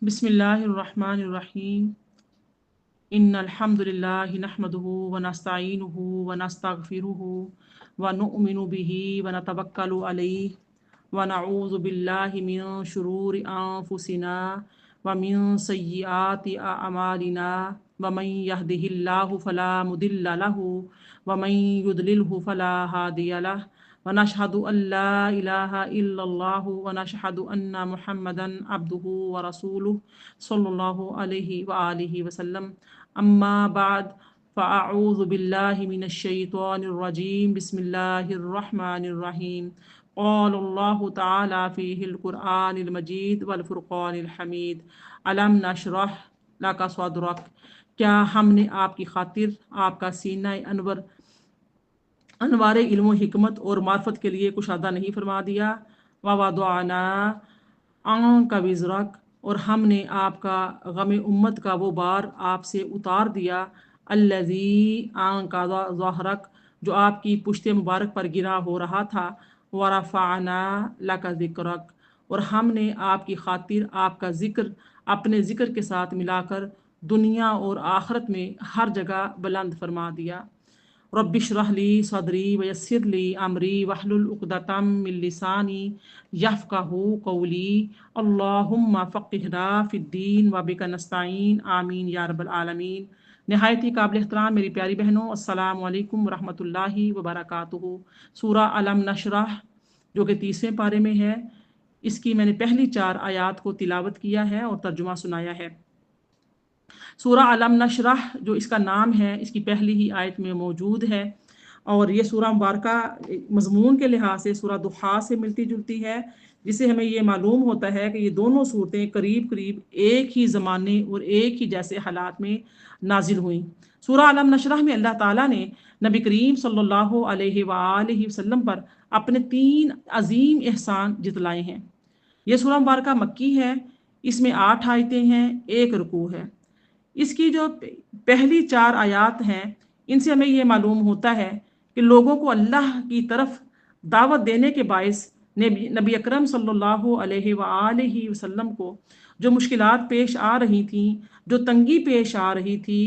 बिस्मिल्लाहिर्रहमानिर्रहीम। इन्नल हम्दुलिल्लाहि नहमदुहु व नस्तईनुहु व नस्तगफिरुहु व नु'मिनु बिही व नतवक्कलु अलैहि व नऊज़ु बिल्लाहि मिन शुरूरि अंफुसिना व मिन सय्यिआति अमालिना व मन यहदिहिल्लाहु फला मुदिल्ल लहु व मन युद्लिलहु फला हादिय लहु व नशहदु अल्ला इलाहा इल्लल्लाहु व नशहदु अन्ना मुहम्मदन अब्दुहु व रसूलुहु सल्लल्लाहु अलैहि व आलिहि वसल्लम। अम्मा बाद फ़अऊज़ु बिल्लाहि मिनश शैतानिर रजीम। बिस्मिल्लाहिर रहमानिर रहीम। क़ालल्लाहु तआला फ़ीहिल क़ुरआनिल मजीद वल फ़ुरक़ानिल हमीद। अलम नशरह लका सदरक। क्या हमने आपकी खातिर आपका सीना अनवर अनवारे इल्म हिकमत और मार्फत के लिए कुशादा नहीं फरमा दिया। व वदअना अन्का विज़रक। और हमने आपका गम उम्मत का वो बार आपसे उतार दिया। अल्लज़ी अन्का ज़हरक। जो आपकी पुश्त मुबारक पर गिरा हो रहा था। व रफ़अना लका ज़िक्रक। और हमने आपकी खातिर आपका ज़िक्र अपने ज़िक्र के साथ मिलाकर दुनिया और आखिरत में हर जगह बुलंद फरमा दिया। रब्बिश्रह ली सदरी वयस्सिर ली अमरी वहलुल उक़दतम मिन लिसानी यफ़क़हू क़ौली। अल्लाहुम्मा फ़क़्हिना फ़िद्दीन व बिका नस्तईन आमीन या रब्बल आलमीन। नहायत ही काबिल एहतराम मेरी प्यारी बहनों, अस्सलामु अलैकुम रहमतुल्लाहि व बरकातुहू। सूरा अलम नशरह जो कि 30वें पारे में है, इसकी मैंने पहली 4 आयात को तिलावत किया है और तर्जुमा सुनाया है। सूरा अलम नशरह जो इसका नाम है, इसकी पहली ही आयत में मौजूद है और ये सूरा मुबारका मज़मून के लिहाज से सूरा दुहा से मिलती जुलती है, जिससे हमें ये मालूम होता है कि ये दोनों सूरतें करीब करीब एक ही ज़माने और एक ही जैसे हालात में नाजिल हुई। सूरा अलम नशरह में अल्लाह ताला ने नबी करीम सल्लल्लाहु अलैहि वसल्लम पर अपने 3 अजीम एहसान जितलाए हैं। ये सूरा मुबारका मक्की है, इसमें 8 आयतें हैं, 1 रुकू है। इसकी जो पहली 4 आयात हैं, इनसे हमें ये मालूम होता है कि लोगों को अल्लाह की तरफ दावत देने के बायस नबी अकरम सल्लल्लाहु अलैहि वसल्लम को जो मुश्किलात पेश आ रही थी, जो तंगी पेश आ रही थी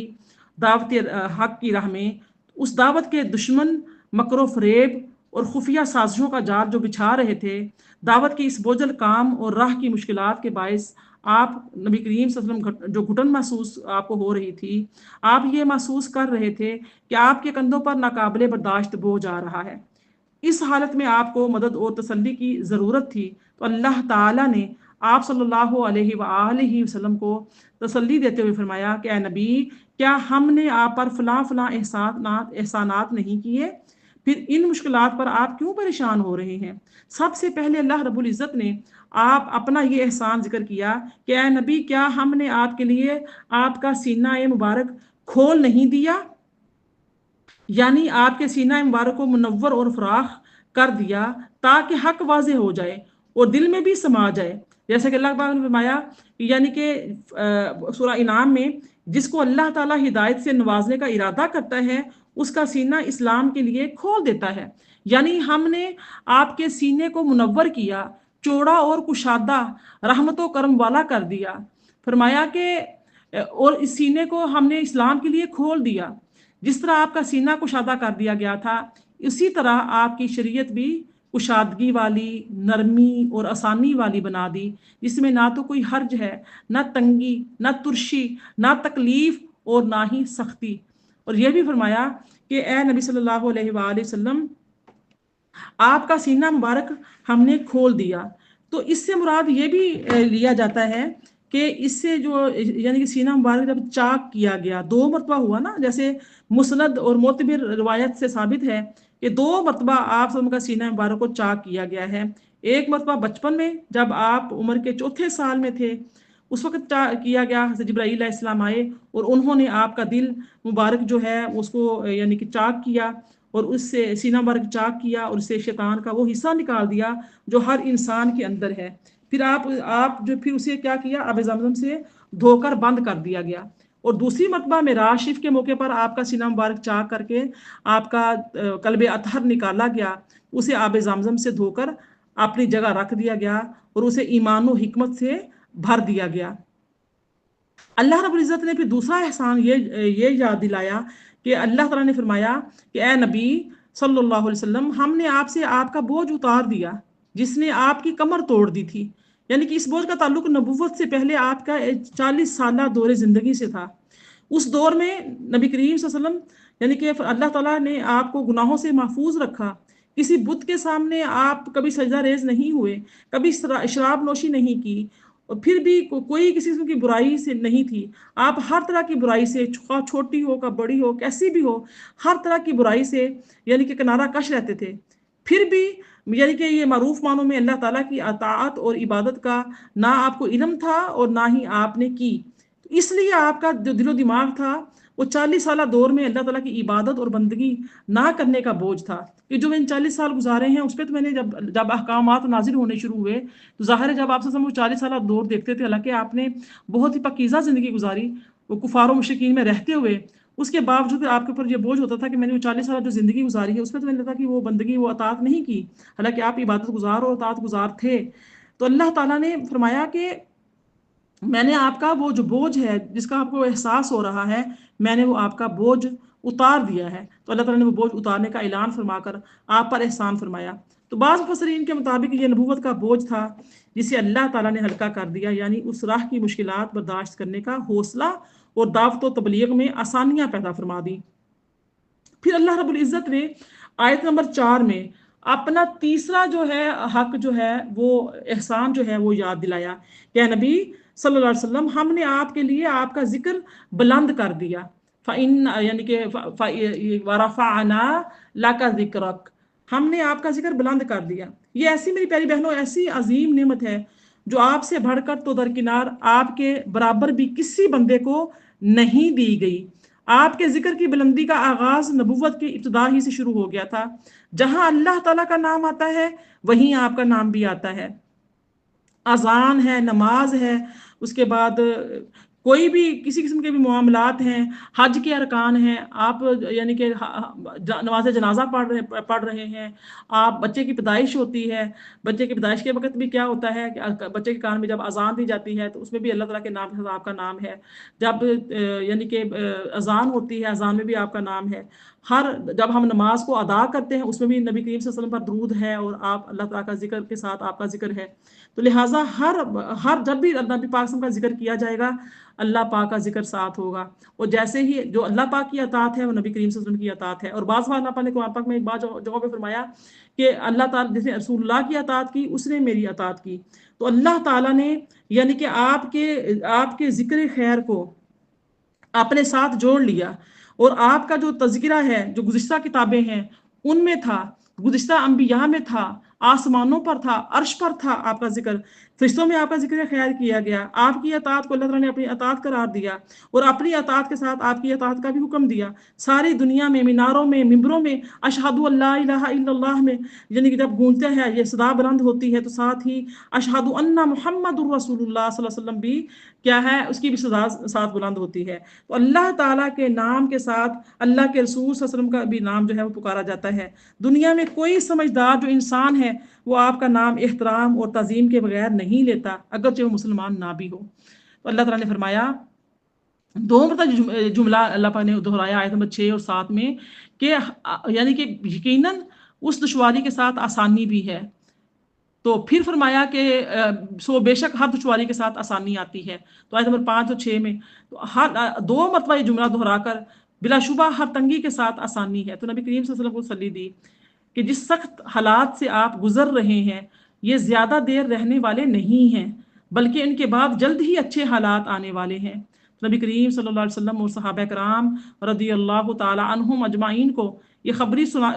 दावत हक की राह में, उस दावत के दुश्मन मकरो फरेब और खुफिया साजिशों का जाल जो बिछा रहे थे, दावत की इस बोझल काम और राह की मुश्किलात के बायस आप नबी करीम सल्लल्लाहु अलैहि वसल्लम जो घुटन महसूस आपको हो रही थी, आप ये महसूस कर रहे थे कि आपके कंधों पर नाकाबिले बर्दाश्त बोझ आ रहा है। इस हालत में आपको मदद और तसल्ली की ज़रूरत थी, तो अल्लाह ताला ने आप सल्लल्लाहु अलैहि वसल्लम को तसल्ली देते हुए फरमाया कि ए नबी, क्या हमने आप पर फ़लाँ फ़लाँ एहसानात नहीं किए? फिर इन मुश्किलात पर आप क्यों परेशान हो रहे हैं? सबसे पहले अल्लाह रब्बुल इज़्ज़त ने आप अपना ये एहसान जिक्र किया कि ए नबी, क्या हमने आपके लिए आपका सीना मुबारक खोल नहीं दिया, यानी आपके सीना मुबारक को मुनव्वर और फराख कर दिया ताकि हक वाज़ेह हो जाए और दिल में भी समा जाए। जैसे कि अल्लाह पाक ने फरमाया, यानी कि सूरा इनाम में, जिसको अल्लाह ताला हिदायत से नवाजने का इरादा करता है उसका सीना इस्लाम के लिए खोल देता है। यानी हमने आपके सीने को मुनव्वर किया, चौड़ा और कुशादा, रहमतो करम वाला कर दिया। फरमाया कि और इस सीने को हमने इस्लाम के लिए खोल दिया। जिस तरह आपका सीना कुशादा कर दिया गया था, इसी तरह आपकी शरीयत भी कुशादगी वाली, नरमी और आसानी वाली बना दी, जिसमें ना तो कोई हर्ज है, ना तंगी, ना तुर्शी, ना तकलीफ और ना ही सख्ती। और यह भी फरमाया कि ए नबी सल्लल्लाहु अलैहि वसल्लम, आपका सीना मुबारक हमने खोल दिया। तो इससे मुराद ये भी लिया जाता है कि इससे जो यानी कि सीना मुबारक जब चाक किया गया, 2 मरतबा हुआ ना, जैसे मुसनद और मोतबिर रिवायत से साबित है कि 2 मरतबा आप सब का सीना मुबारक को चाक किया गया है। एक मरतबा बचपन में जब आप उम्र के 4थे साल में थे, उस वक्त किया गया। हज़रत जिब्राईल अलैहिस्सलाम आए और उन्होंने आपका दिल मुबारक जो है उसको यानी कि चाक किया और उससे सीना मुबारक चाक किया और उससे शैतान का वो हिस्सा निकाल दिया जो हर इंसान के अंदर है। फिर आप जो फिर उसे क्या किया, आब ज़मज़म से धोकर बंद कर दिया गया। और दूसरी मरतबा मेराज शरीफ के मौके पर आपका सीना मुबारक चाक करके आपका कल्बे अतहर निकाला गया, उसे आब ज़मज़म से धोकर अपनी जगह रख दिया गया और उसे ईमान व हिकमत से भर दिया गया। अल्लाह रब्बुल इज़्ज़त ने फिर दूसरा एहसान ये याद दिलाया कि अल्लाह ताला ने फरमाया कि ए नबी सल्लल्लाहु अलैहि वसल्लम, हमने आपसे आपका बोझ उतार दिया जिसने आपकी कमर तोड़ दी थी। यानी कि इस बोझ का ताल्लुक नबूवत से पहले आपका 40 साल दौरे ज़िंदगी से था। उस दौर में नबी करीम सल्लल्लाहु अलैहि वसल्लम यानी कि अल्लाह ताला ने आपको गुनाहों से महफूज रखा। किसी बुत के सामने आप कभी सजदा रेज नहीं हुए, कभी शराब नोशी नहीं की, और फिर भी कोई किसी किस्म की बुराई से नहीं थी। आप हर तरह की बुराई से, छोटी हो का बड़ी हो कैसी भी हो, हर तरह की बुराई से यानी कि किनारा कश रहते थे। फिर भी यानी कि ये मारूफ मानों में अल्लाह ताला की अताअत और इबादत का ना आपको इल्म था और ना ही आपने की। इसलिए आपका जो दिलो दिमाग था वो 40 साल दौर में अल्लाह ताला की इबादत और बंदगी ना करने का बोझ था कि जो मैंने 40 साल गुजारे हैं उस पर तो मैंने जब जब अहकामात नाजिल होने शुरू हुए तो जाहिर है जब आपसे सब 40 साल दौर देखते थे, हालांकि आपने बहुत ही पकीज़ा ज़िंदगी गुजारी वो कुफार और मुशरिकीन में रहते हुए, उसके बावजूद आपके ऊपर ये बोझ होता था कि मैंने वो 40 साल जो ज़िंदगी गुजारी है उसमें तो मैंने लगता कि वो बंदगी वो अतात नहीं की, हालांकि आप इबादत गुजार और अतात गुजार थे। तो अल्लाह ताला ने फरमाया कि मैंने आपका वो जो बोझ है जिसका आपको एहसास हो रहा है, मैंने वो आपका बोझ उतार दिया है। तो अल्लाह ताला ने वो बोझ उतारने का ऐलान फरमाकर आप पर एहसान फरमाया। तो बाज़ मुफस्सिरीन के मुताबिक ये नबूवत का बोझ था जिसे अल्लाह ताला ने हल्का कर दिया, यानी उस राह की मुश्किलात बर्दाश्त करने का हौसला और दावत व तबलीग में आसानियाँ पैदा फरमा दी। फिर अल्लाह रब्बुल इज़्ज़त ने आयत नंबर 4 में अपना तीसरा जो है हक जो है वो एहसान जो है वो याद दिलाया कि नबी सल्लल्लाहु अलैहि वसल्लम, हमने आपके लिए आपका जिक्र बुलंद कर दिया। फ़इन यानी कि वरफ़अना लका ज़िक्रक, हमने आपका जिक्र बुलंद कर दिया। ये ऐसी मेरी प्यारी बहनों ऐसी अजीम नेमत है जो आपसे बढ़कर तो दरकिनार आपके बराबर भी किसी बंदे को नहीं दी गई। आपके जिक्र की बुलंदी का आगाज नबूवत की इब्तिदा ही से शुरू हो गया था। जहां अल्लाह ताला का नाम आता है वहीं आपका नाम भी आता है। अजान है, नमाज है, उसके बाद कोई भी किसी किस्म के भी मामलात हैं, हज के अरकान हैं, आप यानी कि नमाज जनाजा पढ़ रहे हैं, आप बच्चे की पैदाइश होती है, बच्चे की पैदाइश के वक्त भी क्या होता है कि बच्चे के कान में जब अजान दी जाती है तो उसमें भी अल्लाह ताला के नाम के साथ आपका नाम है। जब यानी कि अजान होती है, अजान में भी आपका नाम है। हर जब हम नमाज को अदा करते हैं उसमें भी नबी करीम सल्लल्लाहु अलैहि वसल्लम पर दरूद है और आप अल्लाह ताला का जिक्र के साथ आपका जिक्र है। तो लिहाजा हर हर जब भी नबी पाक का जिक्र किया जाएगा अल्लाह पाक का जिक्र साथ होगा। और जैसे ही जो अल्लाह पाक की अतात है वो नबी करीम सल्लल्लाहु अलैहि वसल्लम की अतात है। और बाज़ अल्लाह पाक ने कुरान पाक में एक बात जगह पे फरमाया कि अल्लाह ताला जिसने रसूलुल्लाह की अतात की उसने मेरी अतात की। तो अल्लाह ताला ने यानी कि आपके आपके जिक्र खैर को अपने साथ जोड़ लिया और आपका जो तज़किरा है जो गुज़िश्ता किताबें हैं उनमें था, गुज़िश्ता अंबिया में था, आसमानों पर था, अर्श पर था आपका जिक्र, फरिश्तों में आपका जिक्र ख्याल किया गया। आपकी अतात को अल्लाह ताला ने अपनी अतात करार दिया और अपनी अतात के साथ आपकी अतात का भी हुक्म दिया। सारी दुनिया में मीनारों में मिंबरों में अशहदु अल्ला इलाहा इल्लल्लाह में यानी कि जब गूंजते हैं ये सदा बुलंद होती है तो साथ ही अशहदु अन्ना मुहम्मदुर रसूलुल्लाह सल्लल्लाहु अलैहि वसल्लम भी क्या है उसकी भी सदा साथ बुलंद होती है। तो अल्लाह ताला के नाम के साथ अल्लाह के रसूल सल्लल्लाहु अलैहि वसल्लम का भी नाम जो है वो पुकारा जाता है। दुनिया में कोई समझदार जो इंसान है वो आपका नाम एहतराम और तज़ीम के बगैर नहीं लेता, अगरचे वो मुसलमान ना भी हो। तो अल्लाह ताला ने फरमाया दो मतलब जुमला अल्लाह पाक ने दोहराया आयत नंबर 6 और 7 में कि यानी कि यकीनन उस दुश्वारी के साथ आसानी भी है। तो फिर फरमाया कि सो बेशक हर दुश्वारी के साथ आसानी आती है। तो आयत नंबर 5 और 6 में तो हर दो मरतबा ये जुमला दोहराकर बिलाशुबा हर तंगी के साथ आसानी है। तो नबी करीम सल्लल्लाहु अलैहि वसल्लम को सल्ली दी कि जिस सख्त हालात से आप गुजर रहे हैं ये ज़्यादा देर रहने वाले नहीं हैं, बल्कि इनके बाद जल्द ही अच्छे हालात आने वाले हैं। तो नबी करीम सल्लल्लाहु अलैहि वसल्लम और सहाबा कराम रदियल्लाहु ताला अन्हुम अजमाइन को ये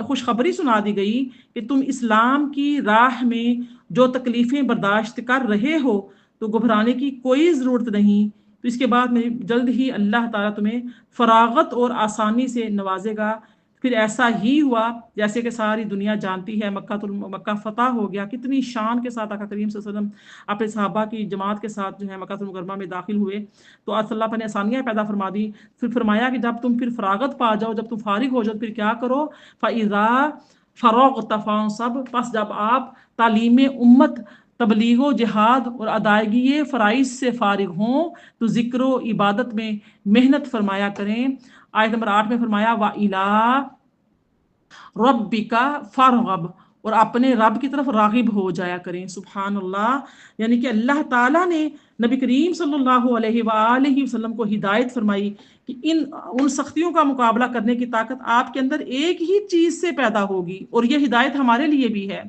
खुशखबरी सुना दी गई कि तुम इस्लाम की राह में जो तकलीफ़ें बर्दाश्त कर रहे हो तो घबराने की कोई ज़रूरत नहीं। तो इसके बाद में जल्द ही अल्लाह ताला तुम्हें फरागत और आसानी से नवाजेगा। फिर ऐसा ही हुआ जैसे कि सारी दुनिया जानती है, मक्का फतह हो गया। कितनी शान के साथ आका करीम सल्लल्लाहु अलैहि वसल्लम अपने सहाबा की जमात के साथ जो है मक्का मुकर्रमा में दाखिल हुए तो अल्लाह ने आसानियाँ पैदा फरमा दी। फिर फरमाया कि जब तुम फिर फरागत पा जाओ, जब तुम फारिग हो जाओ फिर क्या करो, फ़इज़ा फ़रग़्त फ़ंसब, बस जब आप तालीम उम्मत तबलीग व जिहाद और अदायगी फ़राइज़ से फारिग हों तो ज़िक्र व इबादत में मेहनत फरमाया करें। आयत नंबर 8 में फरमाया व इला रब्बिका फरगब, और अपने रब की तरफ रागिब हो जाया करें। सुभान अल्लाह। यानी कि अल्लाह ताला ने नबी करीम सल्लल्लाहु अलैहि वसल्लम को हिदायत फरमाई कि उन सख्तियों का मुकाबला करने की ताकत आपके अंदर एक ही चीज़ से पैदा होगी, और ये हिदायत हमारे लिए भी है,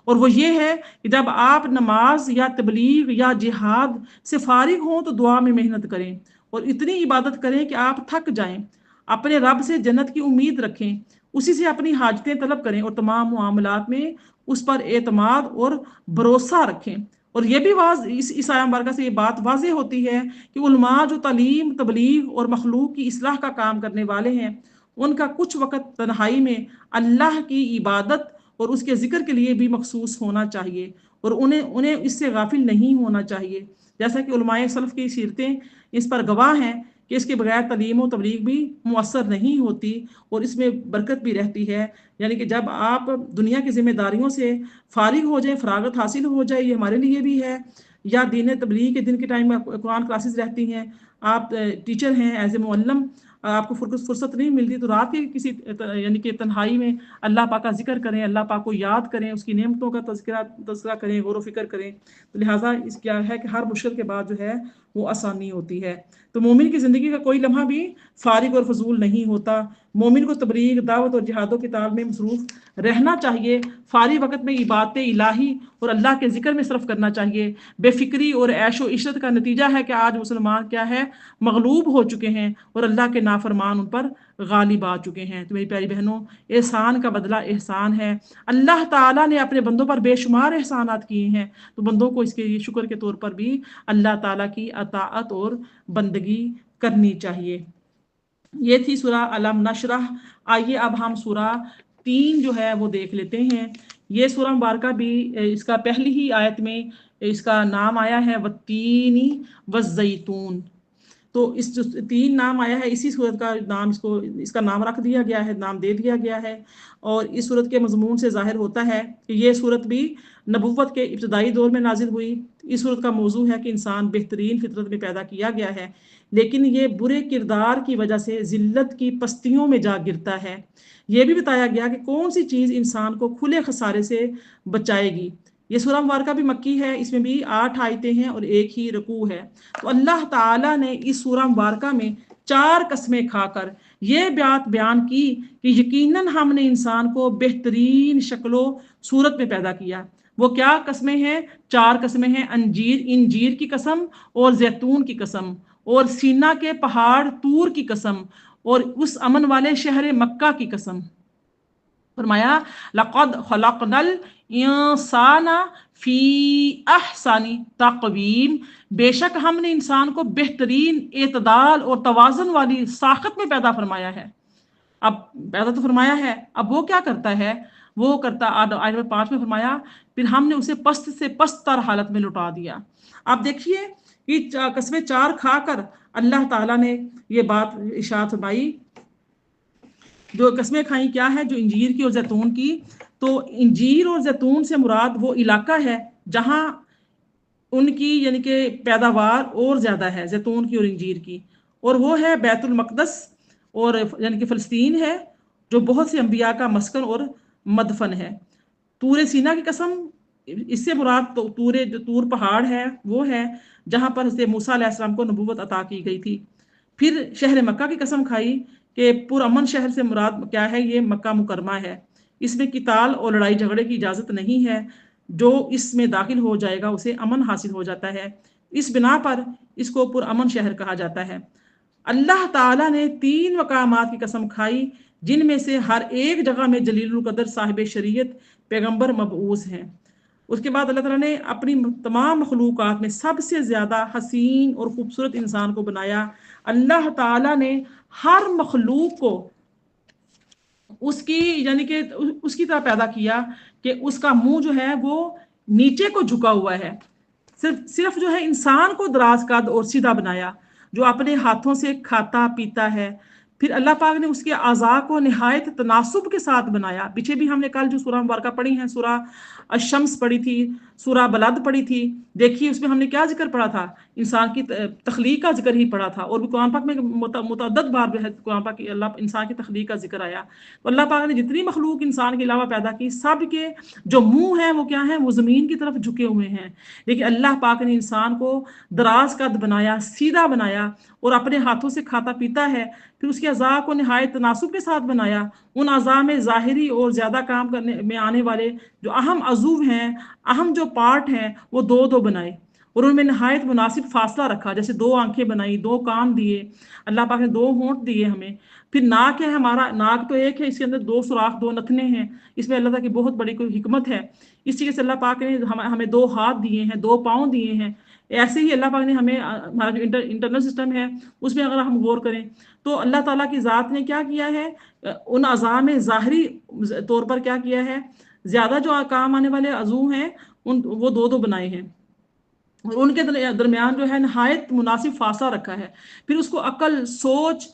और वो ये है कि जब आप नमाज या तबलीग या जिहाद से फारिग हों तो दुआ में मेहनत करें और इतनी इबादत करें कि आप थक जाएं। अपने रब से जन्नत की उम्मीद रखें, उसी से अपनी हाजतें तलब करें और तमाम मामलात में उस पर एतमाद और भरोसा रखें। और ये भी इस आया मुबारका से ये बात वाज़ेह होती है कि उलमा जो तालीम तबलीग और मखलूक की इस्लाह का काम करने वाले हैं, उनका कुछ वक़्त तन्हाई में अल्लाह की इबादत और उसके ज़िक्र के लिए भी मखसूस होना चाहिए, और उन्हें उन्हें इससे गाफिल नहीं होना चाहिए। जैसा कि उलमाए सल्फ़ की सीरतें इस पर गवाह हैं कि इसके बगैर तलीम व तबलीग भी मुअस्सर नहीं होती और इसमें बरकत भी रहती है। यानी कि जब आप दुनिया की जिम्मेदारियों से फारिग हो जाएं, फरागत हासिल हो जाए, ये हमारे लिए भी है, या दीन तबलीग के दिन के टाइम में कुरान क्लासेस रहती हैं, आप टीचर हैं एज ए मुअल्लम, आपको फुर्सत नहीं मिलती तो रात के किसी यानी कि तन्हाई में अल्लाह पाक का जिक्र करें, अल्लाह पाक को याद करें, उसकी नेमतों का तज़किरा करें, गौर व फिक्र करें। तो लिहाजा इस क्या है कि हर मुश्किल के बाद जो है वो आसानी होती है। तो मोमिन की ज़िंदगी का कोई लम्हा भी फारिग और फजूल नहीं होता। मोमिन को तबलीग, दावत और जिहादों की ताल में मसरूफ़ रहना चाहिए। फारिग वक़्त में इबादत इलाही और अल्लाह के ज़िक्र में सरफ करना चाहिए। बेफिक्री और ऐशो इशरत का नतीजा है कि आज मुसलमान क्या है, मगलूब हो चुके हैं और अल्लाह के नाफरमान उन पर गालिब आ चुके हैं। तो मेरी प्यारी बहनों, एहसान का बदला एहसान है। अल्लाह ताला ने अपने बंदों पर बेशुमार एहसानात किए हैं, तो बंदों को इसके शुक्र के तौर पर भी अल्लाह ताला की अताअत और बंदगी करनी चाहिए। ये थी सूरा अलम नशरह। आइए अब हम सूरा 3 जो है वो देख लेते हैं। ये सूरा मुबारका भी इसका पहली ही आयत में इसका नाम आया है वत्तीनी वज़्ज़ैतून। तो इस जो 3 नाम आया है, इसी सूरत का नाम इसका नाम रख दिया गया है, नाम दे दिया गया है। और इस सूरत के मजमून से जाहिर होता है कि ये सूरत भी नबुव्वत के इब्तदाई दौर में नाजिल हुई। इस सूरत का मौजू है कि इंसान बेहतरीन फितरत में पैदा किया गया है, लेकिन ये बुरे किरदार की वजह से जिल्लत की पस्तियों में जा गिरता है। ये भी बताया गया कि कौन सी चीज़ इंसान को खुले खसारे से बचाएगी। ये सूरह मुबारका भी मक्की है, इसमें भी 8 आयतें हैं और एक ही रकू है। तो अल्लाह ताला ने इस सूरह मुबारका में 4 कसमें खाकर ये बात बयान की कि यकीनन हमने इंसान को बेहतरीन शक्लो सूरत में पैदा किया। वो क्या कस्में हैं? 4 कस्में हैं। इंजीर की कसम और जैतून की कसम और सीना के पहाड़ तूर की कसम और उस अमन वाले शहर मक्का की कसम। फरमाया लक़द खलक़नल इंसाना फी अहसनी तक़वीम, बेशक हमने इंसान को बेहतरीन एतदाल और तवाज़ुन वाली साख़त में पैदा फरमाया है। अब पैदा तो फरमाया है, अब वो क्या करता है? वो करता आयत नंबर 5 में फरमाया फिर हमने उसे पस्त से पस्त तर हालत में लौटा दिया। अब देखिए कि कस्में 4 खाकर अल्लाह ताला ने ये बात इरशाद फरमाई। जो कस्में खाई क्या है? जो इंजीर की और जैतून की। तो इंजीर और जैतून से मुराद वो इलाका है जहाँ उनकी यानी कि पैदावार और ज़्यादा है, जैतून की और इंजीर की, और वो है बैतुल मक़दस और यानी कि फ़लस्तीन है, जो बहुत से अम्बिया का मस्कन और मदफन है। तूर सीना की कसम, इससे मुराद तो तूर पहाड़ है, वो है जहाँ पर हज़रत मूसा अलैहिस्सलाम को नबूवत अता की गई थी। फिर शहर मक्का की कसम खाई कि पुरअमन शहर से मुराद क्या है? ये मक्का मुकरमा है। इसमें किताल और लड़ाई झगड़े की इजाज़त नहीं है। जो इसमें दाखिल हो जाएगा उसे अमन हासिल हो जाता है। इस बिना पर इसको पुरअमन शहर कहा जाता है। अल्लाह ताला ने 3 मकामात की कसम खाई जिनमें से हर एक जगह में जलीलुल कदर साहिब शरीयत पैगंबर मबऊस हैं। उसके बाद अल्लाह ताला ने अपनी तमाम मखलूक़ात में सबसे ज़्यादा हसीन और खूबसूरत इंसान को बनाया। अल्लाह ताला ने हर मखलूक को उसकी यानी कि उसकी तरह पैदा किया कि उसका मुंह जो है वो नीचे को झुका हुआ है। सिर्फ जो है इंसान को दराज कद और सीधा बनाया, जो अपने हाथों से खाता पीता है। پھر اللہ پاک نے اس کے اعضاء کو نہایت تناسب کے ساتھ بنایا. پیچھے بھی ہم نے کل جو سورہ مبارکہ پڑھی ہیں، سورہ الشمس پڑھی تھی، سورہ بلد پڑھی تھی، دیکھیے اس میں ہم نے کیا ذکر پڑھا تھا، انسان کی تخلیق کا ذکر ہی پڑھا تھا. اور بھی قرآن پاک میں متعدد بار جو ہے قرآن پاک اللہ انسان کی تخلیق کا ذکر آیا. تو اللہ پاک نے جتنی مخلوق انسان کے علاوہ پیدا کی، سب کے جو منہ ہیں وہ کیا ہیں، وہ زمین کی طرف جھکے ہوئے ہیں. لیکن اللہ پاک نے انسان کو دراز قد بنایا، سیدھا بنایا، اور اپنے ہاتھوں سے کھاتا پیتا ہے. پھر اس کے اعضاء کو نہایت تناسب کے ساتھ بنایا. ان اعضاء میں ظاہری اور زیادہ کام کرنے میں آنے والے جو اہم عضو ہیں، اہم جو پارٹ ہیں، وہ دو دو بنائے، اور ان میں نہایت مناسب فاصلہ رکھا. جیسے 2 آنکھیں بنائی، 2 کان دیے، اللہ پاک نے 2 ہونٹ دیے ہمیں. پھر ناک ہے ہمارا، ناک تو ایک ہے، اس کے اندر 2 سوراخ، 2 نتنے ہیں. اس میں اللہ تعالیٰ کی بہت بڑی کوئی حکمت ہے. اس طریقے سے اللہ پاک نے ہمیں 2 ہاتھ دیے ہیں، 2 پاؤں دیے ہیں. ایسے ہی اللہ پاک نے ہمیں ہمارا جو انٹرنل سسٹم ہے اس میں اگر ہم غور کریں تو اللہ تعالیٰ کی ذات نے کیا کیا ہے، ان اعضاء میں ظاہری طور پر کیا کیا ہے، زیادہ جو کام آنے والے عضو ہیں وہ 2 2 بنائے ہیں، اور ان کے درمیان جو ہے نہایت مناسب فاصلہ رکھا ہے. پھر اس کو عقل، سوچ،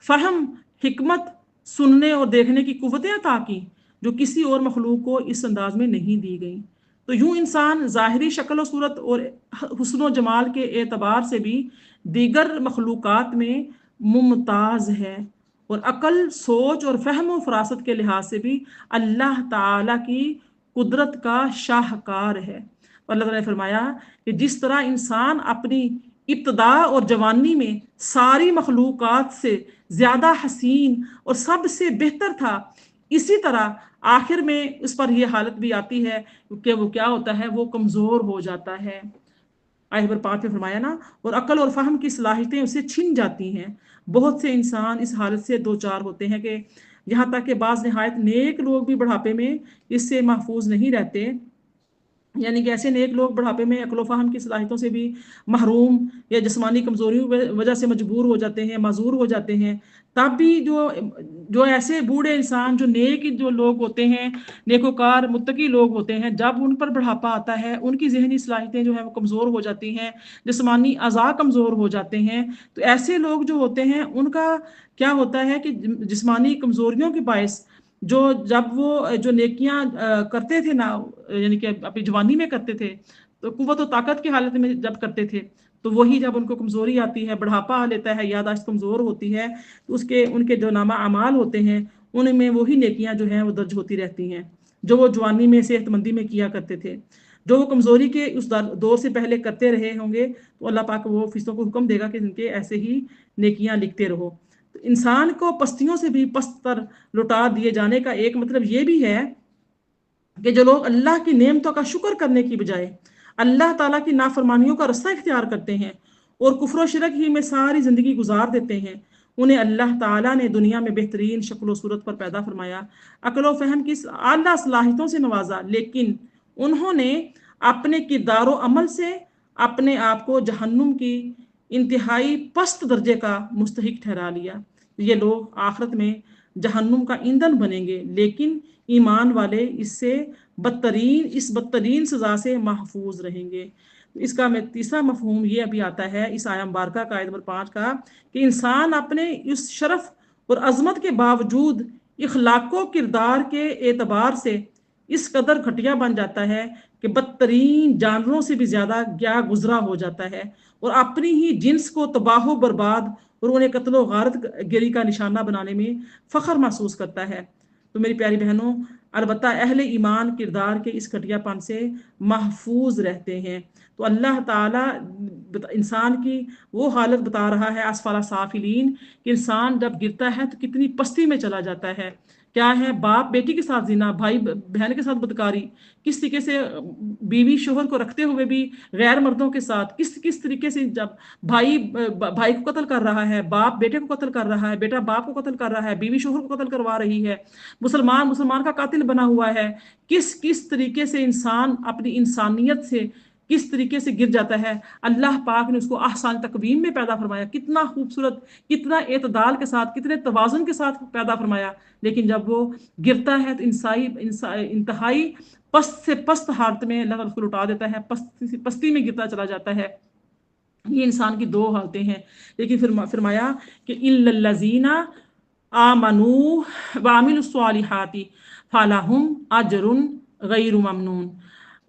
فہم، حکمت، سننے اور دیکھنے کی قوتیں عطا کی جو کسی اور مخلوق کو اس انداز میں نہیں دی گئیں. تو یوں انسان ظاہری شکل و صورت اور حسن و جمال کے اعتبار سے بھی دیگر مخلوقات میں ممتاز ہے، اور عقل، سوچ اور فہم و فراست کے لحاظ سے بھی اللہ تعالیٰ کی قدرت کا شاہکار ہے. اللہ تعالیٰ نے فرمایا کہ جس طرح انسان اپنی ابتدا اور جوانی میں ساری مخلوقات سے زیادہ حسین اور سب سے بہتر تھا، اسی طرح آخر میں اس پر یہ حالت بھی آتی ہے کہ وہ کیا ہوتا ہے، وہ کمزور ہو جاتا ہے. آیت نمبر 5 میں فرمایا نا، اور عقل اور فہم کی صلاحیتیں اسے چھن جاتی ہیں. بہت سے انسان اس حالت سے دوچار ہوتے ہیں کہ یہاں تک کہ بعض نہایت نیک لوگ بھی بڑھاپے میں اس سے محفوظ نہیں رہتے. یعنی کہ ایسے نیک لوگ بڑھاپے میں عقل و فہم کی صلاحیتوں سے بھی محروم یا جسمانی کمزوریوں کی وجہ سے مجبور ہو جاتے ہیں، معذور ہو جاتے ہیں. تب بھی جو ایسے بوڑھے انسان، جو نیک جو لوگ ہوتے ہیں، نیکوکار متقی لوگ ہوتے ہیں، جب ان پر بڑھاپا آتا ہے، ان کی ذہنی صلاحیتیں جو ہیں وہ کمزور ہو جاتی ہیں، جسمانی اعضاء کمزور ہو جاتے ہیں، تو ایسے لوگ جو ہوتے ہیں ان کا کیا ہوتا ہے کہ جسمانی کمزوریوں کے باعث جب وہ جو نیکیاں کرتے تھے نا، یعنی کہ اپنی جوانی میں کرتے تھے، تو قوت و طاقت کی حالت میں جب کرتے تھے، تو وہی جب ان کو کمزوری آتی ہے، بڑھاپا آ لیتا ہے، یادداشت کمزور ہوتی ہے، تو ان کے جو نامہ اعمال ہوتے ہیں ان میں وہی نیکیاں جو ہیں وہ درج ہوتی رہتی ہیں جو وہ جوانی میں صحت مندی میں کیا کرتے تھے. جو وہ کمزوری کے اس دور سے پہلے کرتے رہے ہوں گے تو اللہ پاک وہ فرشتوں کو حکم دے گا کہ ان کے ایسے ہی نیکیاں لکھتے رہو. تو انسان کو پستیوں سے بھی پست تر لوٹا دیے جانے کا ایک مطلب یہ بھی ہے کہ جو لوگ اللہ کی نعمتوں کا شکر کرنے کی بجائے اللہ تعالیٰ کی نافرمانیوں کا رستہ اختیار کرتے ہیں اور کفر و شرک ہی میں ساری زندگی گزار دیتے ہیں، انہیں اللہ تعالیٰ نے دنیا میں بہترین شکل و صورت پر پیدا فرمایا، عقل و فہم کی اعلیٰ صلاحیتوں سے نوازا، لیکن انہوں نے اپنے کردار و عمل سے اپنے آپ کو جہنم کی انتہائی پست درجے کا مستحق ٹھہرا لیا. یہ لوگ آخرت میں جہنم کا ایندھن بنیں گے، لیکن ایمان والے اس بدترین سزا سے محفوظ رہیں گے. اس کا تیسرا مفہوم یہ ابھی آتا ہے اس آیہ مبارکہ کا، آیت نمبر 5 کا، کہ انسان اپنے اس شرف اور عظمت کے باوجود اخلاق و کردار کے اعتبار سے اس قدر گھٹیا بن جاتا ہے کہ بدترین جانوروں سے بھی زیادہ گیا گزرا ہو جاتا ہے، اور اپنی ہی جنس کو تباہ و برباد اور انہیں قتل و غارت گری کا نشانہ بنانے میں فخر محسوس کرتا ہے. تو میری پیاری بہنوں، البتہ اہل ایمان کردار کے اس گھٹیا پن سے محفوظ رہتے ہیں. تو اللہ تعالیٰ انسان کی وہ حالت بتا رہا ہے اسفل سافلین، کہ انسان جب گرتا ہے تو کتنی پستی میں چلا جاتا ہے. کیا ہے، باپ بیٹی کے ساتھ زنا، بھائی بہن کے ساتھ بدکاری، کس طریقے سے بیوی شوہر کو رکھتے ہوئے بھی غیر مردوں کے ساتھ، کس طریقے سے جب بھائی کو قتل کر رہا ہے، باپ بیٹے کو قتل کر رہا ہے، بیٹا باپ کو قتل کر رہا ہے، بیوی شوہر کو قتل کروا رہی ہے، مسلمان کا قاتل بنا ہوا ہے. کس طریقے سے انسان اپنی انسانیت سے کس طریقے سے گر جاتا ہے. اللہ پاک نے اس کو احسان تقویم میں پیدا فرمایا، کتنا خوبصورت، کتنا اعتدال کے ساتھ، کتنے توازن کے ساتھ پیدا فرمایا، لیکن جب وہ گرتا ہے تو انتہائی پست سے پست حالت میں اللہ تعالیٰ کو لٹا دیتا ہے، پستی میں گرتا چلا جاتا ہے. یہ انسان کی 2 حالتیں ہیں. لیکن فرمایا کہ اِلَّا الَّذِينَ आमनू वामिलुस्सालिहाति फलहुम अजरुन गैरु ममनून।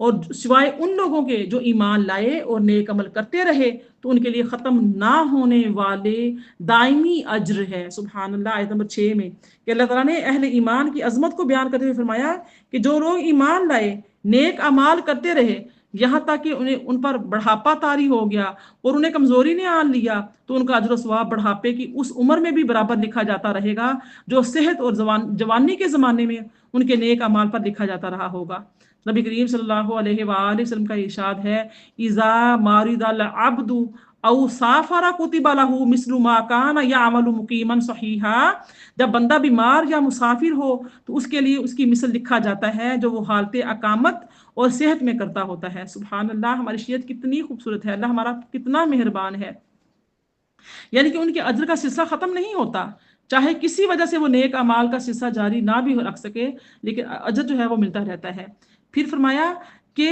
और सिवाय उन लोगों के जो ईमान लाए और नेक अमल करते रहे तो उनके लिए ख़त्म ना होने वाले दायमी अज्र है। सुभान अल्लाह। आयत नंबर 6 में कि अल्लाह ताला ने अहले ईमान की अजमत को बयान करते हुए फरमाया कि जो लोग ईमान लाए नेक अमाल करते रहे यहाँ तक कि उन्हें उन पर बढ़ापा तारी हो गया और उन्हें कमजोरी ने आन लिया तो उनका अजर सवाब बढ़ापे की उस उम्र में भी बराबर लिखा जाता रहेगा जो सेहत और जवानी के ज़माने में उनके नेक अमाल पर लिखा जाता रहा होगा। नबी करीम सल्लल्लाहु अलैहि वसल्लम का इरशाद है, इज़ा मारिदल अब्दु औ साफरा कुतिबा लहू मिस्लु मा कान यअमलु मुकीमन सहीहा। जब बंदा बीमार या मुसाफिर हो तो उसके लिए उसकी मिसल लिखा जाता है जो वो हालत अकामत और सेहत में करता होता है। सुभान अल्लाह। हमारी शरीयत कितनी खूबसूरत है, अल्लाह हमारा कितना मेहरबान है। यानी कि उनके अज्र का सिलसिला खत्म नहीं होता, चाहे किसी वजह से वो नेक अमाल का सिलसिला जारी ना भी रख सके लेकिन अज्र जो है वो मिलता रहता है। फिर फरमाया कि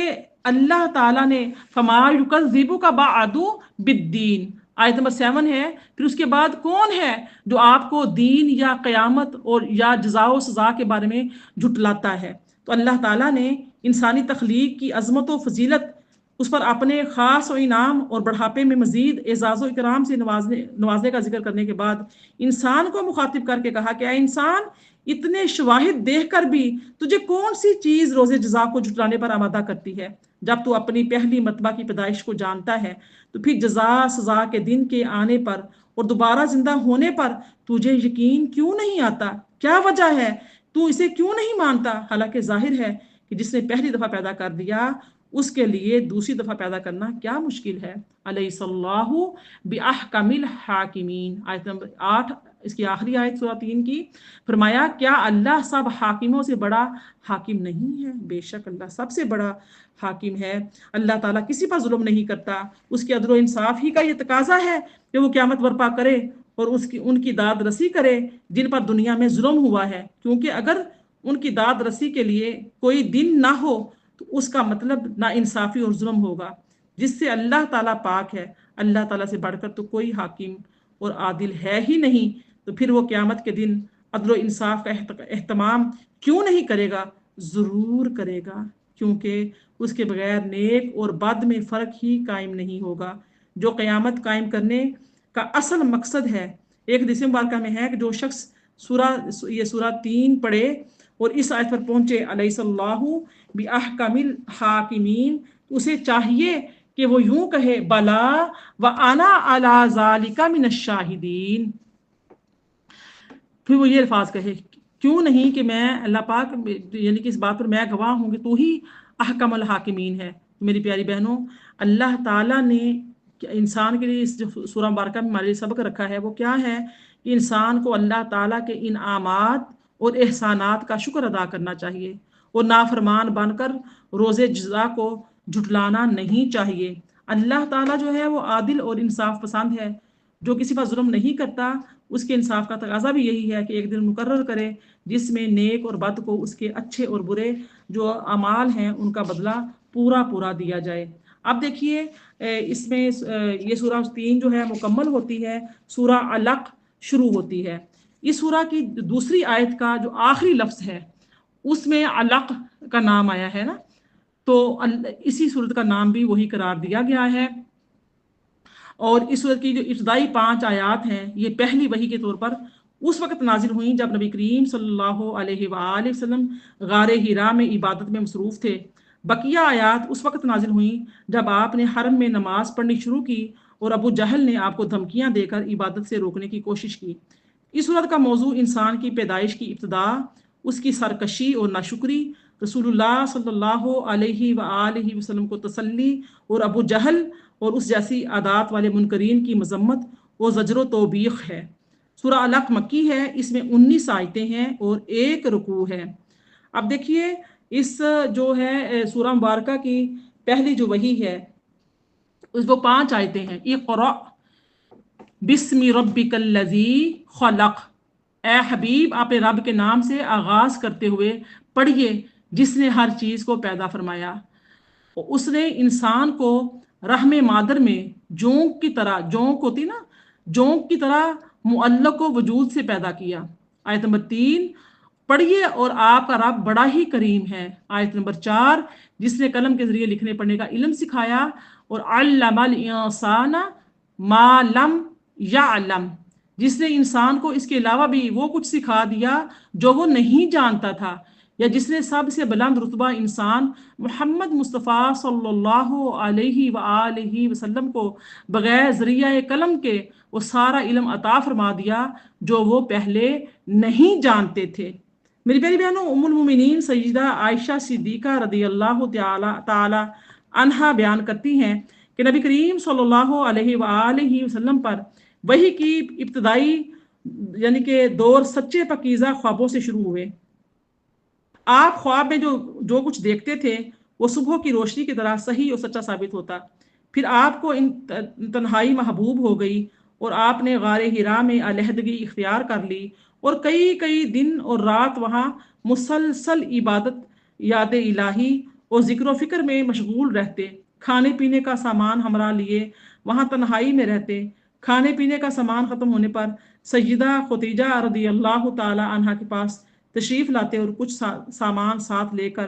अल्लाह ताला ने फमा युकज़्ज़िबु का बाअदु बिद्दीन। आयत नंबर 7 है। फिर उसके बाद कौन है जो आपको दीन या क़यामत और या जज़ा व सज़ा के बारे में झुटलाता है। तो अल्लाह ताला ने इंसानी तख्लीक की अज़मत व फजीलत उस पर अपने ख़ास व इनाम और बढ़ापे में मज़ीद एज़ाज़ व इकराम से नवाजने का जिक्र करने के बाद इंसान को मुखातिब करके कहा कि इंसान इतने शवाहिद देख कर भी तुझे कौन सी चीज़ रोज़े जज़ा को जुटलाने पर आमादा करती है। जब तू अपनी पहली मतबा की पैदाइश को जानता है तो फिर जज़ा सज़ा के दिन के आने पर और दोबारा जिंदा होने पर तुझे यकीन क्यों नहीं आता? क्या वजह है? तू इसे क्यों नहीं मानता? हालांकि जाहिर है कि जिसने पहली दफ़ा पैदा कर दिया उसके लिए दूसरी दफ़ा पैदा करना क्या मुश्किल है। अलैहिस्सलाहु बिअहकमिल हाकिमीन। आयत नंबर 8 इसकी आखिरी आयत सूरा 3 की। फरमाया क्या अल्लाह सब हाकिमों से बड़ा हाकिम नहीं है? बेशक अल्लाह सबसे बड़ा हाकिम है। अल्लाह ताला किसी पर जुल्म नहीं करता। उसके अदल इंसाफ ही का ये तकाजा है कि वो क़यामत बर्पा करे और उसकी उनकी दाद रसी करे जिन पर दुनिया में जुल्म हुआ है, क्योंकि अगर उनकी दाद रसी के लिए कोई दिन ना हो तो उसका मतलब ना इंसाफी और जुल्म होगा, जिससे अल्लाह ताला पाक है। अल्लाह ताला से बढ़कर तो कोई हाकिम और आदिल है ही नहीं। तो फिर वो क़यामत के दिन अदल इंसाफ का एहतमाम क्यों नहीं करेगा? ज़रूर करेगा, क्योंकि उसके बगैर नेक और बद में फ़र्क ही कायम नहीं होगा, जो क़यामत कायम करने का असल मकसद है। एक हदीस मुबारक में है कि जो शख्स सूरा 3 पढ़े और इस आयत पर पहुंचे अलैहिस्सलाहु बिअहकमिल हाकिमीन, उसे चाहिए कि वो यूं कहे बला व आना अला ज़ालिका मिनश शाहिदीन। फिर वो ये अल्फाज कहे क्यों नहीं कि मैं अल्लाह पाक यानी कि इस बात पर मैं गवाह हूँ कि तू ही अहकमुल हाकिमीन है। मेरी प्यारी बहनों, अल्लाह ताला ने इंसान के लिए इस जो सूरह मुबारक में हमारे लिए सबक रखा है वो क्या है कि इंसान को अल्लाह ताला के इनामात और एहसानात का शुक्र अदा करना चाहिए और नाफरमान बनकर रोज़े जज़ा को झुटलाना नहीं चाहिए। अल्लाह ताला जो है वो आदिल और इंसाफ पसंद है, जो किसी पर जुल्म नहीं करता। उसके इंसाफ का तकाजा भी यही है कि एक दिन मुकर्रर करे जिसमें नेक और बद को उसके अच्छे और बुरे जो अमाल हैं उनका बदला पूरा पूरा दिया जाए। अब देखिए इसमें ये सूरा 3 जो है मुकम्मल होती है, सूरा अलक शुरू होती है। इस सूरा की दूसरी आयत का जो आखिरी लफ्ज़ है उसमें अलक का नाम आया है ना, तो इसी सूरत का नाम भी वही करार दिया गया है। और इस सूरत की जो इब्तदाई 5 आयात हैं ये पहली वही के तौर पर उस वक्त नाजिल हुई जब नबी करीम सल्लल्लाहु अलैहि वसल्लम गारे हिरा में इबादत में मसरूफ़ थे। बकिया आयात उस वक्त नाजिल हुई जब आपने हरम में नमाज पढ़नी शुरू की और अबू जहल ने आपको धमकियां देकर इबादत से रोकने की कोशिश की। इस सूरत का मौजू इंसान की पैदाइश की इब्तदा, उसकी सरकशी और नाशुक्री, रसूलुल्लाह सल्लल्लाहु अलैहि वसल्लम को तसल्ली और अबू जहल और उस जैसी आदात वाले मुनकरीन की मजम्मत व ज़जर तौबीख है। सूरा अलक मक्की है, इसमें 19 आयतें हैं और 1 रुकू है। अब देखिए इस जो है सूरा मुबारका की पहली जो वही है उस वो 5 आयतें हैं। इक़रा बिस्मि रब्बिकल्लज़ी खलक़। ए हबीब आप रब के नाम से आगाज करते हुए पढ़िए जिसने हर चीज को पैदा फरमाया। उसने इंसान को रहमे मादर में जोंक की तरह, जोंक होती ना, जोंक की तरह मुअल्लक को वजूद से पैदा किया। آیت نمبر 3 پڑھیے اور آپ کا رب بڑا ہی کریم ہے۔ آیت نمبر 4 جس نے قلم کے ذریعے لکھنے پڑھنے کا علم سکھایا، اور علم الانسان ما لم یعلم جس نے انسان کو اس کے علاوہ بھی وہ کچھ سکھا دیا جو وہ نہیں جانتا تھا، یا جس نے سب سے بلند رتبہ انسان محمد مصطفیٰ صلی اللہ علیہ وآلہ وسلم کو بغیر ذریعہ قلم کے وہ سارا علم عطا فرما دیا جو وہ پہلے نہیں جانتے تھے۔ میری پیاری بہنوں، ام المومنین سیدہ عائشہ صدیقہ رضی اللہ تعالی عنہا بیان کرتی ہیں کہ نبی کریم صلی اللہ علیہ وآلہ وسلم پر وحی کی ابتدائی یعنی کہ دور سچے پاکیزہ خوابوں سے شروع ہوئے۔ آپ خواب میں جو کچھ دیکھتے تھے وہ صبح کی روشنی کی طرح صحیح اور سچا ثابت ہوتا۔ پھر آپ کو تنہائی محبوب ہو گئی اور آپ نے غار حرا میں علیحدگی اختیار کر لی اور کئی دن اور رات وہاں مسلسل عبادت، یاد الہی اور ذکر و فکر میں مشغول رہتے۔ کھانے پینے کا سامان ہمراہ لیے وہاں تنہائی میں رہتے۔ کھانے پینے کا سامان ختم ہونے پر سیدہ خدیجہ رضی اللہ تعالی عنہا کے پاس تشریف لاتے اور کچھ سامان ساتھ لے کر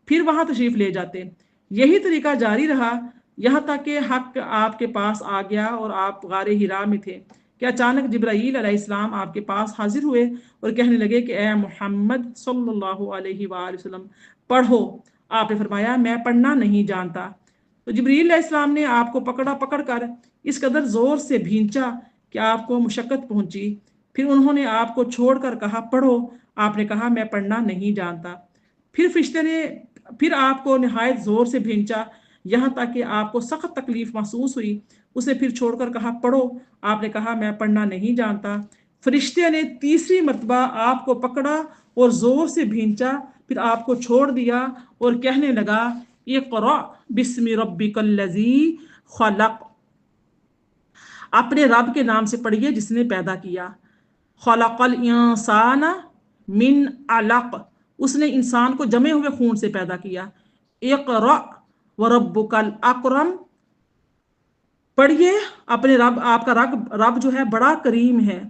پھر وہاں تشریف لے جاتے۔ یہی طریقہ جاری رہا یہاں تک کہ حق آپ کے پاس آ گیا اور آپ غار حرا میں تھے کہ اچانک جبرائیل علیہ السلام آپ کے پاس حاضر ہوئے اور کہنے لگے کہ اے محمد صلی اللہ علیہ وآلہ وسلم پڑھو۔ آپ نے فرمایا میں پڑھنا نہیں جانتا۔ تو جبرائیل علیہ السلام نے آپ کو پکڑ کر اس قدر زور سے بھینچا کہ آپ کو مشقت پہنچی۔ پھر انہوں نے آپ کو چھوڑ کر کہا پڑھو۔ آپ نے کہا میں پڑھنا نہیں جانتا۔ پھر فرشتے نے پھر آپ کو نہایت زور سے بھینچا یہاں تک کہ آپ کو سخت تکلیف محسوس ہوئی۔ اسے پھر چھوڑ کر کہا پڑھو۔ آپ نے کہا میں پڑھنا نہیں جانتا۔ فرشتے نے تیسری مرتبہ آپ کو پکڑا اور زور سے بھینچا، پھر آپ کو چھوڑ دیا اور کہنے لگا اقرأ بسم ربک الذی خلق، اپنے رب کے نام سے پڑھیے جس نے پیدا کیا۔ خلق الانسان من علق، اس نے انسان کو جمے ہوئے خون سے پیدا کیا۔ اقرأ وربک الاکرم، پڑھیے اپنے رب، آپ کا رب جو ہے بڑا کریم ہے۔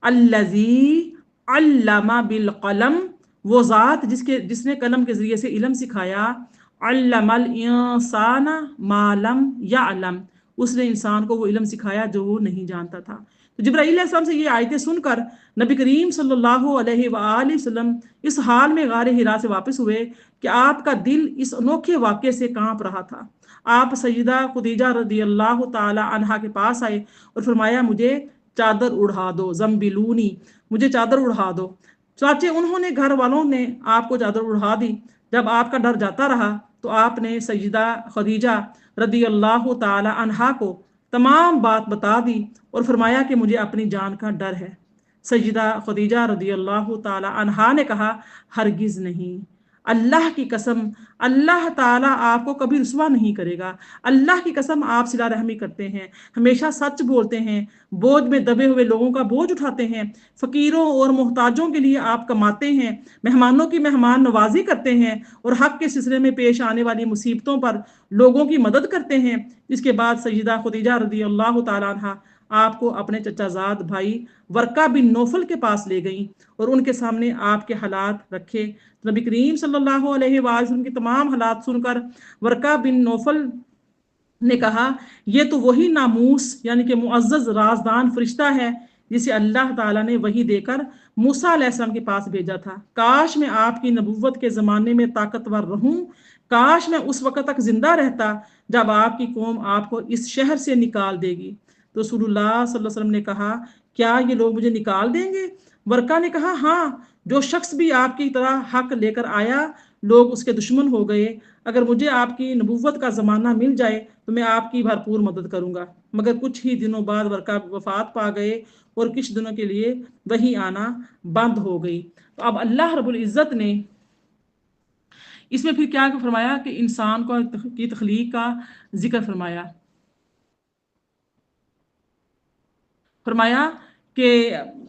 الذی علم بالقلم، وہ ذات جس نے قلم کے ذریعے سے علم سکھایا۔ علم الانسان ما لم یعلم، اس نے انسان کو وہ علم سکھایا جو وہ نہیں جانتا تھا۔ تو جبرائیل علیہ السلام سے یہ آیتیں سن کر نبی کریم صلی اللہ علیہ وآلہ وسلم اس حال میں غار حرا سے واپس ہوئے کہ آپ کا دل اس انوکھے واقعے سے کانپ رہا تھا۔ آپ سیدہ خدیجہ رضی اللہ تعالی عنہا کے پاس آئے اور فرمایا مجھے چادر اڑھا دو، زمبلونی، مجھے چادر اڑھا دو۔ چاچے انہوں نے گھر والوں نے آپ کو چادر اڑھا دی۔ جب آپ کا ڈر جاتا رہا تو آپ نے سیدہ خدیجہ رضی اللہ تعالی عنہا کو تمام بات بتا دی اور فرمایا کہ مجھے اپنی جان کا ڈر ہے۔ سیدہ خدیجہ رضی اللہ تعالی عنہا نے کہا ہرگز نہیں، اللہ کی قسم اللہ تعالیٰ آپ کو کبھی رسوا نہیں کرے گا۔ اللہ کی قسم آپ صلہ رحمی کرتے ہیں، ہمیشہ سچ بولتے ہیں، بوجھ میں دبے ہوئے لوگوں کا بوجھ اٹھاتے ہیں، فقیروں اور محتاجوں کے لیے آپ کماتے ہیں، مہمانوں کی مہمان نوازی کرتے ہیں اور حق کے سلسلے میں پیش آنے والی مصیبتوں پر لوگوں کی مدد کرتے ہیں۔ اس کے بعد سیدہ خدیجہ رضی اللہ تعالیٰ عنہا آپ کو اپنے چچا زاد بھائی ورقہ بن نوفل کے پاس لے گئیں اور ان کے سامنے آپ کے حالات رکھے۔ نبی کریم صلی اللہ علیہ وسلم کے تمام حالات سن کر ورقہ بن نوفل نے کہا یہ تو وہی ناموس یعنی کہ معزز رازدان فرشتہ ہے جسے اللہ تعالیٰ نے وحی دے کر موسیٰ علیہ السلام کے پاس بھیجا تھا۔ کاش میں آپ کی نبوت کے زمانے میں طاقتور رہوں، کاش میں اس وقت تک زندہ رہتا جب آپ کی قوم آپ کو اس شہر سے نکال دے گی۔ تو رسول اللہ صلی اللہ علیہ وسلم نے کہا کیا یہ لوگ مجھے نکال دیں گے؟ ورقہ نے کہا ہاں، جو شخص بھی آپ کی طرح حق لے کر آیا لوگ اس کے دشمن ہو گئے۔ اگر مجھے آپ کی نبوت کا زمانہ مل جائے تو میں آپ کی بھرپور مدد کروں گا۔ مگر کچھ ہی دنوں بعد ورقہ وفات پا گئے اور کچھ دنوں کے لیے وحی آنا بند ہو گئی۔ تو اب اللہ رب العزت نے اس میں پھر کیا فرمایا کہ انسان کی تخلیق کا ذکر فرمایا کہ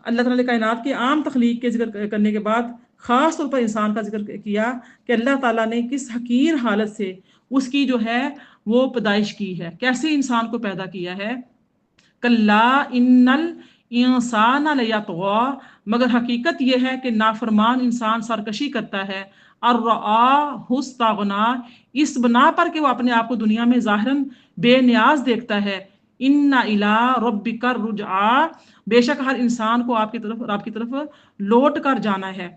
اللہ تعالیٰ نے کائنات کے عام تخلیق کے ذکر کرنے کے بعد خاص طور پر انسان کا ذکر کیا کہ اللہ تعالیٰ نے کس حقیر حالت سے اس کی جو ہے وہ پیدائش کی ہے، کیسے انسان کو پیدا کیا ہے۔ کلا ان इंसान लयतग़ा, मगर हकीकत यह है कि नाफरमान इंसान सरकशी करता है। अर्रआहुस्तग़ना, इस बना पर कि वो अपने आप को दुनिया में ज़ाहिरन बेनियाज देखता है। इन्ना इला रब्बिका रुजआ, बेशक हर इंसान को आपकी तरफ लौट कर जाना है।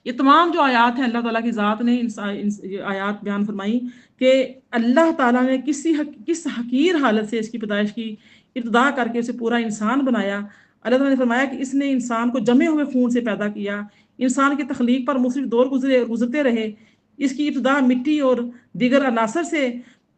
ये तमाम जो आयात हैं अल्लाह ताला की ज़ात ने ये आयात बयान फरमाई कि अल्लाह ताला ने किस हकीर हालत से इसकी पैदाइश की इब्तिदा करके उसे पूरा इंसान बनाया। अल्लाह ताला ने फरमाया कि इसने इंसान को जमे हुए खून से पैदा किया। इंसान की तख्लीक पर मुख्तलिफ दौर गुजरते रहे। इसकी इब्तिदा मिट्टी और दीगर अनासर से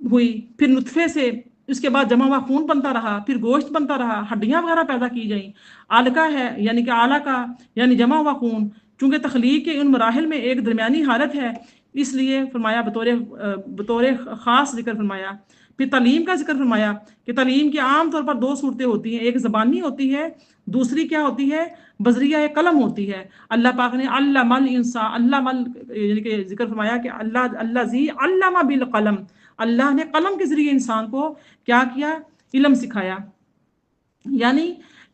हुई, फिर नुतफे से, उसके बाद जमा हुआ खून बनता रहा, फिर गोश्त बनता रहा, हड्डियां वगैरह पैदा की गई। आलका है यानी कि आला का यानी जमा हुआ खून, चूंकि तख्लीक के उन मराहिल में एक दरमियानी हालत है, इसलिए फरमाया बतौर ख़ास जिक्र फरमाया। फिर तालीम का जिक्र फरमाया कि तालीम की आम तौर पर दो सूरतें होती हैं, एक ज़बानी होती है, दूसरी क्या होती है, बजरिया कलम होती है। अल्लाह पाक ने अल्लामल इंसान अल्लामल यानी कि जिक्र फरमाया कि अल्लाज़ी अल्लामा बिल कलम, अल्लाह ने कलम के ज़रिए इंसान को क्या किया, इल्म सिखाया। यानी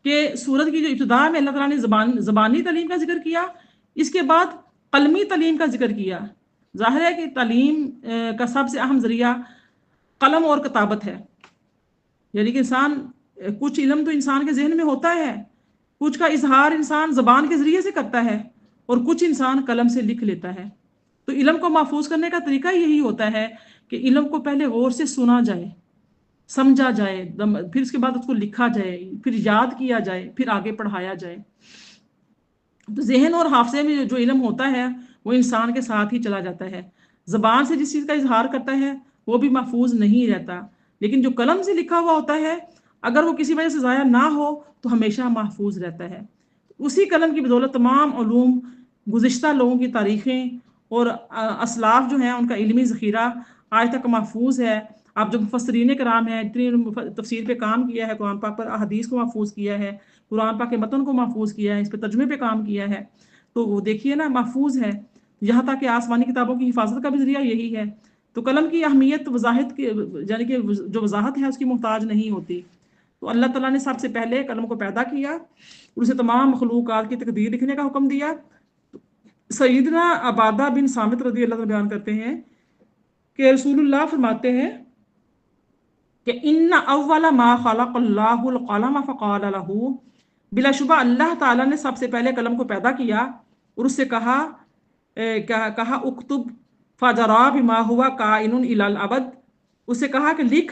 कि सूरत की जो इब्तिदा में अल्लाह ताला ने ज़बानी तालीम का जिक्र किया, इसके बाद कलमी तालीम का जिक्र किया। जाहिर है कि तालीम का सबसे अहम ज़रिया कलम और किताबत है। यानी कि कुछ इल्म तो इंसान के जहन में होता है, कुछ का इजहार इंसान ज़बान के ज़रिए से करता है, और कुछ इंसान कलम से लिख लेता है। तो इल्म को महफूज करने का तरीका यही होता है कि इल्म को पहले गौर से सुना जाए, समझा जाए, फिर उसके बाद उसको लिखा जाए, फिर याद किया जाए, फिर आगे पढ़ाया जाए। तो जहन और हाफजे में जो इल्म होता है वो इंसान के साथ ही चला जाता है। ज़बान से जिस चीज़ का इजहार करता है वो भी महफूज नहीं रहता, लेकिन जो कलम से लिखा हुआ होता है अगर वो किसी वजह से ज़ाया ना हो तो हमेशा महफूज रहता है। उसी कलम की बदौलत तमाम उलूम, गुज़िश्ता लोगों की तारीखें और असलाफ जो हैं उनका इल्मी ज़ख़ीरा आज तक महफूज है। आप जो मुफस्सिरीन कराम हैं, इतनी तफसीर पे काम किया है, कुरान पाक पर अहादीस को महफूज किया है, कुरान पाक के मतन को महफूज किया है, इस पर तर्जुमे पे काम किया है, तो वो देखिए ना महफूज है। यहाँ तक कि आसमानी किताबों की हिफाजत का भी ज़रिया यही है। तो कलम की अहमियत वजाहत की यानी कि जो वजाहत है उसकी मोहताज नहीं होती। तो अल्लाह ताला ने सबसे पहले कलम को पैदा किया और उसे तमाम मखलूक़ात की तकदीर लिखने का हुक्म दिया। सईदना अबादा बिन सामित रज़ी अल्लाह ताला बयान करते हैं कि रसूलुल्लाह फरमाते हैं कि इन्ना अव्वला मा खलक़ल्लाहुल क़लम फ़क़ाल लहू, बिलाशुबा अल्लाह ताला ने सबसे पहले कलम को पैदा किया और उससे कहा उक्तुब फ़जरा बिमा हुआ काइनुन इलल अबद, उससे कहा कि लिख,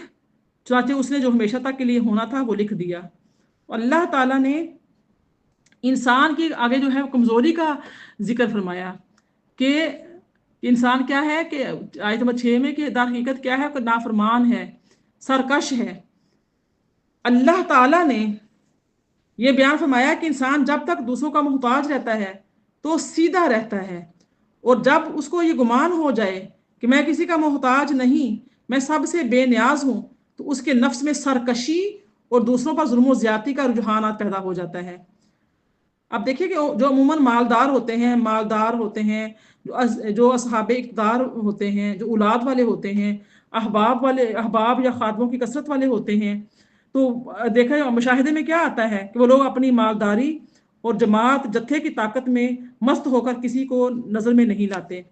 चुनांचे उसने जो हमेशा तक के लिए होना था वो लिख दिया। अल्लाह ताला ने इंसान की आगे जो है कमज़ोरी का जिक्र फरमाया कि इंसान क्या है कि आयत नंबर 6 में कि दर हकीकत क्या है कि नाफरमान है, सरकश है। अल्लाह ताला ने ये बयान फरमाया कि इंसान जब तक दूसरों का मोहताज रहता है तो सीधा रहता है, और जब उसको ये गुमान हो जाए कि मैं किसी का मोहताज नहीं, मैं सबसे बेनियाज हूँ, तो उसके नफ्स में सरकशी और दूसरों पर जुल्म और ज्यादती का रुझान पैदा हो जाता है। अब देखिए कि जो अमूमन मालदार होते हैं, जो असहाबे इक़्तिदार होते हैं, जो औलाद वाले होते हैं, अहबाब या खादमों की कसरत वाले होते हैं, तो देखा मुशाहिदे में क्या आता है कि वो लोग अपनी मालदारी और जमात जत्थे की ताकत में मस्त होकर किसी को नज़र में नहीं लाते।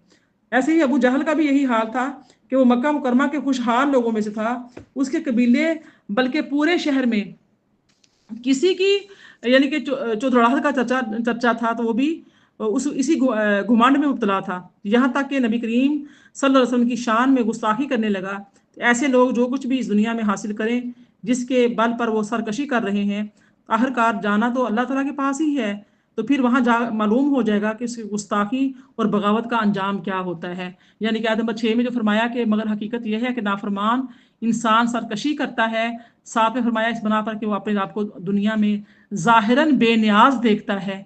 ऐसे ही अबू जहल का भी यही हाल था कि वो मक्का मुकरमा के खुशहाल लोगों में से था। उसके कबीले बल्कि पूरे शहर में किसी की यानी कि चौधराहट का चर्चा था, तो वो भी इसी घुमांड में मुब्तला था। यहाँ तक कि नबी करीम सल्लल्लाहु अलैहि वसल्लम की शान में गुस्ताखी करने लगा। ऐसे लोग जो कुछ भी इस दुनिया में हासिल करें, जिसके बल पर वो सरकशी कर रहे हैं, आखिरकार जाना तो अल्लाह ताला के पास ही है। तो फिर वहाँ जा मालूम हो जाएगा कि उसकी गुस्ताखी और बगावत का अंजाम क्या होता है। यानी कि आयत नंबर 6 में जो फरमाया कि मगर हकीकत यह है कि नाफरमान इंसान सरकशी करता है, साथ में फरमाया इस बना पर कि वो अपने आप को दुनिया में ज़ाहिरन बेनियाज देखता है।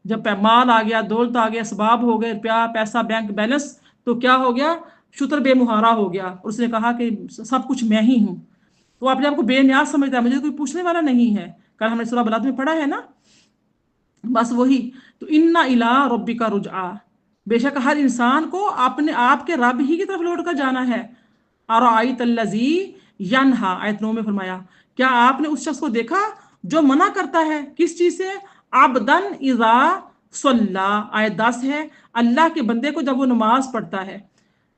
जब माल आ गया, दौलत आ गया, असबाब हो गए, रुपया पैसा, बैंक बैलेंस, तो क्या हो गया, शुतर बेमुहारा हो गया। और उसने कहा कि सब कुछ मैं ही हूँ, तो अपने आप को बेनियाज समझता है, मुझे कोई पूछने वाला नहीं है। कल हमने सूरह बलाद में पढ़ा है ना, बस वही। तो इन्ना इला रब्बिका रुजआ, बेशक हर इंसान को अपने आप के रब ही की तरफ लौट कर जाना है। अराअयतल्लज़ी यन्हा, आयत 9 में फरमाया, क्या आपने उस शख्स को देखा जो मना करता है किस चीज से, आबदन इज़ा सल्ला, आयत 10 है, अल्लाह के बंदे को जब वो नमाज पढ़ता है,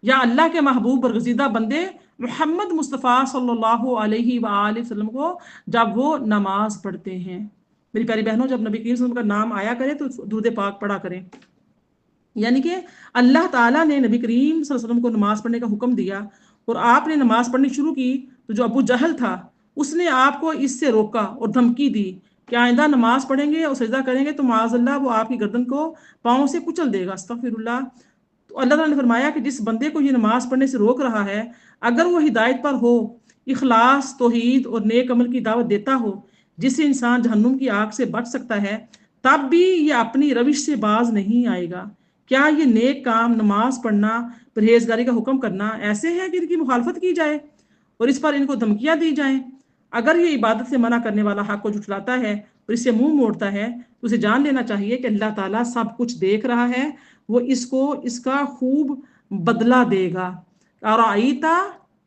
या अल्लाह के महबूब बरगजीदा बंदे मोहम्मद मुस्तफ़ा सल्लल्लाहु अलैहि वसल्लम को जब वो नमाज पढ़ते हैं। मेरी प्यारी बहनों, जब नबी करीम सल्लल्लाहु अलैहि वसल्लम का नाम आया करे तो दुरूद पाक पढ़ा करें। यानी कि अल्लाह ताला ने नबी करीम सल्लल्लाहु अलैहि वसल्लम को नमाज पढ़ने का हुक्म दिया और आपने नमाज पढ़नी शुरू की, तो जो अबू जहल था उसने आपको इससे रोका और धमकी दी कि आइंदा नमाज पढ़ेंगे और सजदा करेंगे तो माज़अल्लाह वो आपकी गर्दन को पाँव से कुचल देगा, अस्तगफिरुल्लाह। तो अल्लाह ताला ने फरमाया कि जिस बंदे को ये नमाज पढ़ने से रोक रहा है, अगर वो हिदायत पर हो, इखलास तौहीद और नेक अमल की दावत देता हो, जिससे इंसान जहन्नुम की आग से बच सकता है, तब भी ये अपनी रविश से बाज नहीं आएगा। क्या ये नेक काम, नमाज पढ़ना, परहेजगारी का हुक्म करना ऐसे है कि इनकी मुखालफत की जाए और इस पर इनको धमकियां दी जाएं? अगर ये इबादत से मना करने वाला हक को झुठलाता है और इससे मुंह मोड़ता है, तो उसे जान लेना चाहिए कि अल्लाह ताला सब कुछ देख रहा है, वो इसको इसका खूब बदला देगा। और आईता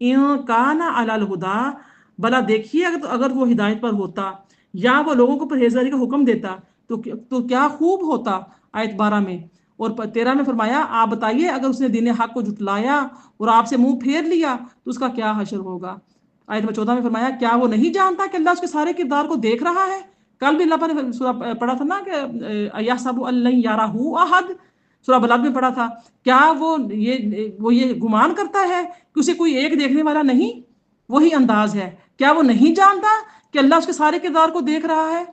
काना अलल हुदा, भला देखिए अगर वो हिदायत पर होता या वो लोगों को परहेजगारी का हुक्म देता तो क्या खूब होता। आयत 12 में और 13 में फरमाया, आप बताइए अगर उसने दीन हक को जुटलाया और आपसे मुंह फेर लिया तो उसका क्या हशर होगा। आयत में 14 में फरमाया, क्या वो नहीं जानता कि अल्लाह उसके सारे किरदार को देख रहा है। कल भी अल्लाह ने सूरह पढ़ा था ना कि यहसबु अल्लन यराहु अहद, सूरह बलद में पढ़ा था। क्या वो ये गुमान करता है कि उसे कोई एक देखने वाला नहीं। वही अंदाज है, क्या वो नहीं जानता कि अल्लाह उसके सारे किरदार को देख रहा है।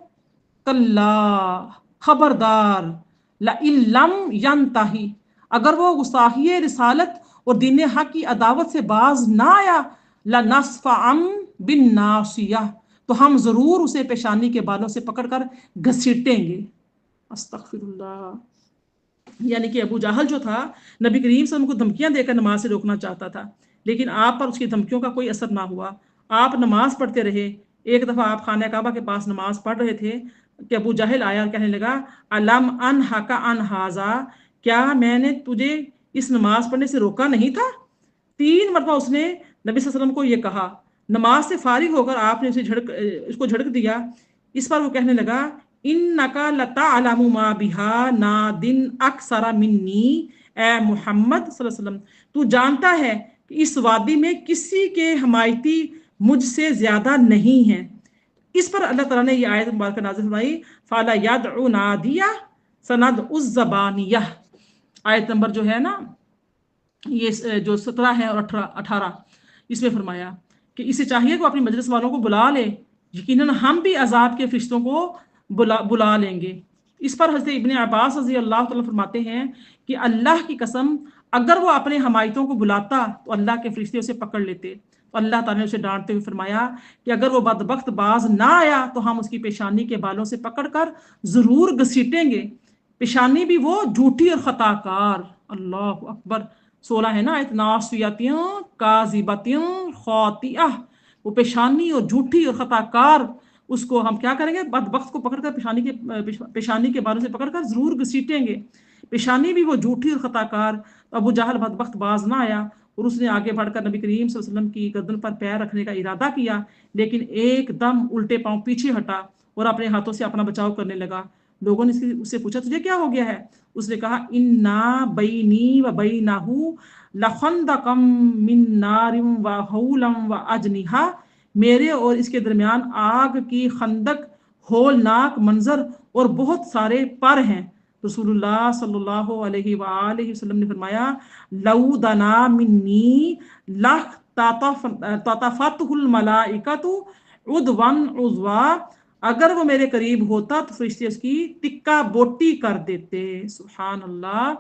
कल्ला, खबरदार, ला इल्लम यंताही, अगर वो गुस्ताखी रिसालत और दीन हक की अदावत से बाज ना आया, ला नस्फअम बिन नासिया, तो हम जरूर उसे पेशानी के बालों से पकड़कर घसीटेंगे। अस्तगफिरुल्लाह। यानी कि अबू जाहल जो था, नबी करीम सल्लल्लाहु अलैहि वसल्लम को धमकियां देकर नमाज से रोकना चाहता था, लेकिन आप पर उसकी धमकियों का कोई असर ना हुआ। आप नमाज पढ़ते रहे। एक दफ़ा आप खाना काबा के पास नमाज पढ़ रहे थे कि अबू जाहिल आया और कहने लगा, अलम अन हका अन हाजा, क्या मैंने तुझे इस नमाज पढ़ने से रोका नहीं था। 3 मरतबा उसने नबी सल्लल्लाहु अलैहि वसल्लम को ये कहा। नमाज से फारिग होकर आपने उसको झड़क दिया। इस पर वो कहने लगा, इन नका लता अलमु मा बिहा ना दिन अक्सरा मिन्नी, ए मोहम्मद सल्लल्लाहु अलैहि वसल्लम, तू जानता है कि इस वादी में किसी के हमायती मुझसे ज्यादा नहीं है। इस पर अल्लाह ताला ने ये आयत मुबारक नाज़िल फरमाई, फाला यदउ नादिया सनद उज ज़बानिया। आयत नंबर जो है ना, ये जो 17 है और 18, इसमें फरमाया कि इसे चाहिए कि अपनी मजलिस वालों को बुला ले, यकीनन हम भी अजाब के फरिश्तों को बुला लेंगे। इस पर हज़रत इब्ने अब्बास रज़ी अल्लाह तआला फरमाते हैं कि अल्लाह की कसम, अगर वो अपने हमायतों को बुलाता तो अल्लाह के फरिश्ते उसे पकड़ लेते। तो अल्लाह ताला ने उसे डांटते हुए फरमाया कि अगर वो बदबख्त बाज ना आया तो हम उसकी पेशानी के बालों से पकड़कर जरूर घसीटेंगे। पेशानी भी वो झूठी और खताकार। अल्लाह अकबर। 16 है ना आयत, नासियतियां काजिबतियां खातिया, वो पेशानी और झूठी और खताकार, उसको हम क्या करेंगे, बदबख्त को पकड़कर पेशानी के बालों से पकड़कर जरूर घसीटेंगे। पेशानी भी वो झूठी और खताकार। तो अबू जहल बदबख्त बाज ना आया और उसने आगे बढ़कर नबी करीम सल्लल्लाहु अलैहि वसल्लम की गर्दन पर पैर रखने का इरादा किया, लेकिन एकदम उल्टे पांव पीछे हटा और अपने हाथों से अपना बचाव करने लगा। लोगों ने उससे पूछा, तुझे क्या हो गया है। उसने कहा, इन्ना बैनी व बैनाहू लखंदकम मिन नारिम व हौलम व अजनिहा, मेरे और इसके दरमियान आग की खंदक, होलनाक मंजर और बहुत सारे पर हैं। रसूलुल्लाह सल्लल्लाहु अलैहि वसल्लम ने फरमाया, लऊ दना मिन्नी लख तातफतहुल मलाइकतु उदवन उज़वा, अगर वो मेरे करीब होता तो फरिश्ते उसकी टिक्का बोटी कर देते। सुभान अल्लाह।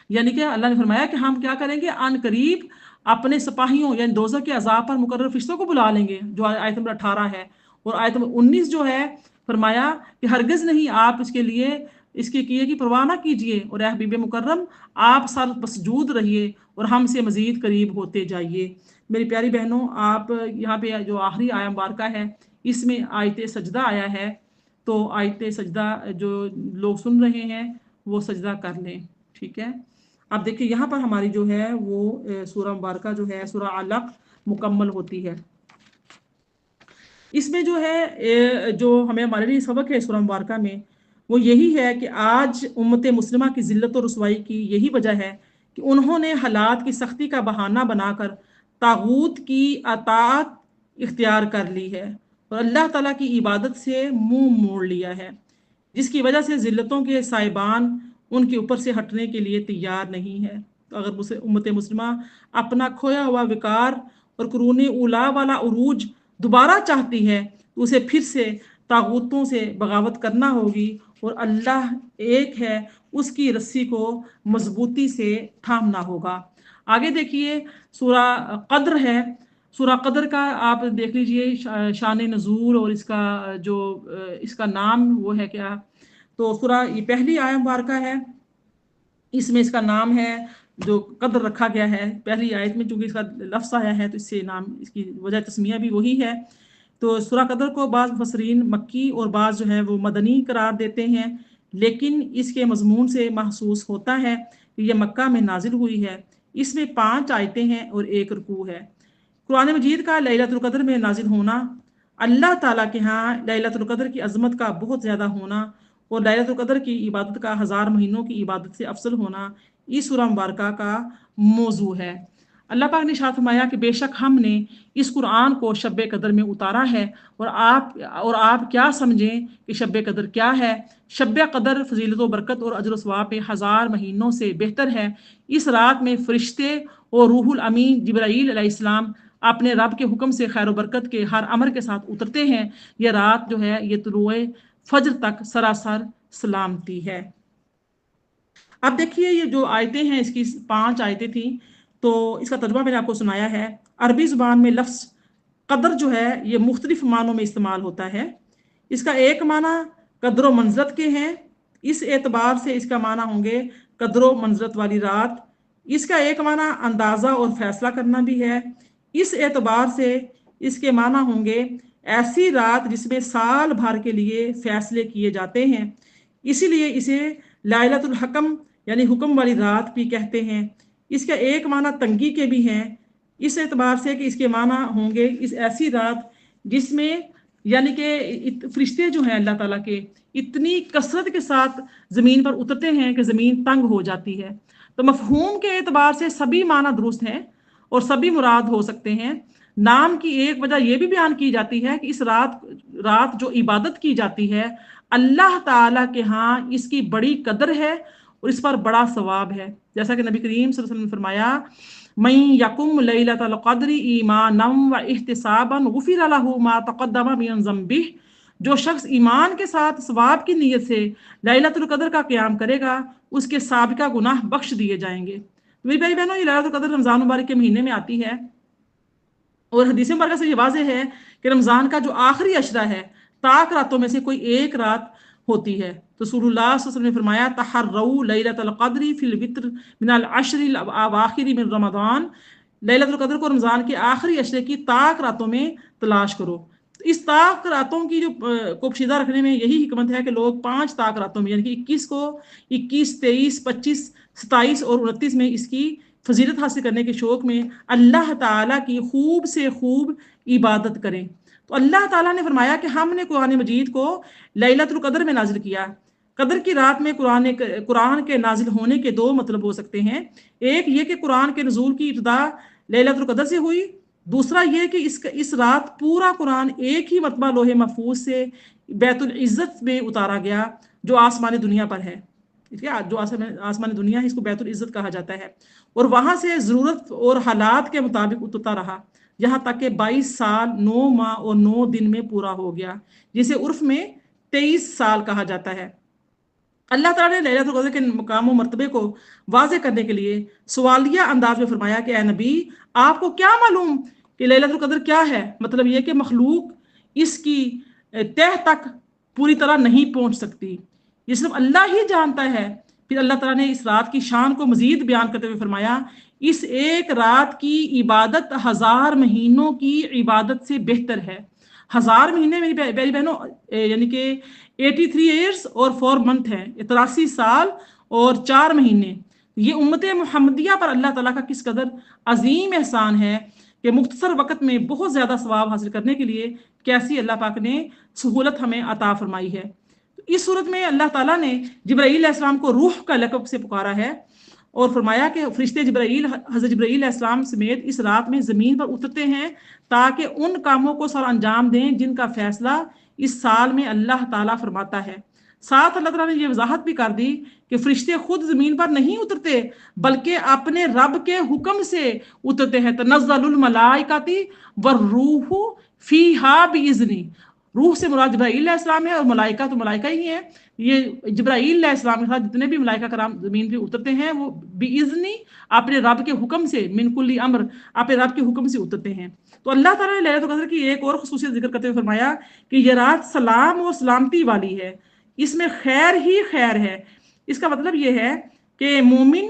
यानी कि अल्लाह ने फरमाया कि हम क्या करेंगे, अन करीब अपने सिपाहियों यानी दोज़ख के अजाब पर मुकर्रर फरिश्तों को बुला लेंगे, जो आयत नंबर 18 है। और आयत नंबर 19 जो है, फरमाया कि हरगिज नहीं, आप इसके लिए इसके किए की परवाह ना कीजिए और ए हबीब मुकर्रम, आप सर मसजूद रहिए और हमसे मजीद करीब होते जाइए। मेरी प्यारी बहनों, आप यहाँ पे जो आखिरी आया मुबारका है, इसमें आयत सजदा आया है, तो आयत सजदा जो लोग सुन रहे हैं वो सजदा कर लें। ठीक है। अब देखिए यहाँ पर हमारी जो है वो सूरह मुबारका जो है सूरह अलक मुकम्मल होती है। इसमें जो है जो हमें हमारे लिए सबक है सूरह मुबारका में, वो यही है कि आज उम्मत मुस्लिमा की ज़िल्लत और रुसवाई की यही वजह है कि उन्होंने हालात की सख्ती का बहाना बनाकर तागूत की अताअत इख्तियार कर ली है और अल्लाह ताला की इबादत से मुंह मोड़ लिया है, जिसकी वजह से ज़िल्लतों के साहिबान उनके ऊपर से हटने के लिए तैयार नहीं है। तो अगर उम्मत मुस्लिमा अपना खोया हुआ विकार और कुरून उला वाला उरूज दोबारा चाहती है तो उसे फिर से तागूतों से बगावत करना होगी और अल्लाह एक है, उसकी रस्सी को मजबूती से थामना होगा। आगे देखिए सूरा कद्र है। सूरा कद्र का आप देख लीजिए शान नज़ूल और इसका जो इसका नाम वो है क्या। तो सूरा ये पहली आयत मुबारका है, इसमें इसका नाम है जो कद्र रखा गया है पहली आयत में, चूंकि इसका लफ्ज़ आया है तो इससे नाम इसकी वजह तस्मिया भी वही है। तो सूरा कद्र को बाज़ मुफस्सिरीन मक्की और बाज़ जो है वो मदनी करार देते हैं, लेकिन इसके मजमून से महसूस होता है कि यह मक्का में नाजिल हुई है। इसमें 5 आयतें हैं और 1 रुकू है। कुरान मजीद का लैलतुल कद्र में नाजिल होना, अल्लाह ताला के यहाँ लैलतुल कद्र की अजमत का बहुत ज़्यादा होना और लैलतुल कद्र की इबादत का 1000 महीनों की इबादत से अफसल होना इस सूरह मुबारका का मौजू है। अल्लाह पाक ने इरशाद फरमाया कि बेशक हमने इस कुरान को शब कदर में उतारा है और आप क्या समझें कि शब कदर क्या है। शब कदर फजीलत व बरकत और अजर सवाब में 1000 महीनों से बेहतर है। इस रात में फरिश्ते और रूहुल अमीन जिब्राईल अलैहिस्सलाम अपने रब के हुक्म से खैर बरकत के हर अमर के साथ उतरते हैं। यह रात जो है ये तुलुए फजर तक सरासर सलामती है। अब देखिए ये जो आयतें हैं, इसकी 5 आयतें थी, तो इसका तर्जुमा मैंने आपको सुनाया है। अरबी ज़ुबान में लफ्ज़ कदर जो है ये मुख्तलिफ मानों में इस्तेमाल होता है। इसका एक माना कदर मंजरत के हैं, इस एतबार से इसका माना होंगे कदर मंजरत वाली रात। इसका एक माना अंदाज़ा और फैसला करना भी है, इस एतबार से इसके माना होंगे ऐसी रात जिसमें साल भर के लिए फैसले किए जाते हैं, इसीलिए इसे लाइलतुल हकम यानी हुक्म वाली रात भी कहते हैं। इसका एक माना तंगी के भी हैं, इस एतबार से कि इसके माना होंगे इस ऐसी रात जिसमें यानी कि फरिश्ते जो हैं अल्लाह ताला के इतनी कसरत के साथ ज़मीन पर उतरते हैं कि ज़मीन तंग हो जाती है। तो मफहूम के एतबार से सभी माना दुरुस्त हैं और सभी मुराद हो सकते हैं। नाम की एक वजह यह भी बयान की जाती है कि इस रात जो इबादत की जाती है अल्लाह ताला के यहाँ इसकी बड़ी कदर है और इस पर बड़ा सवाब है। जैसा कि नबी करीम सल्लल्लाहु अलैहि वसल्लम ने फरमाया, मई यकुम लैलतुल क़द्री ईमानन व इहतिसाबन गुफिर लहू मा तक़द्दम मिन ज़ंबिह। जो शख्स ईमान के साथ सवाब की नीयत से लैलतुल क़द्र का क़याम करेगा उसके साबिका गुनाह बख्श दिए जाएंगे। तो मेरी भाई बहनों, ये लैलतुल क़द्र रमज़ान मुबारक के महीने में आती है और हदीस मुबारक से ये वाज़ेह है कि रमज़ान का जो आखिरी अशरा है ताक रातों में से कोई एक रात होती है। तो रसूलुल्लाह सल्लल्लाहु अलैहि वसल्लम ने फरमाया, तहर्रऊ लैलतुल क़द्री फिल वित्र मिनल अशरिल अवाखिर मिन रमज़ान। लैलतुल क़द्र को रमज़ान के आखिरी अशरे की ताक रातों में तलाश करो। तो इस ताक रातों की जो को पोशीदा रखने में यही हिकमत है कि लोग 5 ताक रातों में यानी कि 21 को 21, 23, 25, 27 और 29 में इसकी फजीलत हासिल करने के शौक में अल्लाह ताला की खूब से खूब इबादत करें। तो अल्लाह ताला ने फरमाया कि हमने कुरान मजीद को लैलतुल क़द्र में नाजिल किया। कद्र की रात में कुरान के नाजिल होने के 2 मतलब हो सकते हैं। एक ये कि कुरान के नज़ूल की इब्तिदा लैलतुल क़द्र से हुई, दूसरा ये कि इस रात पूरा कुरान एक ही मरतबा लोहे महफूज से बैतुल इज़्ज़त में उतारा गया जो आसमान दुनिया पर है। ठीक है, जो आसमान दुनिया है इसको बैतुल इज़्ज़त कहा जाता है और वहां से ज़रूरत और हालात के मुताबिक उतरता रहा यहाँ तक कि 22 साल 9 माह और 9 दिन में पूरा हो गया, जिसे उर्फ में 23 साल कहा जाता है। अल्लाह ताला ने लैलतुल क़द्र के मकाम और मर्तबे को वाज़े करने के लिए सवालिया अंदाज में फरमाया कि ऐ नबी, आपको क्या मालूम कि लैलतुल क़द्र क्या है। मतलब यह कि मखलूक इसकी तह तक पूरी तरह नहीं पहुंच सकती, ये सिर्फ अल्लाह ही जानता है। फिर अल्लाह ताला ने इस रात की शान को मजीद बयान करते हुए फरमाया, इस एक रात की इबादत 1000 महीनों की इबादत से बेहतर है। 1000 महीने मेरी प्यारी बहनों यानी कि 83 ईयर्स और 4 मंथ है, 83 साल और 4 महीने। ये उम्मत मुहम्मदिया पर अल्लाह ताला का किस कदर अजीम एहसान है کہ मख्तसर वक्त में बहुत ज़्यादा सवाब हासिल करने के लिए कैसी अल्लाह पाक ने सहूलत हमें अता फरमाई है। तो इस सूरत में अल्लाह ताला ने जिब्राईल अलैहिस्सलाम को रूह का लक़ब से पुकारा है और फरमाया कि फरिश्ते जिब्राईल हज़रत जिब्राईल अलैहिस्सलाम समेत इस रात में ज़मीन पर उतरते हैं ताकि उन कामों को सर अंजाम दें जिनका फैसला इस साल में अल्लाह ताला फरमाता है। साथ अल्लाह ताला ने ये वजाहत भी कर दी कि फरिश्ते खुद जमीन पर नहीं उतरते बल्कि अपने रब के हुक्म से उतरते हैं। तनज़्ज़लुल मलाइकाति वर्रूहु फीहा बिइज़्नी। रूह से मुराद जिब्राईल अलैहिस्सलाम है और मलाइका तो मलाइका ही है। ये जिब्राईल अलैहिस्सलाम के साथ जितने भी मलाइका कराम जमीन पे उतरते हैं वो बिइज़्नी अपने रब के हुक्म से, मिन कुल्ली अम्र, अपने रब के हुक्म से उतरते हैं। तो अल्लाह ताला ने लैलतुल क़द्र की एक और खुसूसियत जिक्र करते हुए फरमाया कि ये रात सलाम और सलामती वाली है, इसमें खैर ही खैर है। इसका मतलब ये है कि मोमिन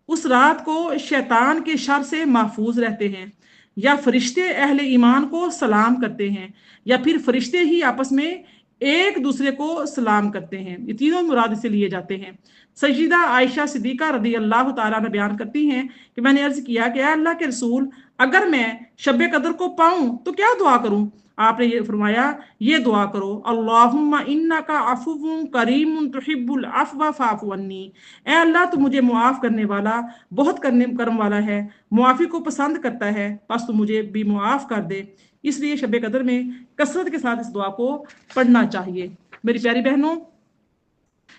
उस रात को शैतान के शर से महफूज रहते हैं, या फरिश्ते अहले ईमान को सलाम करते हैं, या फिर फरिश्ते ही आपस में एक दूसरे को सलाम करते हैं। ये तीनों मुराद से लिए जाते हैं। सईदा आयशा सिद्दीका रदी अल्लाह ताला ने बयान करती हैं कि मैंने अर्ज किया कि अल्लाह के रसूल, अगर मैं शब कदर को पाऊं तो क्या दुआ करूं? आपने ये फरमाया, ये दुआ करो, अल्लाहुम्मा इन्नका अफुव्वुन करीमुन तुहिब्बुल अफ़्व फ़अफ़ु अन्नी। ए अल्लाह, तू मुझे मुआफ़ करने वाला, बहुत करम वाला है, मुआफ़ी को पसंद करता है, बस तू मुझे भी मुआफ़ कर दे। इसलिए शब कदर में कसरत के साथ इस दुआ को पढ़ना चाहिए। मेरी प्यारी बहनों,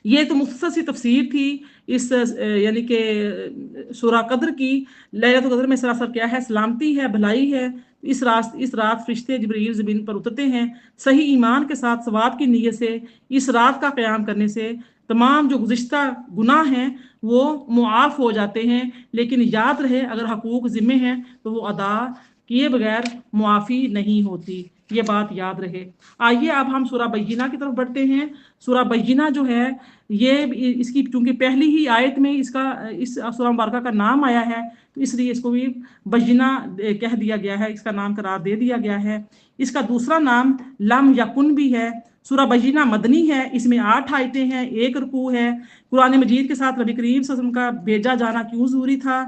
ये तो मुख्तसर सी तफसीर थी इस यानी कि सूरा कद्र की। लैलतुल क़द्र में सरासर क्या है? सलामती है, भलाई है। इस रात फरिश्ते जिब्रील ज़मीन पर उतरते हैं। सही ईमान के साथ सवाब की नीयत से इस रात का क़याम करने से तमाम जो गुज़िश्ता गुनाह हैं वो मुआफ़ हो जाते हैं। लेकिन याद रहे, अगर हकूक़ ज़िम्मे हैं तो वो अदा किए बगैर मुआफ़ी नहीं होती, ये बात याद रहे। आइए अब हम सूरा बय्यिना की तरफ बढ़ते हैं। सूरा बय्यिना जो है ये इसकी चूंकि पहली ही आयत में इसका इस सूरा मुबारका का नाम आया है तो इसलिए इसको भी बय्यिना कह दिया गया है, इसका नाम करार दे दिया गया है। इसका दूसरा नाम लम यकुन भी है। सूरा बय्यिना मदनी है, इसमें 8 आयतें हैं, 1 रुकू है। कुरान मजीद के साथ नबी करीम सल्लल्लाहु अलैहि वसल्लम का भेजा जाना क्यों ज़रूरी था,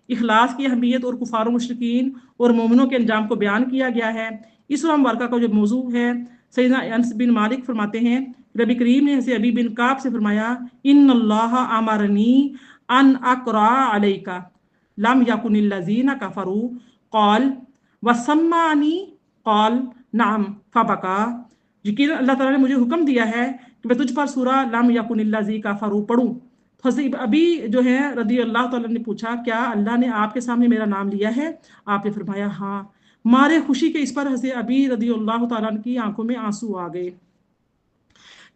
इखलास की अहमियत और कुफार मुशरिकीन और मोमिनों के अंजाम को बयान किया गया है। इस सूरा मुबारका का जो मौजू है, सैयदना अनस बिन मालिक फरमाते हैं, नबी करीम ने अबी बिन काब से फरमाया, इन्नल्लाह अमरनी अन अक़रा अलैका लम यकुनिल लज़ीना कफरू क़ाल वसम्मानी क़ाल नअम फबका। यकीन अल्लाह ताला ने मुझे हुक्म दिया है कि मैं तुझ पर सूरा लम यकुनिल लज़ी कफरू पढ़ूं। तो हज़रत अबी जो है रदी अल्लाह ताला ने पूछा, क्या अल्लाह ने आपके सामने मेरा नाम लिया है? आपने फरमाया हाँ। मारे खुशी के इस पर हज़रत अबी रदी अल्लाह ताला की आंखों में आंसू आ गए।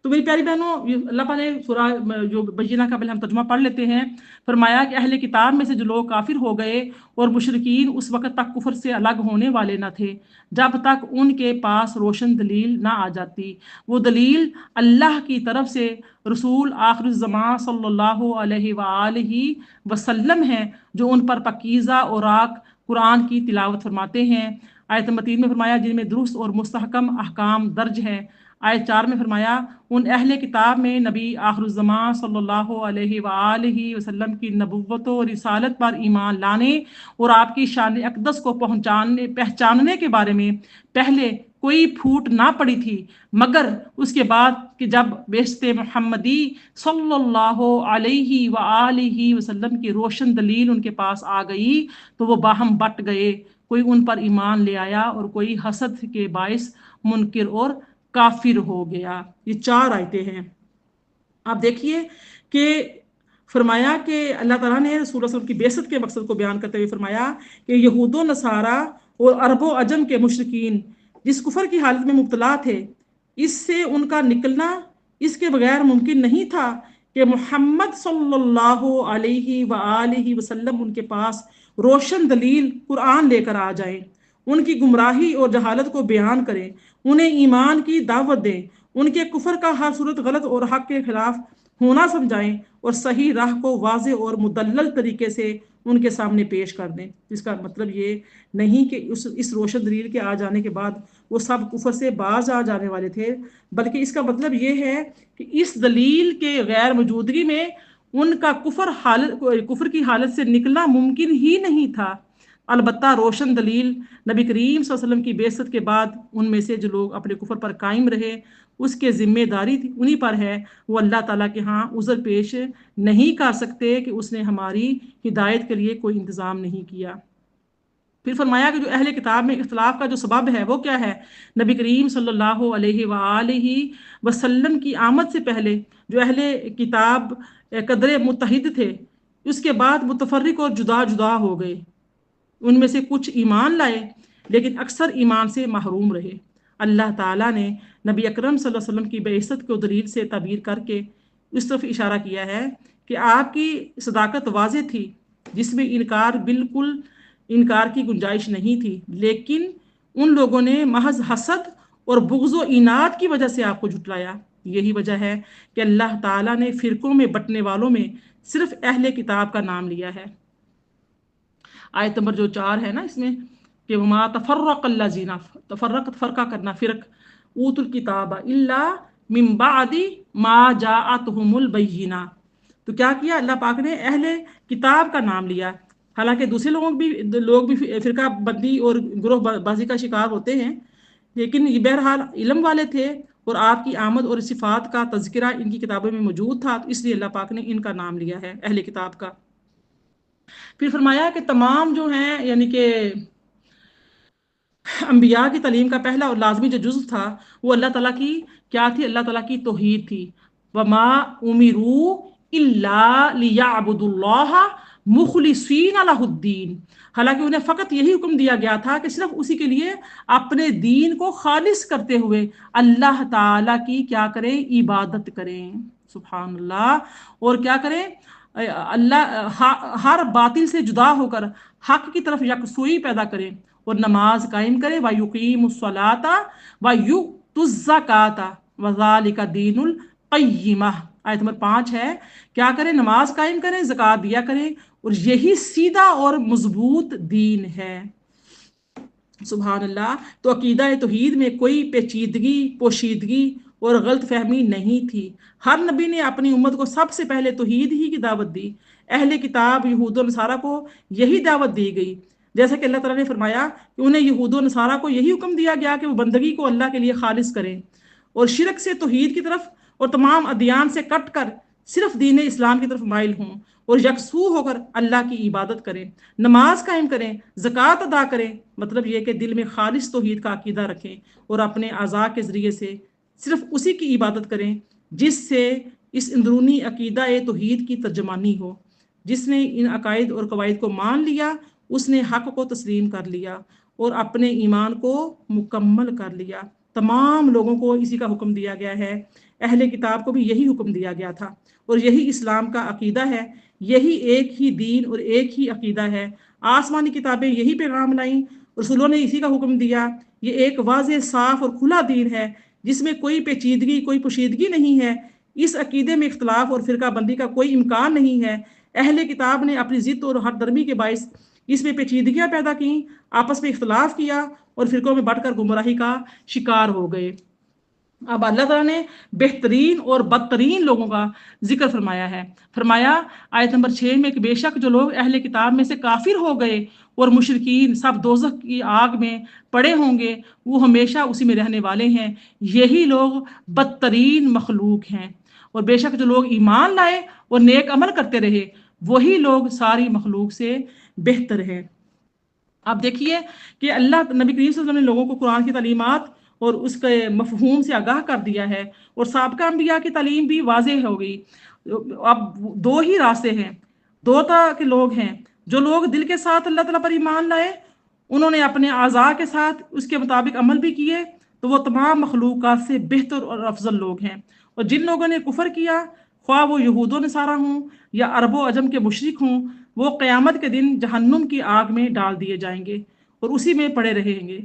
तो मेरी प्यारी बहनों, अल्लाह पाक ने सूरा जो बय्यिना का पहले हम तर्जुमा पढ़ लेते हैं। फरमाया कि अहले किताब में से जो लोग काफिर हो गए और मुशरिकीन उस वक्त तक कुफर से अलग होने वाले न थे जब तक उनके पास रोशन दलील ना आ जाती। वो दलील अल्लाह की तरफ से रसूल आखिर ज़मान सल्लल्लाहु अलैहि वसल्लम है जो उन पर पकीज़ा और कुरान की तिलावत फरमाते हैं। आयत नंबर 3 में फरमाया जिनमें दुरुस्त और मुस्तहकम अहकाम दर्ज हैं। आयत 4 में फरमाया उन अहले किताब में नबी आखिरुज़्ज़मान सल्लल्लाहु अलैहि वसल्लम की नबुव्वत और रिसालत पर ईमान लाने और आपकी शान अक़दस को पहचानने के बारे में पहले कोई फूट ना पड़ी थी, मगर उसके बाद कि जब बेशते मुहम्मदी सल्लल्लाहु अलैहि वसल्लम की रोशन दलील उनके पास आ गई तो वो बाहम बट गए। कोई उन पर ईमान ले आया और कोई हसद के बाइस मुनकिर और काफिर हो गया। ये 4 आयतें हैं। आप देखिए कि फरमाया कि अल्लाह ताला ने रसूल सल्लल्लाहु अलैहि वसल्लम की बेइज्जत के मकसद को बयान करते हुए फरमाया कि यहूदो नसारा और अरबो अजम के मुशरिकीन जिस कुफर की हालत में मुब्तला थे, इससे उनका निकलना इसके बगैर मुमकिन नहीं था कि मोहम्मद सल्लल्लाहु अलैहि वसल्लम उनके पास रोशन दलील कुरान लेकर आ जाए, उनकी गुमराही और जहालत को बयान करें, उन्हें ईमान की दावत दें, उनके कुफर का हर सूरत गलत और हक के खिलाफ होना समझाएं और सही राह को वाज़े और मुदल्लल तरीके से उनके सामने पेश कर दें। इसका मतलब ये नहीं कि इस रोशन दलील के आ जाने के बाद वो सब कुफर से बाज आ जाने वाले थे, बल्कि इसका मतलब ये है कि इस दलील के गैर मौजूदगी में उनका कुफर की हालत से निकलना मुमकिन ही नहीं था। البتہ روشن دلیل نبی کریم صلی اللہ علیہ وسلم کی بعثت کے بعد ان میں سے جو لوگ اپنے کفر پر قائم رہے اس کے ذمہ داری انہی پر ہے، وہ اللہ تعالیٰ کے ہاں عذر پیش نہیں کر سکتے کہ اس نے ہماری ہدایت کے لیے کوئی انتظام نہیں کیا۔ پھر فرمایا کہ جو اہل کتاب میں اختلاف کا جو سبب ہے وہ کیا ہے؟ نبی کریم صلی اللہ علیہ وآلہ وسلم کی آمد سے پہلے جو اہل کتاب قدر متحد تھے، اس کے بعد متفرق اور جدا جدا ہو گئے۔ ان میں سے کچھ ایمان لائے لیکن اکثر ایمان سے محروم رہے۔ اللہ تعالیٰ نے نبی اکرم صلی اللہ علیہ وسلم کی بعثت کو دلیل سے تعبیر کر کے اس طرف اشارہ کیا ہے کہ آپ کی صداقت واضح تھی، جس میں بالکل انکار کی گنجائش نہیں تھی، لیکن ان لوگوں نے محض حسد اور بغض و عناد کی وجہ سے آپ کو جھٹلایا۔ یہی وجہ ہے کہ اللہ تعالیٰ نے فرقوں میں بٹنے والوں میں صرف اہل کتاب کا نام لیا ہے۔ آیت نمبر جو 4 ہے نا، اس میں کہ وما تفرق الذین، تفرق فرقہ کرنا، فرق، اوت الکتاب الا من بعد ما جاءتهم البینہ، تو کیا کیا اللہ پاک نے اہل کتاب کا نام لیا، حالانکہ دوسرے لوگ بھی فرقہ بندی اور گروہ بازی کا شکار ہوتے ہیں، لیکن یہ بہرحال علم والے تھے اور آپ کی آمد اور صفات کا تذکرہ ان کی کتابوں میں موجود تھا، تو اس لیے اللہ پاک نے ان کا نام لیا ہے اہل کتاب کا۔ پھر فرمایا کہ تمام جو ہیں یعنی کہ انبیاء کی تعلیم کا پہلا اور لازمی جو جزو تھا وہ اللہ تعالیٰ کی کیا تھی؟ اللہ تعالیٰ کی توحید تھی۔ وما امروا الا لیعبدوا اللہ مخلصین لہ الدین، حالانکہ انہیں فقط یہی حکم دیا گیا تھا کہ صرف اسی کے لیے اپنے دین کو خالص کرتے ہوئے اللہ تعالیٰ کی کیا کریں؟ عبادت کریں۔ سبحان اللہ۔ اور کیا کریں؟ اللہ ہر باطل سے جدا ہو کر حق کی طرف یکسوئی پیدا کریں اور نماز قائم کریں، وَيُقِيمُ الصَّلَاةَ وَيُؤْتُ الزَّكَاةَ وَذَلِكَ دِينُ الْقَيِّمَةِ۔ آیت نمبر 5 ہے، کیا کریں؟ نماز قائم کریں، زکوٰۃ دیا کریں، اور یہی سیدھا اور مضبوط دین ہے۔ سبحان اللہ۔ تو عقیدہ توحید میں کوئی پیچیدگی، پوشیدگی اور غلط فہمی نہیں تھی۔ ہر نبی نے اپنی امت کو سب سے پہلے توحید ہی کی دعوت دی۔ اہل کتاب یہود و نصارہ کو یہی دعوت دی گئی، جیسا کہ اللہ تعالیٰ نے فرمایا کہ انہیں یہود و نصارہ کو یہی حکم دیا گیا کہ وہ بندگی کو اللہ کے لیے خالص کریں اور شرک سے توحید کی طرف اور تمام ادیان سے کٹ کر صرف دین اسلام کی طرف مائل ہوں اور یکسو ہو کر اللہ کی عبادت کریں، نماز قائم کریں، زکوٰۃ ادا کریں، مطلب یہ کہ دل میں خالص توحید کا عقیدہ رکھیں اور اپنے اعضاء کے ذریعے سے صرف اسی کی عبادت کریں جس سے اس اندرونی عقیدہ توحید کی ترجمانی ہو۔ جس نے ان عقائد اور قواعد کو مان لیا اس نے حق کو تسلیم کر لیا اور اپنے ایمان کو مکمل کر لیا۔ تمام لوگوں کو اسی کا حکم دیا گیا ہے، اہل کتاب کو بھی یہی حکم دیا گیا تھا اور یہی اسلام کا عقیدہ ہے، یہی ایک ہی دین اور ایک ہی عقیدہ ہے۔ آسمانی کتابیں یہی پیغام لائیں، رسولوں نے اسی کا حکم دیا۔ یہ ایک واضح، صاف اور کھلا دین ہے جس میں کوئی پیچیدگی، کوئی پوشیدگی نہیں ہے۔ اس عقیدے میں اختلاف اور فرقہ بندی کا کوئی امکان نہیں ہے۔ اہل کتاب نے اپنی ضد اور ہر درمی کے باعث اس میں پیچیدگیاں پیدا کیں، آپس میں اختلاف کیا اور فرقوں میں بٹ کر گمراہی کا شکار ہو گئے۔ اب اللہ تعالیٰ نے بہترین اور بدترین لوگوں کا ذکر فرمایا ہے۔ فرمایا آیت نمبر 6 میں کہ بے شک جو لوگ اہل کتاب میں سے کافر ہو گئے اور مشرکین سب دوزخ کی آگ میں پڑے ہوں گے، وہ ہمیشہ اسی میں رہنے والے ہیں، یہی لوگ بدترین مخلوق ہیں۔ اور بے شک جو لوگ ایمان لائے اور نیک عمل کرتے رہے وہی لوگ ساری مخلوق سے بہتر ہیں۔ اب دیکھیے کہ اللہ نبی کریم صلی اللہ علیہ وسلم نے لوگوں کو قرآن کی تعلیمات اور اس کے مفہوم سے آگاہ کر دیا ہے، اور سابقہ انبیاء کی تعلیم بھی واضح ہو گئی۔ اب دو ہی راستے ہیں، دو طرح کے لوگ ہیں۔ جو لوگ دل کے ساتھ اللہ تعالیٰ پر ایمان لائے، انہوں نے اپنے اعضاء کے ساتھ اس کے مطابق عمل بھی کیے، تو وہ تمام مخلوقات سے بہتر اور افضل لوگ ہیں۔ اور جن لوگوں نے کفر کیا، خواہ وہ یہود و نصارہ ہوں یا عرب و عجم کے مشرک ہوں، وہ قیامت کے دن جہنم کی آگ میں ڈال دیے جائیں گے اور اسی میں پڑے رہیں گے،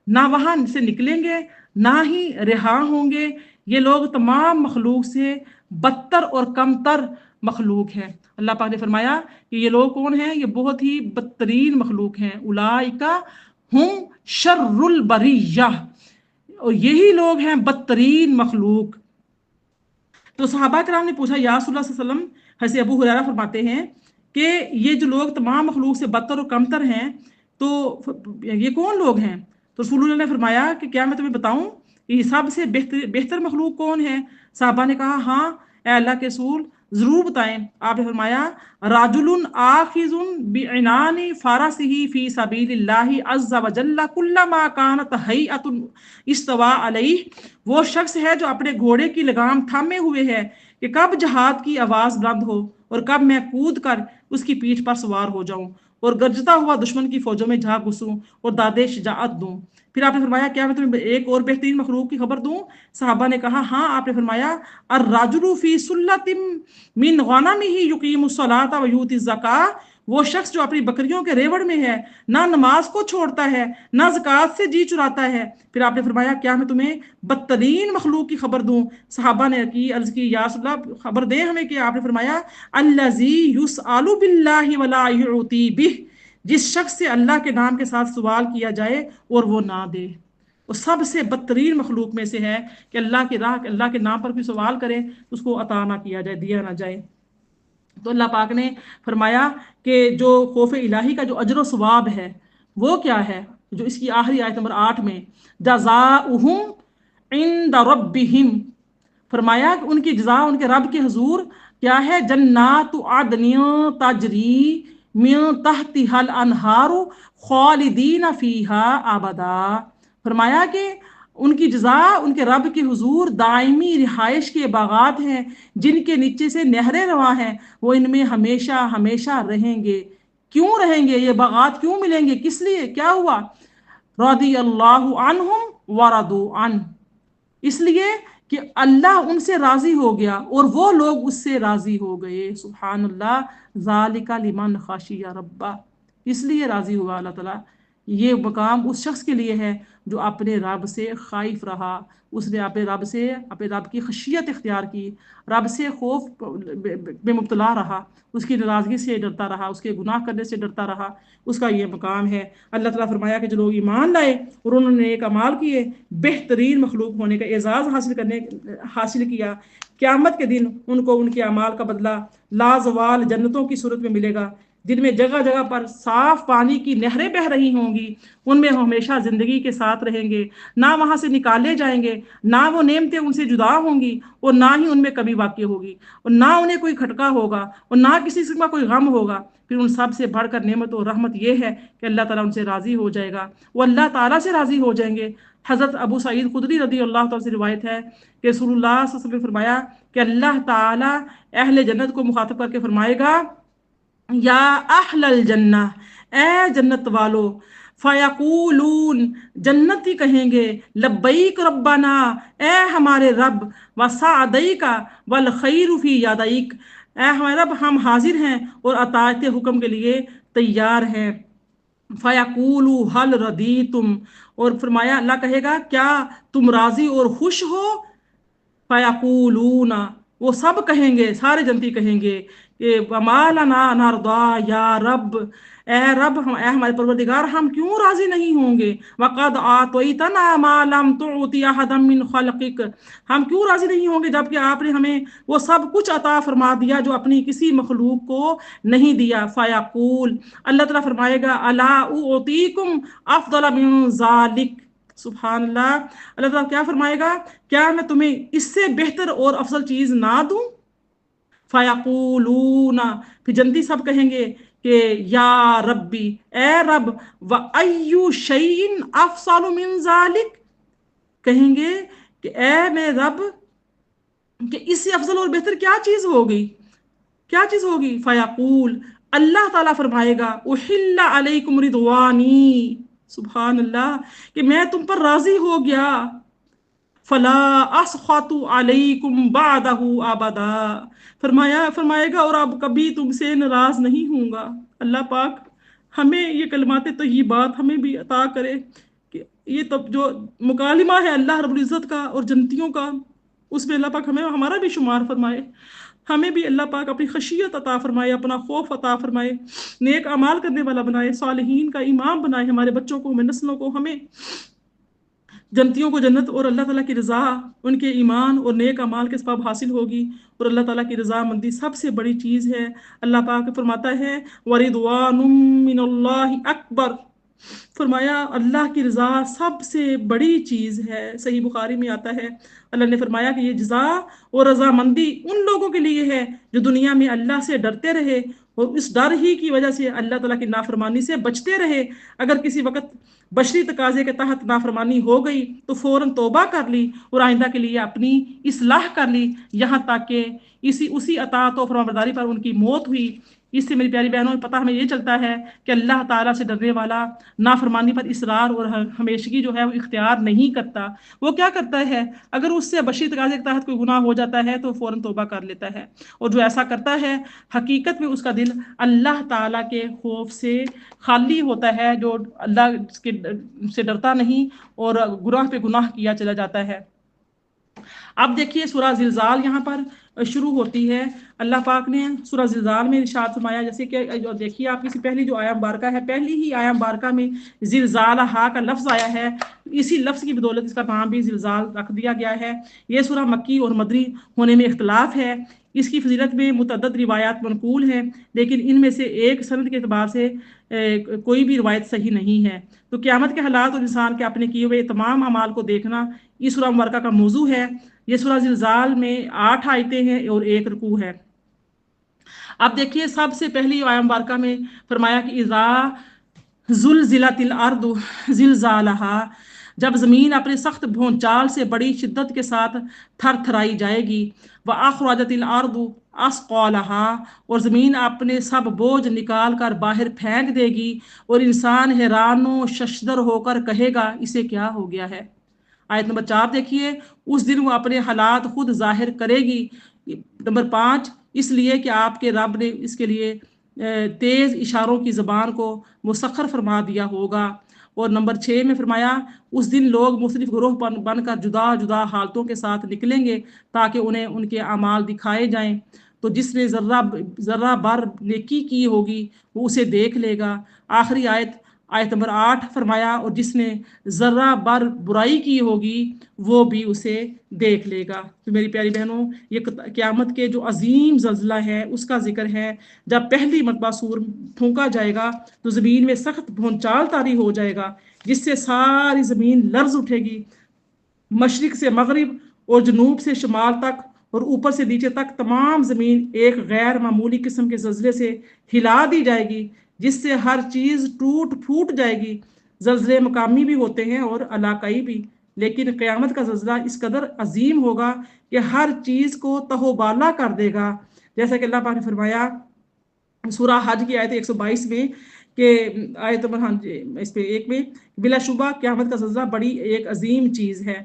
نہ وہاں سے نکلیں گے نہ ہی رہا ہوں گے۔ یہ لوگ تمام مخلوق سے بدتر اور کم تر مخلوق ہیں۔ اللہ پاک نے فرمایا کہ یہ لوگ کون ہیں؟ یہ بہت ہی بدترین مخلوق ہیں۔ اولئک ہم شر البریہ، اور یہی لوگ ہیں بدترین مخلوق۔ تو صحابہ کرام نے پوچھا یا رسول اللہ صلی اللہ علیہ وسلم، حضرت ابو ہریرہ فرماتے ہیں کہ یہ جو لوگ تمام مخلوق سے بدتر اور کمتر ہیں، तो ये कौन लोग हैं? तो रसूलुल्लाह ने फरमाया कि क्या मैं तुम्हें बताऊं कि सबसे बेहतर बेहतर मखलूक कौन है? साहबा ने कहा हाँ ए अल्लाह के रसूल जरूर बताएं। आपने फरमाया राजुलुन आखिजुन बिइनानी फारसिही फी सबीलिल्लाहि अज़्ज़ा व जल्ला कुल्लमा कानत हैअतुन इस्तवा अलैहि। वो शख्स है जो अपने घोड़े की लगाम थामे हुए है कि कब जहाद की आवाज बुलंद हो और कब मैं कूद कर उसकी पीठ पर सवार हो जाऊं और गरजता हुआ दुश्मन की फौजों में जा घुसूं और दादे शजाअत दूं। फिर आपने फरमाया क्या मैं तुम्हें एक और बेहतरीन मखलूक की खबर दूं? साहबा ने कहा हाँ। आपने फरमाया अर राजुलु फी सुल्लतिम मिन गनमिही युकीमुस सलाता व यूति ज़का। वो शख्स जो अपनी बकरियों के रेवड़ में है, ना नमाज को छोड़ता है, ना ज़कात से जी चुराता है। फिर आपने फरमाया क्या मैं तुम्हें बदतरीन मखलूक की खबर दूं? सहाबा ने की अर्ज की या रसूल अल्लाह खबर दें हमें। कि आपने फरमाया अल्लज़ी युसअलु बिल्लाहि वला युती बिह। जिस शख्स से अल्लाह के नाम के साथ सवाल किया जाए और वो ना दे। वो सबसे बदतरीन मखलूक में से है कि अल्लाह की राह अल्लाह के नाम पर कोई सवाल करे उसको अता ना किया जाए, दिया ना जाए। तो अल्लाह पाक ने फरमाया कि जो खौफ इलाही का जो अजर सवाब है वो क्या है? जो इसकी आखिरी आयत नंबर 8 में जज़ाउहुम इंद रब्बिहिम, फरमाया कि उनकी जज़ा उनके रब के हुजूर क्या है? जन्नातु अदनिन तजरी मिन तहतिहल अनहारु खालिदीन फीहा अबदा। फरमाया कि उनकी जज़ा उनके रब के हुजूर दायमी रिहाइश के बागात हैं जिनके नीचे से नहरें रवां हैं, वो इनमें हमेशा हमेशा रहेंगे। क्यों रहेंगे? ये बागात क्यों मिलेंगे? किस लिए? क्या हुआ? रदी अल्लाहु अन्हुम वरदू अन, इसलिए कि अल्लाह उनसे राजी हो गया और वो लोग उससे राजी हो गए। सुभान अल्लाह। ज़ालिका लिमन खाशिया रब्बा, इसलिए राजी हुआ अल्लाह ताला। ये मकाम उस शख्स के लिए है जो अपने रब से खाइफ रहा, उसने अपने रब की खशियत इख्तियार की, रब से खौफ में मुब्तला रहा, उसकी नाराज़गी से डरता रहा, उसके गुनाह करने से डरता रहा। उसका ये मकाम है। अल्लाह ताला फरमाया कि जो लोग ईमान लाए और उन्होंने एक अमाल किए, बेहतरीन मखलूक होने का एजाज़ हासिल किया, क़यामत के दिन उनको उनके अमाल का बदला लाजवाल जन्नतों की सूरत में मिलेगा जिनमें जगह जगह पर साफ पानी की नहरें बह रही होंगी। उनमें हमेशा जिंदगी के साथ रहेंगे, ना वहां से निकाले जाएंगे, ना वो नेमतें उनसे जुदा होंगी और ना ही उनमें कभी वाक़ई होगी और ना उन्हें कोई खटका होगा और ना किसी किस्म का कोई गम होगा। फिर उन सब से बढ़कर नेमत और रहमत ये है कि अल्लाह ताला उनसे राज़ी हो जाएगा, वो अल्लाह ताला से राज़ी हो जाएंगे। हज़रत अबू सईद खुदरी रदी अल्लाह तआला से रिवायत है कि रसूलुल्लाह सल्लल्लाहु अलैहि वसल्लम ने फरमाया कि अल्लाह ताला अहले जन्नत को मुखातब करके फरमाएगा या अहलल जन्ना, ए जन्नत वालो। फयकूलून, जन्नती कहेंगे लब्बैक रब्बना, ए हमारे रब, व सादईका वल खैरु फी यादैक, ए हमारे रब हम हाजिर हैं और अताअत हुक्म के लिए तैयार हैं। फयकूलू हल रदी तुम, और फरमाया अल्लाह कहेगा क्या तुम राजी और खुश हो? फयकूलूना, वो सब कहेंगे, सारे जनती कहेंगे कि वमालना नरदा या रब, ए रब हम ए हमारे परवरदिगार हम क्यों राजी नहीं होंगे? वक़द आतैतना मा लम तुअति अहदम मिन खल्क़िक, हम क्यों राजी नहीं होंगे जबकि आपने हमें वो सब कुछ अता फरमा दिया जो अपनी किसी मखलूक को नहीं दिया। फ़यक़ूल, अल्लाह ताला फरमाएगा अला उअतीकुम अफ़ज़ल मिन ज़ालिक। सुभान अल्लाह। अल्लाह ताला क्या फरमाएगा? क्या मैं तुम्हें इससे बेहतर और अफजल चीज ना दूं? फयकूलूना, फिर जल्दी सब कहेंगे कि या रब्बी, ए रब, व अय्यु शैइन अफसालु मिन ज़ालिक, कहेंगे कि ए मेरे रब, कि इससे अफजल और बेहतर क्या चीज होगी? क्या चीज होगी? फयकूल, अल्लाह ताला फरमाएगा उहिल्ला अलैकुम रिदवानी, सुभान अल्लाह, कि मैं तुम पर राजी हो गया। फला अस्खतु अलैकुम बादहु अबदा, फरमाएगा और अब कभी तुमसे नाराज नहीं होऊंगा। अल्लाह पाक हमें ये कलमाते तो ये बात हमें भी अता करे कि ये तब जो मुकालिमा है अल्लाह रब्बुल इज़्ज़त का और जन्नतियों का, उसमें अल्लाह पाक हमें हमारा भी शुमार फरमाए। हमें भी अल्लाह पाक अपनी खशियत अता फरमाए, अपना खौफ अता फरमाए, नेक अमाल करने वाला बनाए, सालिहीन का इमाम बनाए, हमारे बच्चों को, हमें नस्लों को, हमें जन्नतियों को जन्नत और अल्लाह ताला की रज़ा, उनके ईमान और नेक अमाल के सबब हासिल होगी। और अल्लाह ताला की रज़ामंदी सबसे बड़ी चीज़ है। अल्लाह पाक फरमाता है वरिदवानुम मिनल्लाहि अकबर, فرمایا اللہ کی رضا سب سے بڑی چیز ہے۔ صحیح بخاری میں آتا ہے اللہ نے فرمایا کہ یہ جزا اور رضامندی ان لوگوں کے لیے ہے جو دنیا میں اللہ سے ڈرتے رہے اور اس ڈر ہی کی وجہ سے اللہ تعالیٰ کی نافرمانی سے بچتے رہے۔ اگر کسی وقت بشری تقاضے کے تحت نافرمانی ہو گئی تو فوراً توبہ کر لی اور آئندہ کے لیے اپنی اصلاح کر لی، یہاں تک کہ اسی اطاعت و فرمانبرداری پر ان کی موت ہوئی۔ اس سے میری پیاری بہنوں پتہ ہمیں یہ چلتا ہے کہ اللہ تعالیٰ سے ڈرنے والا نافرمانی پر اصرار اور ہمیشگی جو ہے وہ اختیار نہیں کرتا۔ وہ کیا کرتا ہے، اگر اس سے بشری تقاضے کے تحت کوئی گناہ ہو جاتا ہے تو فوراً توبہ کر لیتا ہے، اور جو ایسا کرتا ہے حقیقت میں اس کا دل اللہ تعالیٰ کے خوف سے خالی ہوتا ہے، جو اللہ سے ڈرتا نہیں اور گناہ پہ گناہ کیا چلا جاتا ہے۔ اب دیکھیے سورہ زلزال یہاں پر شروع ہوتی ہے۔ اللہ پاک نے سورہ زلزال میں ارشاد فرمایا، جیسے کہ دیکھیے آپ کی پہلی جو آیہ مبارکہ ہے، پہلی ہی آیہ مبارکہ میں زلزالہا کا لفظ آیا ہے، اسی لفظ کی بدولت اس کا نام بھی زلزال رکھ دیا گیا ہے۔ یہ سورہ مکی اور مدنی ہونے میں اختلاف ہے، اس کی فضیلت میں متعدد روایات منقول ہیں، لیکن ان میں سے ایک سند کے اعتبار سے کوئی بھی روایت صحیح نہیں ہے۔ تو قیامت کے حالات اور انسان کے اپنے کیے ہوئے تمام اعمال کو دیکھنا اس سورہ مبارکہ کا موضوع ہے۔ یہ سورہ زلزال میں 8 آیتیں ہیں اور 1 رکوع ہے۔ اب دیکھیے سب سے پہلی آیہ مبارکہ میں فرمایا کہ اذا زلزلت الارض زلزالہا، جب زمین اپنے سخت بھونچال سے بڑی شدت کے ساتھ تھر تھرائی جائے گی، وَأَخْرَجَتِ الْأَرْضُ أَثْقَالَهَا، اور زمین اپنے سب بوجھ نکال کر باہر پھینک دے گی، اور انسان حیران و ششدر ہو کر کہے گا اسے کیا ہو گیا ہے۔ آیت نمبر 4 دیکھیے، اس دن وہ اپنے حالات خود ظاہر کرے گی۔ نمبر 5، اس لیے کہ آپ کے رب نے اس کے لیے تیز اشاروں کی زبان کو مسخر فرما دیا ہوگا۔ اور نمبر 6 میں فرمایا اس دن لوگ مختلف گروہ بن کر جدا جدا حالتوں کے ساتھ نکلیں گے تاکہ انہیں ان کے اعمال دکھائے جائیں، تو جس نے ذرہ بر نیکی کی ہوگی وہ اسے دیکھ لے گا۔ آخری آیت نمبر 8 فرمایا اور جس نے ذرہ بر برائی کی ہوگی وہ بھی اسے دیکھ لے گا۔ تو میری پیاری بہنوں، یہ قیامت کے جو عظیم زلزلہ ہے اس کا ذکر ہے۔ جب پہلی مرتبہ سور پھونکا جائے گا تو زمین میں سخت بھونچال طاری ہو جائے گا، جس سے ساری زمین لرز اٹھے گی۔ مشرق سے مغرب اور جنوب سے شمال تک اور اوپر سے نیچے تک تمام زمین ایک غیر معمولی قسم کے زلزلے سے ہلا دی جائے گی، جس سے ہر چیز ٹوٹ پھوٹ جائے گی۔ زلزلے مقامی بھی ہوتے ہیں اور علاقائی بھی، لیکن قیامت کا زلزلہ اس قدر عظیم ہوگا کہ ہر چیز کو تہو بالا کر دے گا، جیسا کہ اللہ پاک نے فرمایا سورہ حج کی آیت 122 میں کہ آیت نمبر اس پہ 1 میں، بلا شبہ قیامت کا زلزلہ بڑی ایک عظیم چیز ہے۔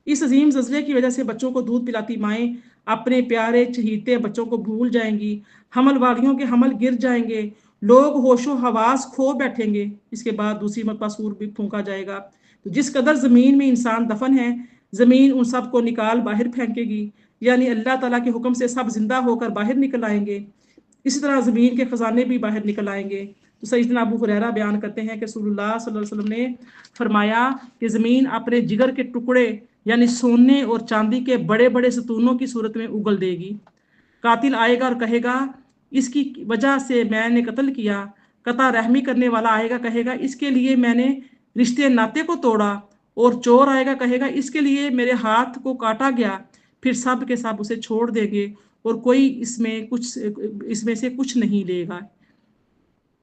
اس عظیم زلزلے کی وجہ سے بچوں کو دودھ پلاتی مائیں اپنے پیارے چہیتے بچوں کو بھول جائیں گی، حمل والیوں کے حمل گر جائیں گے، لوگ ہوش و حواس کھو بیٹھیں گے۔ اس کے بعد دوسری مرتبہ سور بھی پھونکا جائے گا، تو جس قدر زمین میں انسان دفن ہے زمین ان سب کو نکال باہر پھینکے گی، یعنی اللہ تعالیٰ کے حکم سے سب زندہ ہو کر باہر نکل آئیں گے۔ اسی طرح زمین کے خزانے بھی باہر نکل آئیں گے۔ تو سیدنا ابو ہریرہ بیان کرتے ہیں کہ رسول اللہ صلی اللہ علیہ وسلم نے فرمایا کہ زمین اپنے جگر کے ٹکڑے یعنی سونے اور چاندی کے بڑے بڑے ستونوں کی صورت میں اگل دے گی۔ قاتل آئے گا اور کہے گا اس کی وجہ سے میں نے قتل کیا، قطع رحمی کرنے والا آئے گا کہے گا اس کے لیے میں نے رشتے ناطے کو توڑا، اور چور آئے گا کہے گا اس کے لیے میرے ہاتھ کو کاٹا گیا۔ پھر سب کے سب اسے چھوڑ دیں گے اور کوئی اس میں سے کچھ نہیں لے گا۔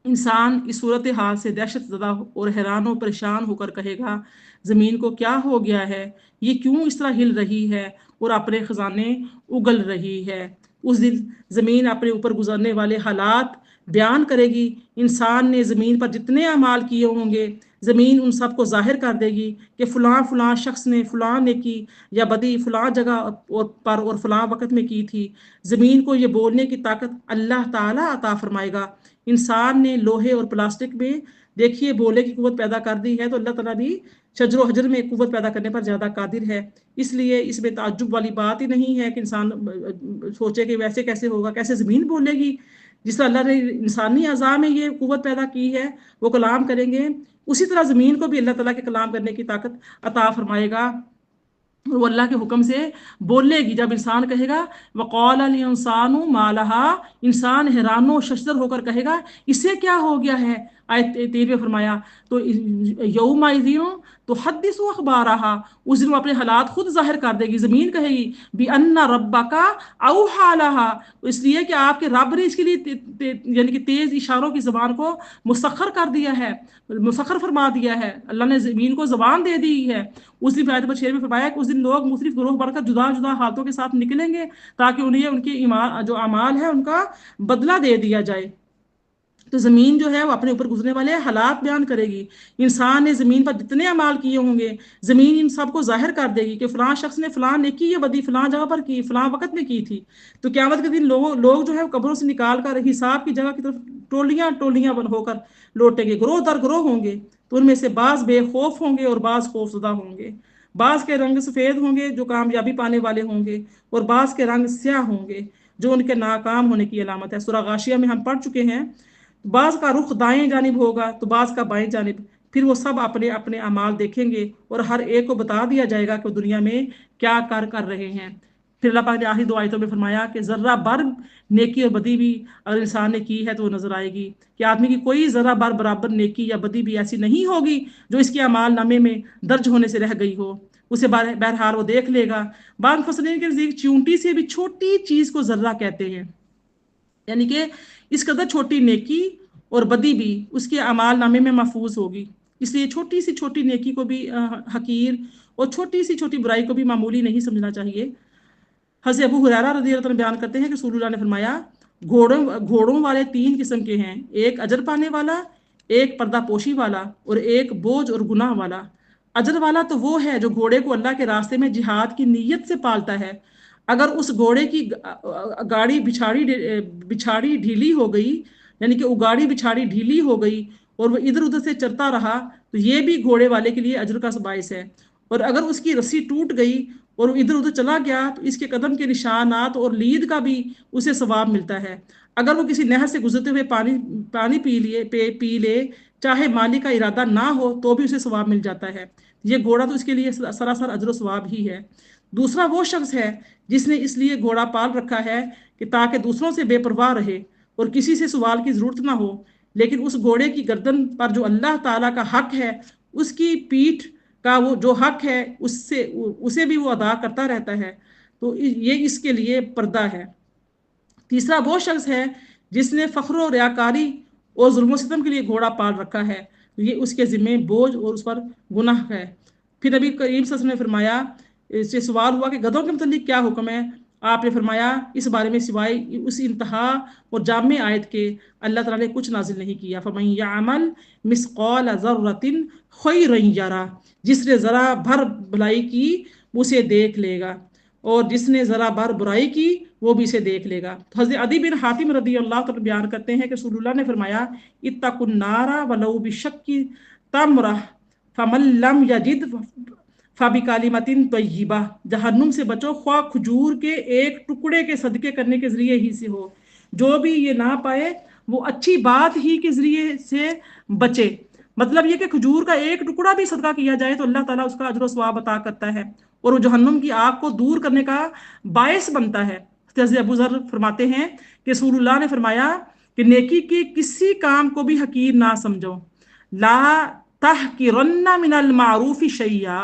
انسان اس صورتحال سے دہشت زدہ اور حیران و پریشان ہو کر کہے گا زمین کو کیا ہو گیا ہے، یہ کیوں اس طرح ہل رہی ہے اور اپنے خزانے اگل رہی ہے۔ اس دن زمین اپنے اوپر گزرنے والے حالات بیان کرے گی۔ انسان نے زمین پر جتنے اعمال کیے ہوں گے زمین ان سب کو ظاہر کر دے گی کہ فلاں فلاں شخص نے فلاں نیکی یا بدی فلاں جگہ پر اور فلاں وقت میں کی تھی۔ زمین کو یہ بولنے کی طاقت اللہ تعالیٰ عطا فرمائے گا۔ انسان نے لوہے اور پلاسٹک میں دیکھیے بولنے کی قوت پیدا کر دی ہے، تو اللہ تعالیٰ بھی شجر و حجر میں قوت پیدا کرنے پر زیادہ قادر ہے۔ اس لیے اس میں تعجب والی بات ہی نہیں ہے کہ انسان سوچے کہ ویسے کیسے ہوگا، کیسے زمین بولے گی۔ جس طرح اللہ نے انسانی اعضاء میں یہ قوت پیدا کی ہے وہ کلام کریں گے، اسی طرح زمین کو بھی اللہ تعالیٰ کے کلام کرنے کی طاقت عطا فرمائے گا۔ وہ اللہ کے حکم سے بولے گی. جب انسان کہے گا وقال الانسان ما لہا، انسان حیران و ششدر ہو کر کہے گا اسے کیا ہو گیا ہے. آیت 13 میں فرمایا تو یومئذ تحدث اخبارہا، اس دن وہ اپنے حالات خود ظاہر کر دے گی. زمین کہے گی بِأَنَّ رَبَّكَ أَوْحَىٰ لَهَا، اس لیے کہ آپ کے رب نے اس کے لیے یعنی کہ تیز اشاروں کی زبان کو مسخر کر دیا ہے، مسخر فرما دیا ہے. اللہ نے زمین کو زبان دے دی ہے. اس دن آیت نمبر 6 میں فرمایا کہ اس دن لوگ مختلف گروہ بڑھ کر جدا جدا حالتوں کے ساتھ نکلیں گے تاکہ انہیں ان کے جو اعمال ہے ان کا بدلہ دے دیا جائے. تو زمین جو ہے وہ اپنے اوپر گزرنے والے حالات بیان کرے گی. انسان نے زمین پر جتنے اعمال کیے ہوں گے زمین ان سب کو ظاہر کر دے گی کہ فلاں شخص نے فلاں نیکی یا بدی فلاں جگہ پر کی، فلاں وقت میں کی تھی. تو قیامت کے دن لوگ جو ہے قبروں سے نکال کر حساب کی جگہ کی طرف ٹولیاں ٹولیاں ہو کر لوٹیں گے، گروہ در گروہ ہوں گے. تو ان میں سے بعض بے خوف ہوں گے اور بعض خوف زدہ ہوں گے. بعض کے رنگ سفید ہوں گے جو کامیابی پانے والے ہوں گے، اور بعض کے رنگ سیاہ ہوں گے جو ان کے ناکام ہونے کی علامت ہے. سورہ غاشیہ میں ہم پڑھ چکے ہیں. بعض کا رخ دائیں جانب ہوگا تو بعض کا بائیں جانب. پھر وہ سب اپنے اپنے اعمال دیکھیں گے اور ہر ایک کو بتا دیا جائے گا کہ وہ دنیا میں کیا کر رہے ہیں. پھر اللہ پاک نے آخری 2 آیتوں میں فرمایا کہ ذرہ بر نیکی اور بدی بھی اگر انسان نے کی ہے تو وہ نظر آئے گی، کہ آدمی کی کوئی ذرہ بر برابر نیکی یا بدی بھی ایسی نہیں ہوگی جو اس کے اعمال نامے میں درج ہونے سے رہ گئی ہو. اسے بہرحال وہ دیکھ لے گا. بعض مفسرین کے نزدیک چونٹی سے بھی چھوٹی چیز کو ذرہ کہتے ہیں، یعنی کہ اس قدر چھوٹی نیکی اور بدی بھی اس کے اعمال نامے میں محفوظ ہوگی. اس لیے چھوٹی سی چھوٹی نیکی کو بھی حقیر اور چھوٹی سی چھوٹی برائی کو بھی معمولی نہیں سمجھنا چاہیے. حضرت ابو ہریرہ رضی اللہ عنہ بیان کرتے ہیں کہ رسول اللہ نے فرمایا گھوڑوں والے 3 قسم کے ہیں، ایک اجر پانے والا، ایک پردہ پوشی والا، اور ایک بوجھ اور گناہ والا. اجر والا تو وہ ہے جو گھوڑے کو اللہ کے راستے میں جہاد کی نیت سے پالتا ہے. اگر اس گھوڑے کی گاڑی بچھاڑی ڈھیلی ہو گئی، یعنی کہ اگاڑی بچھاڑی ڈھیلی ہو گئی اور وہ ادھر ادھر سے چلتا رہا تو یہ بھی گھوڑے والے کے لیے اجر کا باعث ہے. اور اگر اس کی رسی ٹوٹ گئی اور وہ ادھر ادھر چلا گیا تو اس کے قدم کے نشانات اور لید کا بھی اسے ثواب ملتا ہے. اگر وہ کسی نہر سے گزرتے ہوئے پانی پی لے چاہے مالی کا ارادہ نہ ہو تو بھی اسے ثواب مل جاتا ہے. یہ گھوڑا تو اس کے لیے سراسر اجر و ثواب ہی ہے. دوسرا وہ شخص ہے جس نے اس لیے گھوڑا پال رکھا ہے کہ تاکہ دوسروں سے بے پرواہ رہے اور کسی سے سوال کی ضرورت نہ ہو، لیکن اس گھوڑے کی گردن پر جو اللہ تعالیٰ کا حق ہے، اس کی پیٹھ کا وہ جو حق ہے اسے بھی وہ ادا کرتا رہتا ہے. تو یہ اس کے لیے پردہ ہے. تیسرا وہ شخص ہے جس نے فخر و ریاکاری اور ظلم و ستم کے لیے گھوڑا پال رکھا ہے، یہ اس کے ذمہ بوجھ اور اس پر گناہ ہے. پھر نبی کریم صلی اللہ علیہ وسلم نے فرمایا، اس سے سوال ہوا کہ گدھوں کے متعلق کیا حکم ہے. آپ نے فرمایا اس بارے میں سوائے اس انتہا اور جامع آیت کے اللہ تعالیٰ نے کچھ نازل نہیں کیا. فَمَن يَعْمَلْ مِثْقَالَ ذَرَّةٍ خَيْرًا يَرَهُ، جس نے ذرا بھر بھلائی کی اسے دیکھ لے گا، اور جس نے ذرا بھر برائی کی وہ بھی اسے دیکھ لے گا. حضرت عدی بن حاتم رضی اللہ عنہ بیان کرتے ہیں کہ رسول اللہ نے فرمایا اتقوا النار ولو بشق تمرہ فمن لم یجد فبکلمۃ طیبہ، جہنم سے بچو خواہ کھجور کے ایک ٹکڑے کے صدقے کرنے کے ذریعے ہی سے ہو. جو بھی یہ نہ پائے وہ اچھی بات ہی کے ذریعے سے بچے. مطلب یہ کہ کھجور کا ایک ٹکڑا بھی صدقہ کیا جائے تو اللہ تعالیٰ اس کا اجر و ثواب عطا کرتا ہے اور وہ جہنم کی آگ کو دور کرنے کا باعث بنتا ہے. حضرت ابو ذر فرماتے ہیں کہ رسول اللہ نے فرمایا کہ نیکی کے کسی کام کو بھی حقیر نہ سمجھو. لا تحقرن من المعروف شیئا،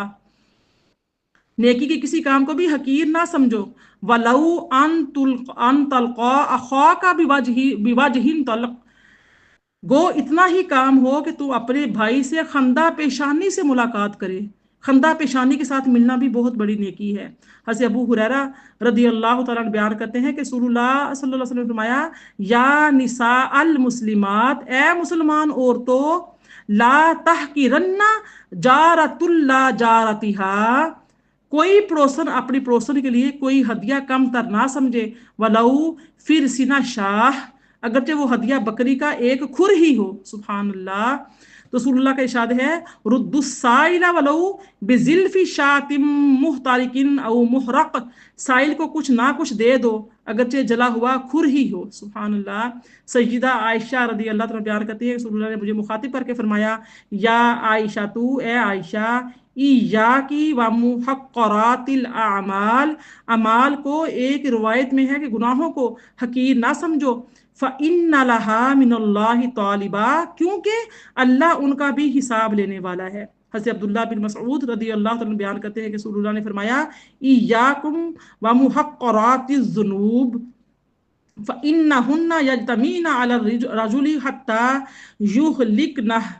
نیکی کے کسی کام کو بھی حقیر نہ سمجھو. وَلَوْ أَن تَلْقَىٰ أَخَاكَ بِوَجْهٍ طَلْقٍ، گو اتنا ہی کام ہو کہ تو اپنے بھائی سے خندہ پیشانی سے ملاقات کرے. خندہ پیشانی کے ساتھ ملنا بھی بہت بڑی نیکی ہے. حضرت ابو ہریرہ رضی اللہ تعالیٰ عنہ بیان کرتے ہیں کہ رسول اللہ صلی اللہ علیہ وسلم نے فرمایا یا نساء المسلمات، اے مسلمان عورتوں، لا تحقرن جارۃ اللہ جارتہا، کوئی پڑوسن اپنی پڑوسن کے لیے کوئی ہدیہ کم تر نہ سمجھے. ولو فرسنا شاہ، اگرچہ وہ ہدیہ بکری کا ایک کھر ہی ہو. سبحان اللہ. تو رسول اللہ کا ارشاد ہے رد السائل ولو بزلف شاۃ محترق او محرق، سائل کو کچھ نہ کچھ دے دو اگرچہ جلا ہوا کھر ہی ہو. سبحان اللہ. سیدہ عائشہ رضی اللہ تعالیٰ بیان کرتی ہے رسول اللہ نے مجھے مخاطب کر کے فرمایا یا عائشہ، تو اے عائشہ، इय्याकी व मुहक्करातिल अमाल, अमाल को एक रिवायत में है कि गुनाहों को हकीर ना समझो। फ़इन्ना लहा मिनल्लाहि तालिबा, क्योंकि अल्लाह उनका भी हिसाब लेने वाला है। हज़रत अब्दुल्लाह बिन मसऊद रदी अल्लाह तआला बयान करते हैं कि रसूलुल्लाह ने फरमाया, इय्याकुम व मुहक्करातिज़ ज़ुनूब फ़इन्नहुन्ना यज्तमीना अला रजुली हत्ता युहलिकनह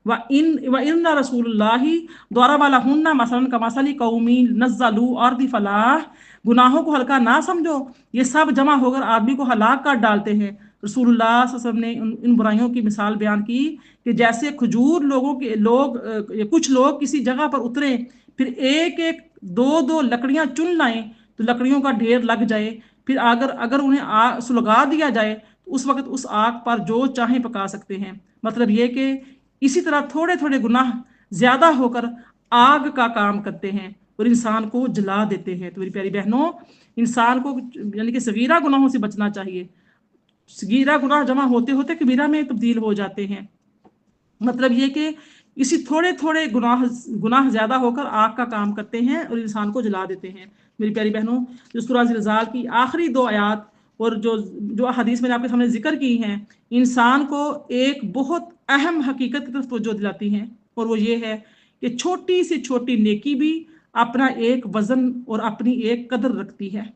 व इन्ना रसूलुल्लाहि दरब लहुन्ना मसलन कमसली कौमी नज़्ज़लू अर्दी फलाह, गुनाहों को हल्का ना समझो, ये सब जमा होकर आदमी को हलाक कर डालते हैं। रसूलुल्लाह सल्लल्लाहु अलैहि वसल्लम ने इन बुराइयों की मिसाल बयान की कि जैसे खजूर कुछ लोग किसी जगह पर उतरे, फिर एक एक दो दो लकड़ियां चुन लाएं तो लकड़ियों का ढेर लग जाए, फिर अगर अगर उन्हें आग सुलगा दिया जाए तो उस वक्त उस आग पर जो चाहे पका सकते हैं। मतलब ये कि इसी तरह थोड़े थोड़े गुनाह ज्यादा होकर आग का काम करते हैं और इंसान को जला देते हैं। तो मेरी प्यारी बहनों, इंसान को यानी कि सगीरा गुनाहों से बचना चाहिए। सगीरा गुनाह जमा होते होते कबीरा में तब्दील हो जाते हैं। मतलब ये कि इसी थोड़े थोड़े गुनाह गुनाह ज्यादा होकर आग का काम करते हैं और इंसान को जला देते हैं। मेरी प्यारी बहनों, जो सूरह ज़िलज़ाल की आखिरी दो आयात और जो जो हदीस मैंने आपके सामने जिक्र की हैं, इंसान को एक बहुत अहम हकीकत की तरफ तवज्जो दिलाती हैं, और वो ये है कि छोटी से छोटी नेकी भी अपना एक वजन और अपनी एक कदर रखती है।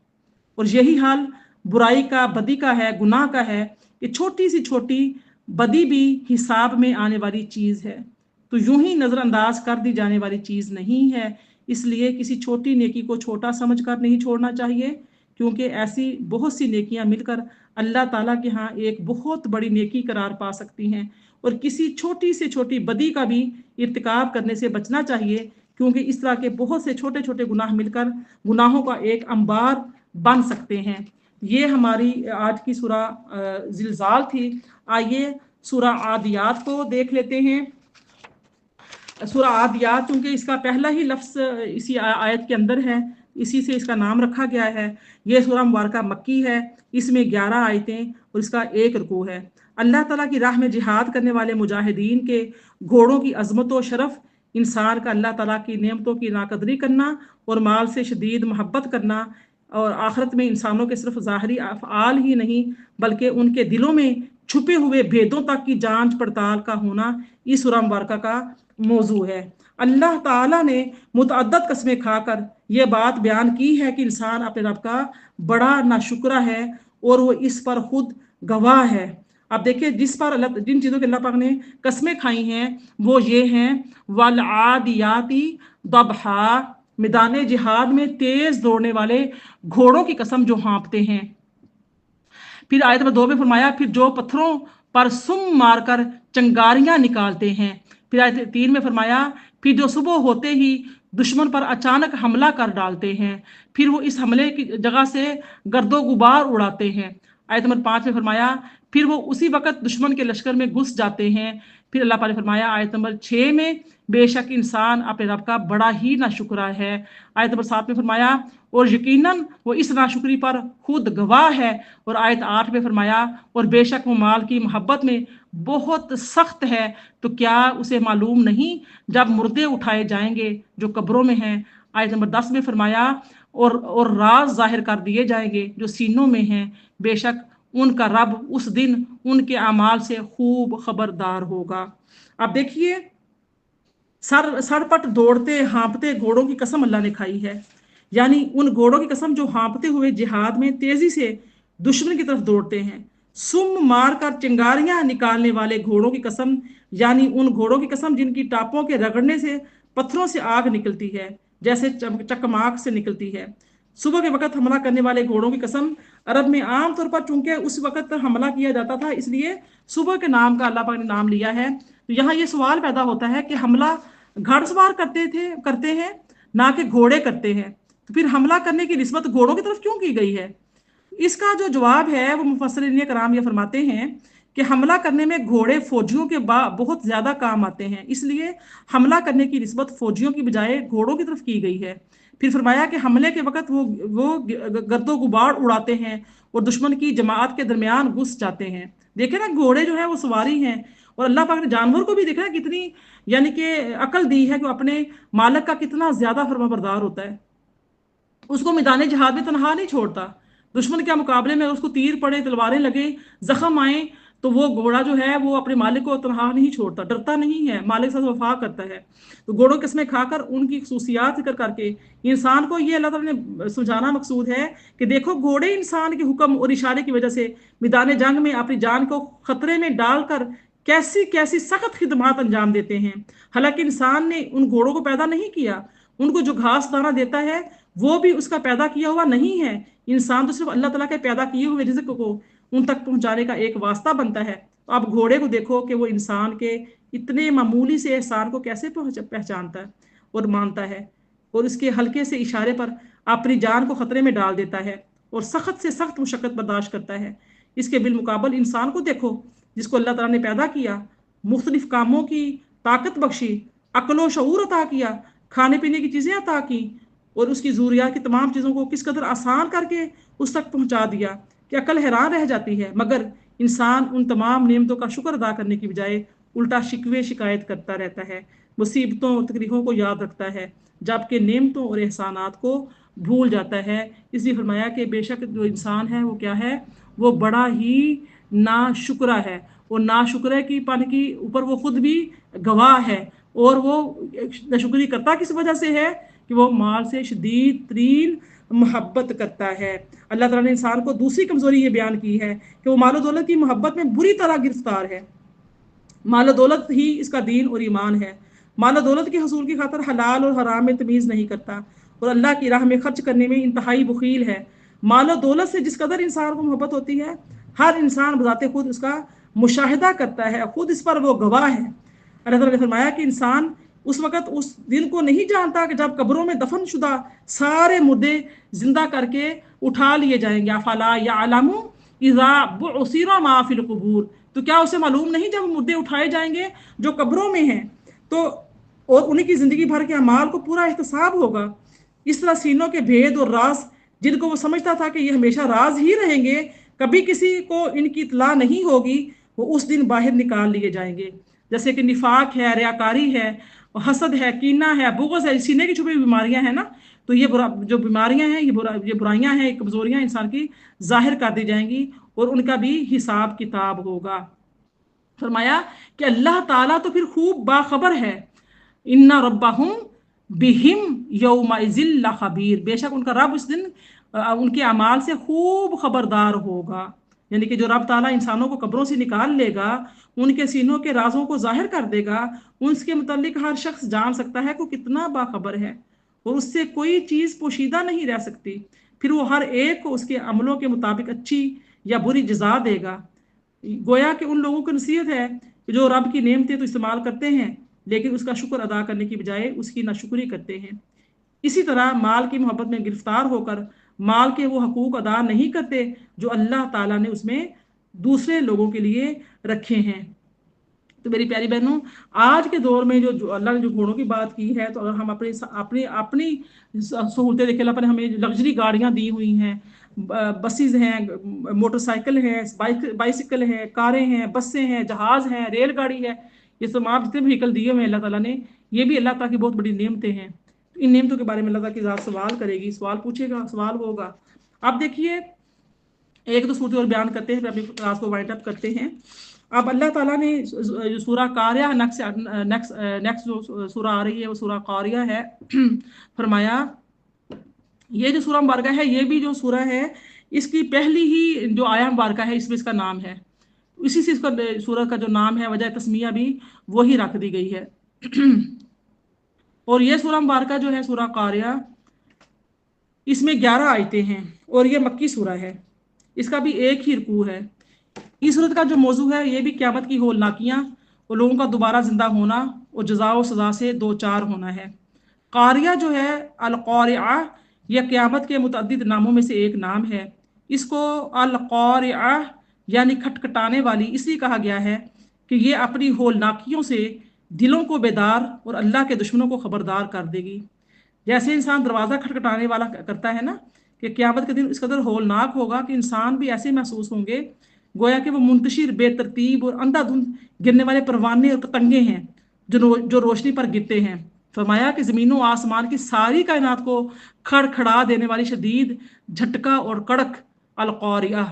और यही हाल बुराई का, बदी का है, गुनाह का है कि छोटी सी छोटी बदी भी हिसाब में आने वाली चीज़ है, तो यूं ही नज़रअंदाज कर दी जाने वाली चीज़ नहीं है। इसलिए किसी छोटी नेकी को छोटा समझकर नहीं छोड़ना चाहिए, क्योंकि ऐसी बहुत सी नेकियां मिलकर अल्लाह ताला के यहाँ एक बहुत बड़ी नेकी करार पा सकती हैं। और किसी छोटी से छोटी बदी का भी इर्तिकाब करने से बचना चाहिए, क्योंकि इस तरह के बहुत से छोटे छोटे गुनाह मिलकर गुनाहों का एक अंबार बन सकते हैं। ये हमारी आज की सूरह ज़िलज़ाल थी। आइए सूरह आदियात को देख लेते हैं। सूरह आदियात, चूंकि इसका पहला ही लफ्ज़ इसी आयत के अंदर है, इसी से इसका नाम रखा गया है। ये सूरह मुबारका मक्की है, इसमें 11 आयतें और इसका एक रुकू है। अल्लाह ताला की राह में जिहाद करने वाले मुजाहिदीन के घोड़ों की अजमत व शरफ, इंसान का अल्लाह ताला की नेमतों की नाकदरी करना और माल से शदीद मोहब्बत करना, और आखिरत में इंसानों के सिर्फ ज़ाहरी अफ़आल ही नहीं बल्कि उनके दिलों में छुपे हुए भेदों तक की जांच पड़ताल का होना इस सूरह मुबारका का मौजू है। अल्लाह ताला ने मुतअद्दद कस्में खाकर यह बात बयान की है कि इंसान अपने रब का बड़ा नाशुक्रा है और वो इस पर खुद गवाह है। अब देखिए, जिन चीज़ों के अल्लाह पाक ने कस्में खाई हैं वो ये हैं, वल आदियाती दबहा, मैदान जिहाद में तेज दौड़ने वाले घोड़ों की कसम जो हाँपते हैं। फिर आयत नंबर 2 में फरमाया, फिर जो पत्थरों पर सुम मारकर चंगारियां निकालते हैं। फिर आयत 3 में फरमाया, फिर जो सुबह होते ही दुश्मन पर अचानक हमला कर डालते हैं, फिर वो इस हमले की जगह से गर्दो गुबार उड़ाते हैं। आयत नंबर 5 में फरमाया, फिर वो उसी वक्त दुश्मन के लश्कर में घुस जाते हैं। फिर अल्लाह पाक ने फरमाया आयत नंबर 6 में, बेशक इंसान अपने रब का बड़ा ही नाशुक्रा है। आयत नंबर 7 में फरमाया, और यकीनन वो इस नाशुक्री पर खुद गवाह है। और आयत 8 में फरमाया, और बेशक वो माल की मोहब्बत में बहुत सख्त है, तो क्या उसे मालूम नहीं जब मुर्दे उठाए जाएंगे जो कब्रों में हैं। आयत नंबर 10 में फरमाया, और राज जाहिर कर दिए जाएंगे जो सीनों में हैं, बेशक उनका रब उस दिन उनके अमाल से खूब खबरदार होगा। अब देखिए, सरपट दौड़ते हाँपते घोड़ों की कसम अल्लाह ने खाई है, यानी उन घोड़ों की कसम जो हाँपते हुए जिहाद में तेजी से दुश्मन की तरफ दौड़ते हैं। सुम मारकर चिंगारियां निकालने वाले घोड़ों की कसम, यानी उन घोड़ों की कसम जिनकी टापों के रगड़ने से पत्थरों से आग निकलती है, जैसे चकमाक से निकलती है। सुबह के वक्त हमला करने वाले घोड़ों की कसम, अरब में आमतौर पर चूंकि उस वक्त हमला किया जाता था, इसलिए सुबह के नाम का अल्लाह पाक ने नाम लिया है। तो यहाँ ये सवाल पैदा होता है कि हमला घड़सवार करते हैं ना कि घोड़े करते हैं, तो फिर हमला करने की निस्बत घोड़ों की तरफ क्यों की गई है? इसका जो जवाब है वो मुफस्सिरीन कराम ये फरमाते हैं कि हमला करने में घोड़े फौजियों के बहुत ज्यादा काम आते हैं, इसलिए हमला करने की निस्बत फौजियों की बजाय घोड़ों की तरफ की गई है। फिर फरमाया कि हमले के वक्त वो गर्दो गुबार उड़ाते हैं और दुश्मन की जमात के दरमियान घुस जाते हैं। देखे ना, घोड़े जो है वो सवारी हैं, اور अल्लाह पाक ने जानवर को भी देखा है कितनी यानी कि अकल दी है कि वो अपने मालिक का कितना ज्यादा फर्माबरदार होता है। उसको मैदान जहाद में तनहा नहीं छोड़ता। दुश्मन के मुकाबले में उसको तीर पड़े, तलवारें लगे, जख्म आए, तो वो घोड़ा जो है वो अपने मालिक को तनहा नहीं छोड़ता, डरता नहीं है, मालिक से वफा करता है। तो घोड़ों की किस्में खाकर उनकी खसूसियात जिक्र करके इंसान को ये अल्लाह ताला ने समझाना मकसूद है कि देखो घोड़े इंसान के हुक्म और इशारे की वजह से मैदान जंग में अपनी जान को खतरे में डालकर कैसी कैसी सख्त खिदमत अंजाम देते हैं। हालांकि इंसान ने उन घोड़ों को पैदा नहीं किया, उनको जो घास दाना देता है वो भी उसका पैदा किया हुआ नहीं है। इंसान तो सिर्फ अल्लाह ताला के पैदा किए हुए रिज़्क को उन तक पहुंचाने का एक वास्ता बनता है। तो आप घोड़े को देखो कि वो इंसान के इतने मामूली से एहसान को कैसे पहचानता है और मानता है, और इसके हल्के से इशारे पर अपनी जान को खतरे में डाल देता है और सख्त से सख्त मुशक्कत बर्दाश्त करता है। इसके बिलमुकाबल इंसान को देखो जिसको अल्लाह ताला ने पैदा किया, मुख्तलिफ कामों की ताकत बख्शी, अक्ल शऊर अता किया, खाने पीने की चीज़ें अता की और उसकी ज़रूरियात की तमाम चीज़ों को किस कदर आसान करके उस तक पहुंचा दिया कि अकल हैरान रह जाती है। मगर इंसान उन तमाम नेमतों का शुक्र अदा करने की बजाय उल्टा शिकवे शिकायत करता रहता है, मुसीबतों और तकलीफ़ों को याद रखता है, जबकि नेमतों और एहसानात को भूल जाता है। इसलिए फरमाया कि बेशक जो इंसान है वो क्या है, वो बड़ा ही नाशुक्रा है, और नाशुक्रे की पन की ऊपर वो खुद भी गवाह है। और वो नाशुक्री करता किस वजह से है कि वो माल से शदीद तरीन मोहब्बत करता है। अल्लाह ताला ने इंसान को दूसरी कमजोरी ये बयान की है कि वो मालो दौलत की मोहब्बत में बुरी तरह गिरफ्तार है। मालो दौलत ही इसका दीन और ईमान है। मालो दौलत के हसूल की खातर हलाल और हराम में तमीज़ नहीं करता और अल्लाह की राह में खर्च करने में इंतहाई बखील है। मालो दौलत से जिस कदर इंसान को मोहब्बत होती है, हर इंसान बजाते खुद उसका मुशाहिदा करता है, खुद इस पर वो गवाह है। अल्लाह ताला ने फरमाया कि इंसान उस वक़्त उस दिन को नहीं जानता कि जब कब्रों में दफन शुदा सारे मुर्दे जिंदा करके उठा लिए जाएंगे। अफला यअलमु इज़ा बुअसिरा मा फिल कुबूर, तो क्या उसे मालूम नहीं जब मुर्दे उठाए जाएंगे जो कब्रों में हैं, तो और उन्हीं की जिंदगी भर के अमाल को पूरा एहतसाब होगा। इस तरह सीनों के भेद और राज जिनको वो समझता था कि ये हमेशा राज ही रहेंगे, कभी किसी को इनकी इतला नहीं होगी, वो उस दिन बाहर निकाल लिए जाएंगे। जैसे कि निफाक है, रियाकारी है, हसद है, कीना है, बुग़्ज़ है, सीने की छुपी बीमारियां हैं ना, तो ये जो बीमारियां हैं, ये बुराइयां हैं, कमजोरियां इंसान की जाहिर कर दी जाएंगी और उनका भी हिसाब किताब होगा। फरमाया कि अल्लाह ताला तो फिर खूब बाखबर है, इन्ना रब्बाहुम बिहिम यौमइज़िल लखबीर, बेशक उनका रब उस दिन उनके अमाल से खूब खबरदार होगा। यानी कि जो रब ताला इंसानों को कब्रों से निकाल लेगा, उनके सीनों के राजों को जाहिर कर देगा, उसके मुतालिक हर शख्स जान सकता है कि कितना बाखबर है और उससे कोई चीज़ पोशीदा नहीं रह सकती। फिर वो हर एक को उसके अमलों के मुताबिक अच्छी या बुरी जजा देगा। गोया कि उन लोगों को नसीहत है कि जो रब की नेमतें तो इस्तेमाल करते हैं लेकिन उसका शुक्र अदा करने की बजाय उसकी नाशुक्री करते हैं। इसी तरह माल की मोहब्बत में गिरफ्तार होकर माल के वो हकूक अदा नहीं करते जो अल्लाह ताला ने उसमें दूसरे लोगों के लिए रखे हैं। तो मेरी प्यारी बहनों, आज के दौर में जो अल्लाह ने जो घोड़ों की बात की है, तो अगर हम अपनी अपनी अपनी सहूलतें देखें, अल्लाह ने हमें लग्जरी गाड़ियाँ दी हुई हैं, बसेज हैं, मोटरसाइकिल हैं, बाइसिकल हैं, कारें हैं, बसें हैं, जहाज़ हैं, रेलगाड़ी है, ये तमाम जितने व्हीकल दिए हुए हैं अल्लाह ताला ने, ये भी अल्लाह ताला की बहुत बड़ी नेमतें हैं। इन नेमतों के बारे में अल्लाह ताला की ज़ात सवाल करेगी, सवाल पूछेगा, सवाल होगा। अब देखिए एक दो सूरतें और बयान करते हैं, फिर अपनी क्लास को वाइंड अप करते हैं। अब अल्लाह ताला ने जो सूरा कारिया नेक्स्ट जो सूरा आ रही है वो सूरा कारिया है। फरमाया ये जो सूरा मुबारका है, ये भी जो सूरा है इसकी पहली ही जो आया मुबारका है इसमें इसका नाम है, इसी से इसका सूरा का जो नाम है वजह तस्मिया भी वही रख दी गई है। और ये सूरा मुबारका जो है सूरा कारिया, इसमें 11 आयतें हैं और ये मक्की सूरा है। इसका भी एक ही रुकू है। इस सूरत का जो मौजू है ये भी क़यामत की होलनाकियाँ और लोगों का दोबारा जिंदा होना और जज़ा व सज़ा से दो चार होना है। कारिया जो है अल-क़ारिआ, यह क़यामत के मुतअद्दिद नामों में से एक नाम है। इसको अल-क़ारिआ यानी खटखटाने वाली इसलिए कहा गया है कि ये अपनी होलनाकियों से दिलों को बेदार और अल्लाह के दुश्मनों को खबरदार कर देगी। जैसे इंसान दरवाज़ा खटखटाने वाला करता है ना, कि क़यामत के दिन इस कदर होलनाक होगा कि इंसान भी ऐसे महसूस होंगे गोया कि वो मुंतशिर बेतरतीब और अंधाधुंध गिरने वाले परवाने और पतंगे हैं जो रोशनी पर गिरते हैं। फरमाया कि ज़मीनों आसमान की सारी कायनात को खड़खड़ा देने वाली शदीद झटका और कड़क अल क़ारिया।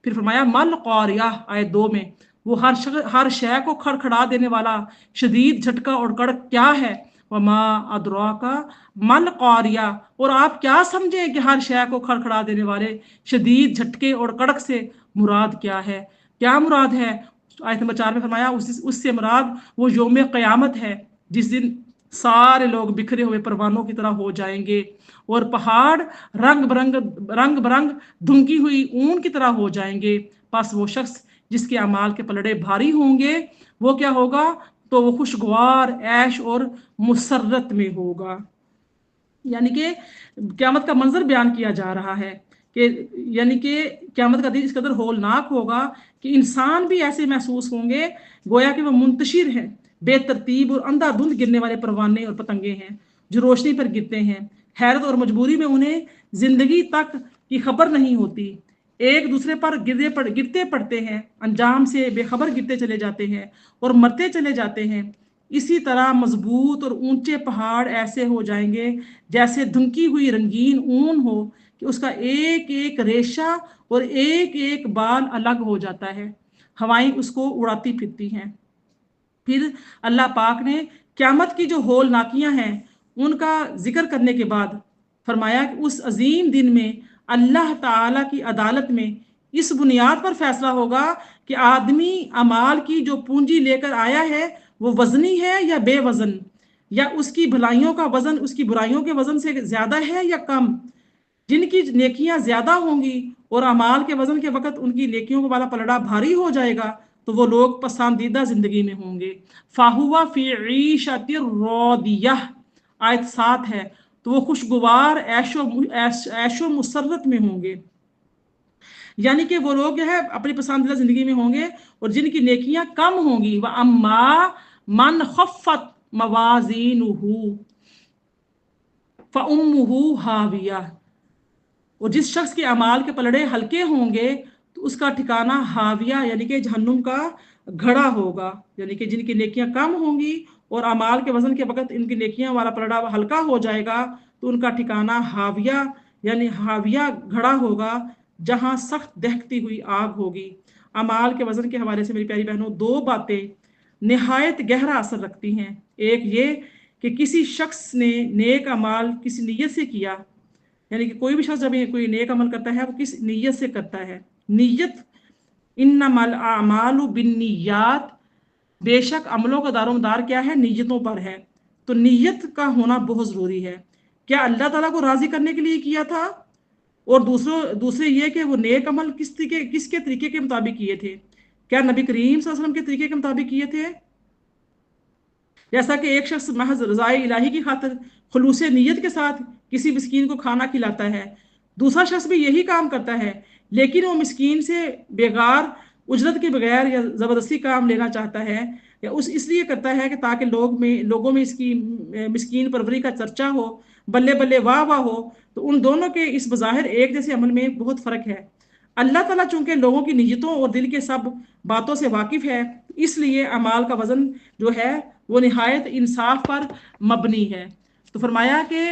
फिर फरमाया मल क़ारिया आयत 2 में, वो हर शय को खड़खड़ा देने वाला शदीद झटका और कड़क क्या है। वमा अदराका मल क़ारिया, और आप क्या समझें कि हर शय को खड़खड़ा देने वाले शदीद झटके और कड़क से मुराद क्या है। क्या मुराद है? आयत नंबर 4 में फरमाया उससे मुराद वो यौम क़यामत है जिस दिन सारे लोग बिखरे हुए परवानों की तरह हो जाएंगे और पहाड़ रंग बरंग धुंकी हुई ऊन की तरह हो जाएंगे। बस वो शख्स जिसके अमाल के पलड़े भारी होंगे वो क्या होगा, तो वो खुशगवार ऐश और मुसर्रत में होगा। यानी कि क़यामत का मंजर बयान किया जा रहा है कि यानी कि क़यामत का दिन इस कदर होलनाक होगा कि इंसान भी ऐसे महसूस होंगे गोया कि वो मुंतशिर हैं, बेतरतीब और अंधाधुंध गिरने वाले परवाने और पतंगे हैं जो रोशनी पर गिरते हैं। हैरत और मजबूरी में उन्हें जिंदगी तक की खबर नहीं होती, एक दूसरे पर गिरते पड़ते हैं, अंजाम से बेखबर गिरते चले जाते हैं और मरते चले जाते हैं। इसी तरह मजबूत और ऊंचे पहाड़ ऐसे हो जाएंगे जैसे धुंकी हुई रंगीन ऊन हो कि उसका एक एक रेशा और एक एक बाल अलग हो जाता है, हवाएं उसको उड़ाती फिरती हैं। फिर अल्लाह पाक ने क़यामत की जो होलनाकियां हैं उनका जिक्र करने के बाद फरमाया कि उस अजीम दिन में अल्लाह ताला की अदालत में इस बुनियाद पर फैसला होगा कि आदमी अमाल की जो पूंजी लेकर आया है वो वजनी है या बेवजन, या उसकी भलाइयों का वजन उसकी बुराइयों के वजन से ज्यादा है या कम। जिनकी नेकियां ज्यादा होंगी और अमाल के वजन के वक्त उनकी नेकियों वाला पलड़ा भारी हो जाएगा तो वो लोग पसंदीदा जिंदगी में होंगे। फाहुआ फी ईशतिर रादिया आयत 7 है, तो वो खुशगवार ऐशो मुसर्रत में होंगे। यानी कि वो लोग जो है अपनी पसंदीदा जिंदगी में होंगे। और जिनकी नेकियां कम होंगी वह अम्मा मन खफ्फत मवाजीनुहु फउम्मुहु हाविया, और जिस शख्स के अमाल के पलड़े हल्के होंगे तो उसका ठिकाना हाविया यानी कि जहन्नुम का घड़ा होगा। यानी कि जिनकी नेकियां कम होंगी और अमाल के वजन के वक्त इनकी नेकियां वाला पलड़ा हल्का हो जाएगा तो उनका ठिकाना हाविया यानी हाविया घड़ा होगा जहां सख्त दहकती हुई आग होगी। अमाल के वजन के हवाले से मेरी प्यारी बहनों दो बातें निहायत गहरा असर रखती हैं। एक ये कि किसी शख्स ने नेक अमाल किसी नीयत से किया, यानी कि कोई भी शख्स जब कोई नेक अमल करता है वो किस नीयत से करता है। नीयत इन्नमल आमालु बिन्नियात, बेशक अमलों का दारोमदार क्या है, नीयतों पर है। तो नीयत का होना बहुत जरूरी है। क्या अल्लाह ताला को राजी करने के लिए किया था, और दूसरे ये कि वो नेक अमल किसके तरीके के मुताबिक किए थे। क्या नबी करीम सल्लल्लाहु अलैहि वसल्लम के तरीके के मुताबिक किए थे। जैसा कि एक शख्स महज रज़ाए इलाही की खातिर खुलूस नीयत के साथ किसी मिस्कीन को खाना खिलाता है, दूसरा शख्स भी यही काम करता है लेकिन वो मिस्कीन से बेगार उजरत के बगैर या ज़बरदस्ती काम लेना चाहता है, या उस इसलिए करता है कि ताकि लोगों में इसकी मिस्कीन परवरी का चर्चा हो, बल्ले बल्ले वाह वाह हो। तो उन दोनों के इस बज़ाहिर एक जैसे अमल में बहुत फ़र्क है। अल्लाह ताला चूंकि लोगों की नीयतों और दिल के सब बातों से वाकिफ है, इसलिए अमाल का वजन जो है वो निहायत इंसाफ पर मबनी है। तो फरमाया कि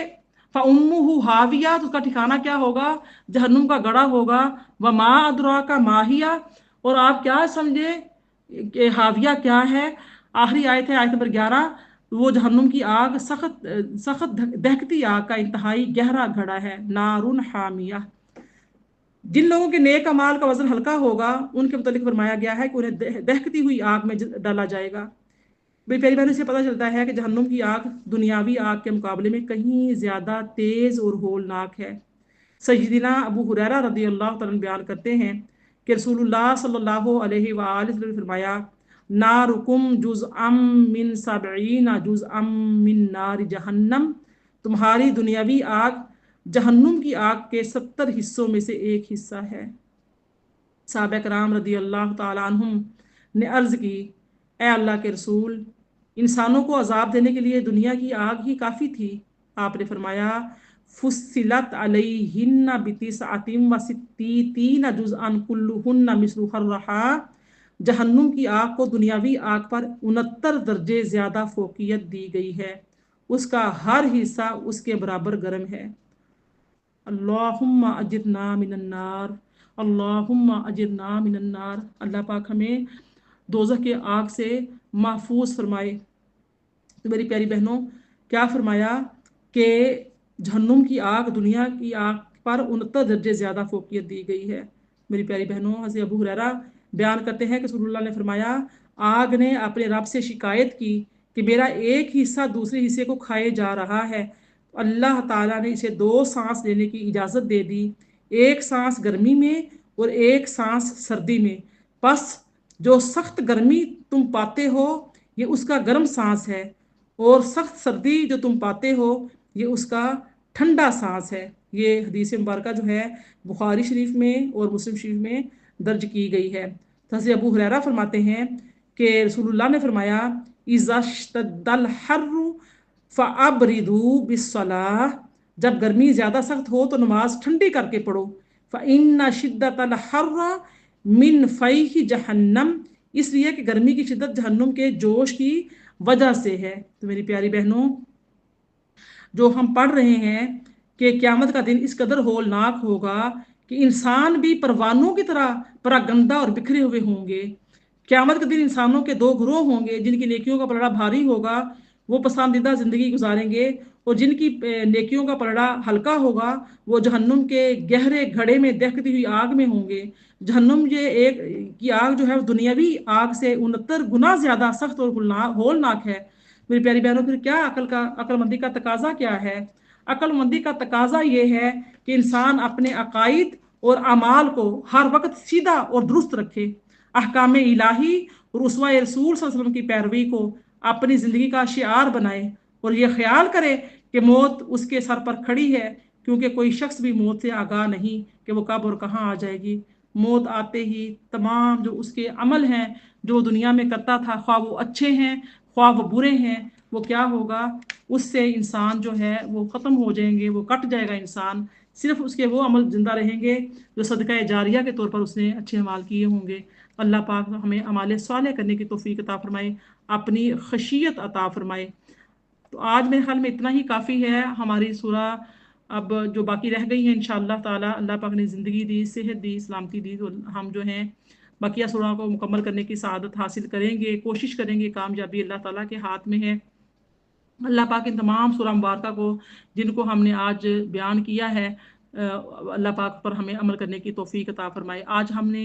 फ़उम्मुहु हाविया, तो उसका ठिकाना क्या होगा, जहन्नुम का गड़ा होगा। व मा अदरा का माहिया, और आप क्या समझे कि हाविया क्या है। आखिरी आयत है आयत नंबर 11, वो जहन्नुम की आग सख्त सख्त दहकती आग का इंतहाई गहरा घड़ा है, नारुन हामिया। जिन लोगों के नेक अमाल का वजन हल्का होगा उनके मुतालिक फरमाया गया है कि उन्हें दहकती हुई आग में डाला जाएगा। मेरी प्यारी बहनों से पता चलता है कि जहन्नुम की आग दुनियावी आग के मुकाबले में कहीं ज्यादा तेज और होलनाक है। सय्यदिना अबू हुरैरा रदी अल्लाह तआला बयान करते हैं कि रसूलुल्लाह सल्लल्लाहु अलैहि वसल्लम ने फरमाया, नारुकुम जुज़अम मिन सबईना जुज़अम मिन नार जहन्नम, तुम्हारी दुनियावी आग जहन्नुम की आग के 70 हिस्सों में से एक हिस्सा है। साहबा कराम रदी अल्लाह तआला अन्हुम ने अर्ज की, ए अल्लाह के रसूल, इंसानों को अजाब देने के लिए दुनिया की आग ही काफ़ी थी। आपने फरमाया, फुस्सिलत अलैहिन्ना बितिसअतिन व सित्तीना जुज़अन कुल्लुहुन्ना मिस्लु हर्रहा। जहन्नुम की आग को दुनियावी आग पर 69 दर्जे ज्यादा फोकियत दी गई है, उसका हर हिस्सा उसके बराबर गर्म है। अल्लाहुम्मा अजिरना मिनन्नार, अल्लाहुम्मा अजिरना मिनन्नार। अल्लाह पाक हमें दोज़ख के आग से महफूज फरमाए। तो मेरी प्यारी बहनों, क्या फरमाया कि जहन्नुम की आग दुनिया की आग पर 69 दर्जे ज्यादा फोकियत दी गई है। मेरी प्यारी बहनों, हज़रत अबू हुरैरा बयान करते हैं कि रसूलुल्लाह ने फरमाया, आग ने अपने रब से शिकायत की कि मेरा एक हिस्सा दूसरे हिस्से को खाए जा रहा है। अल्लाह ताला ने इसे 2 सांस लेने की इजाज़त दे दी, एक सांस गर्मी में और एक सांस सर्दी में। बस जो सख्त गर्मी तुम पाते हो ये उसका गर्म सांस है, और सख्त सर्दी जो तुम पाते हो ये उसका ठंडा सांस है। ये हदीस मुबारक जो है बुखारी शरीफ में और मुस्लिम शरीफ में दर्ज की गई है। हज़रत अबू हुरैरा फरमाते हैं कि रसूलुल्लाह ने फरमाया, इज़्तद्दल हर्रु फ़अब्रिदू बिस्सलाह। जब गर्मी ज़्यादा सख्त हो तो नमाज ठंडी करके पढ़ो। फ़इन्ना शिद्दतल हर्र मिन फ़ैहि जहन्नम। इसलिए कि गर्मी की शिद्दत जहन्नुम के जोश की वजह से है। तो मेरी प्यारी बहनों, जो हम पढ़ रहे हैं कि क़यामत का दिन इस कदर होलनाक होगा कि इंसान भी परवानों की तरह परागंदा और बिखरे हुए होंगे। क़यामत के दिन इंसानों के 2 ग्रोह होंगे, जिनकी नेकियों का पलड़ा भारी होगा वो पसंदीदा जिंदगी गुजारेंगे, और जिनकी नेकियों का पलड़ा हल्का होगा वो जहन्नुम के गहरे घड़े में दहकती हुई आग में होंगे। जहन्नुम ये एक की आग जो है वो दुनियावी आग से 69 गुना ज्यादा सख्त और होलनाक है। मेरी प्यारी बहनों, फिर क्या अक्लमंदी का तकाजा क्या है? अक्लमंदी का तकाजा ये है कि इंसान अपने अकाइद और अमाल को हर वक्त सीधा और दुरुस्त रखे, अहकाम इलाही और उसवा रसूल सल्लल्लाहु अलैहि वसल्लम की पैरवी को अपनी जिंदगी का शिआर बनाए, और ये ख्याल करे कि मौत उसके सर पर खड़ी है, क्योंकि कोई शख्स भी मौत से आगाह नहीं कि वो कब और कहाँ आ जाएगी। मौत आते ही तमाम जो उसके अमल हैं जो वो दुनिया में करता था, ख्वाह वो अच्छे हैं ख्वाह वो बुरे हैं, वो क्या होगा, उससे इंसान जो है वो ख़त्म हो जाएंगे, वो कट जाएगा इंसान। सिर्फ उसके वो अमल जिंदा रहेंगे जो सदका जारिया के तौर पर उसने अच्छे अमाल किए होंगे। अल्लाह पाक हमें अमाल साले करने की तौफीक अता फरमाए, अपनी खशियत अता फरमाए। तो आज मेरे ख्याल में इतना ही काफ़ी है हमारी सूरह। अब जो बाकी रह गई है इंशाअल्लाह ताला, अल्लाह पाक ने ज़िंदगी दी, सेहत दी, सलामती दी, तो हम जो हैं बकिया सूरह को मुकम्मल करने की सआदत हासिल करेंगे, कोशिश करेंगे। कामयाबी अल्लाह ताला के हाथ में है। अल्लाह पाक इन तमाम सूरह मुबारक को जिनको हमने आज बयान किया है, अल्लाह पाक पर हमें अमल करने की तौफीक अता फरमाए। आज हमने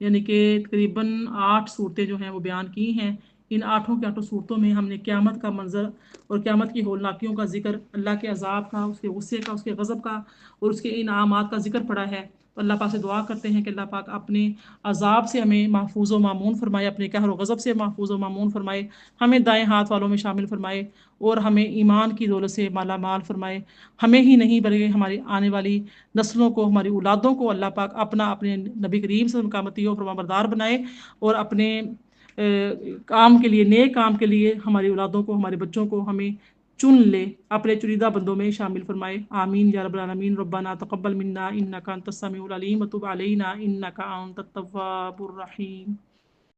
यानी कि तकरीबन 8 सूरतें जो हैं वो बयान की हैं। इन 8 के 8 सूरतों में हमने क़यामत का मंजर और क़यामत की होलनाकियों का जिक्र, अल्लाह के अजाब का, उसके गुस्से का, उसके गज़ब का और उसके इनामात का जिक्र पड़ा है। तो अल्लाह पाक से दुआ करते हैं कि अल्लाह पाक अपने अजाब से हमें महफूज व मामून फरमाए, अपने कहर व गज़ब से महफूज व मामून फरमाए, हमें दाएँ हाथ वालों में शामिल फरमाए और हमें ईमान की दौलत से माला माल फरमाए। हमें ही नहीं बल्कि हमारी आने वाली नस्लों को, हमारी औलादों को अल्लाह पाक अपने नबी करीम से उनका मतीह फरमाबरदार बनाए, और अपने काम के लिए, नेक काम के लिए हमारी औलादों को, हमारे बच्चों को हमें चुन ले, अपने चुनिंदा बंदों में शामिल फरमाए। आमीन या रब्बल आलमीन। रब्बना तक़ब्बल मिन्ना इन्नका अंतस समीउल अलीम व तुब अलैना इन्नका अंतत तव्वाबुर रहीम।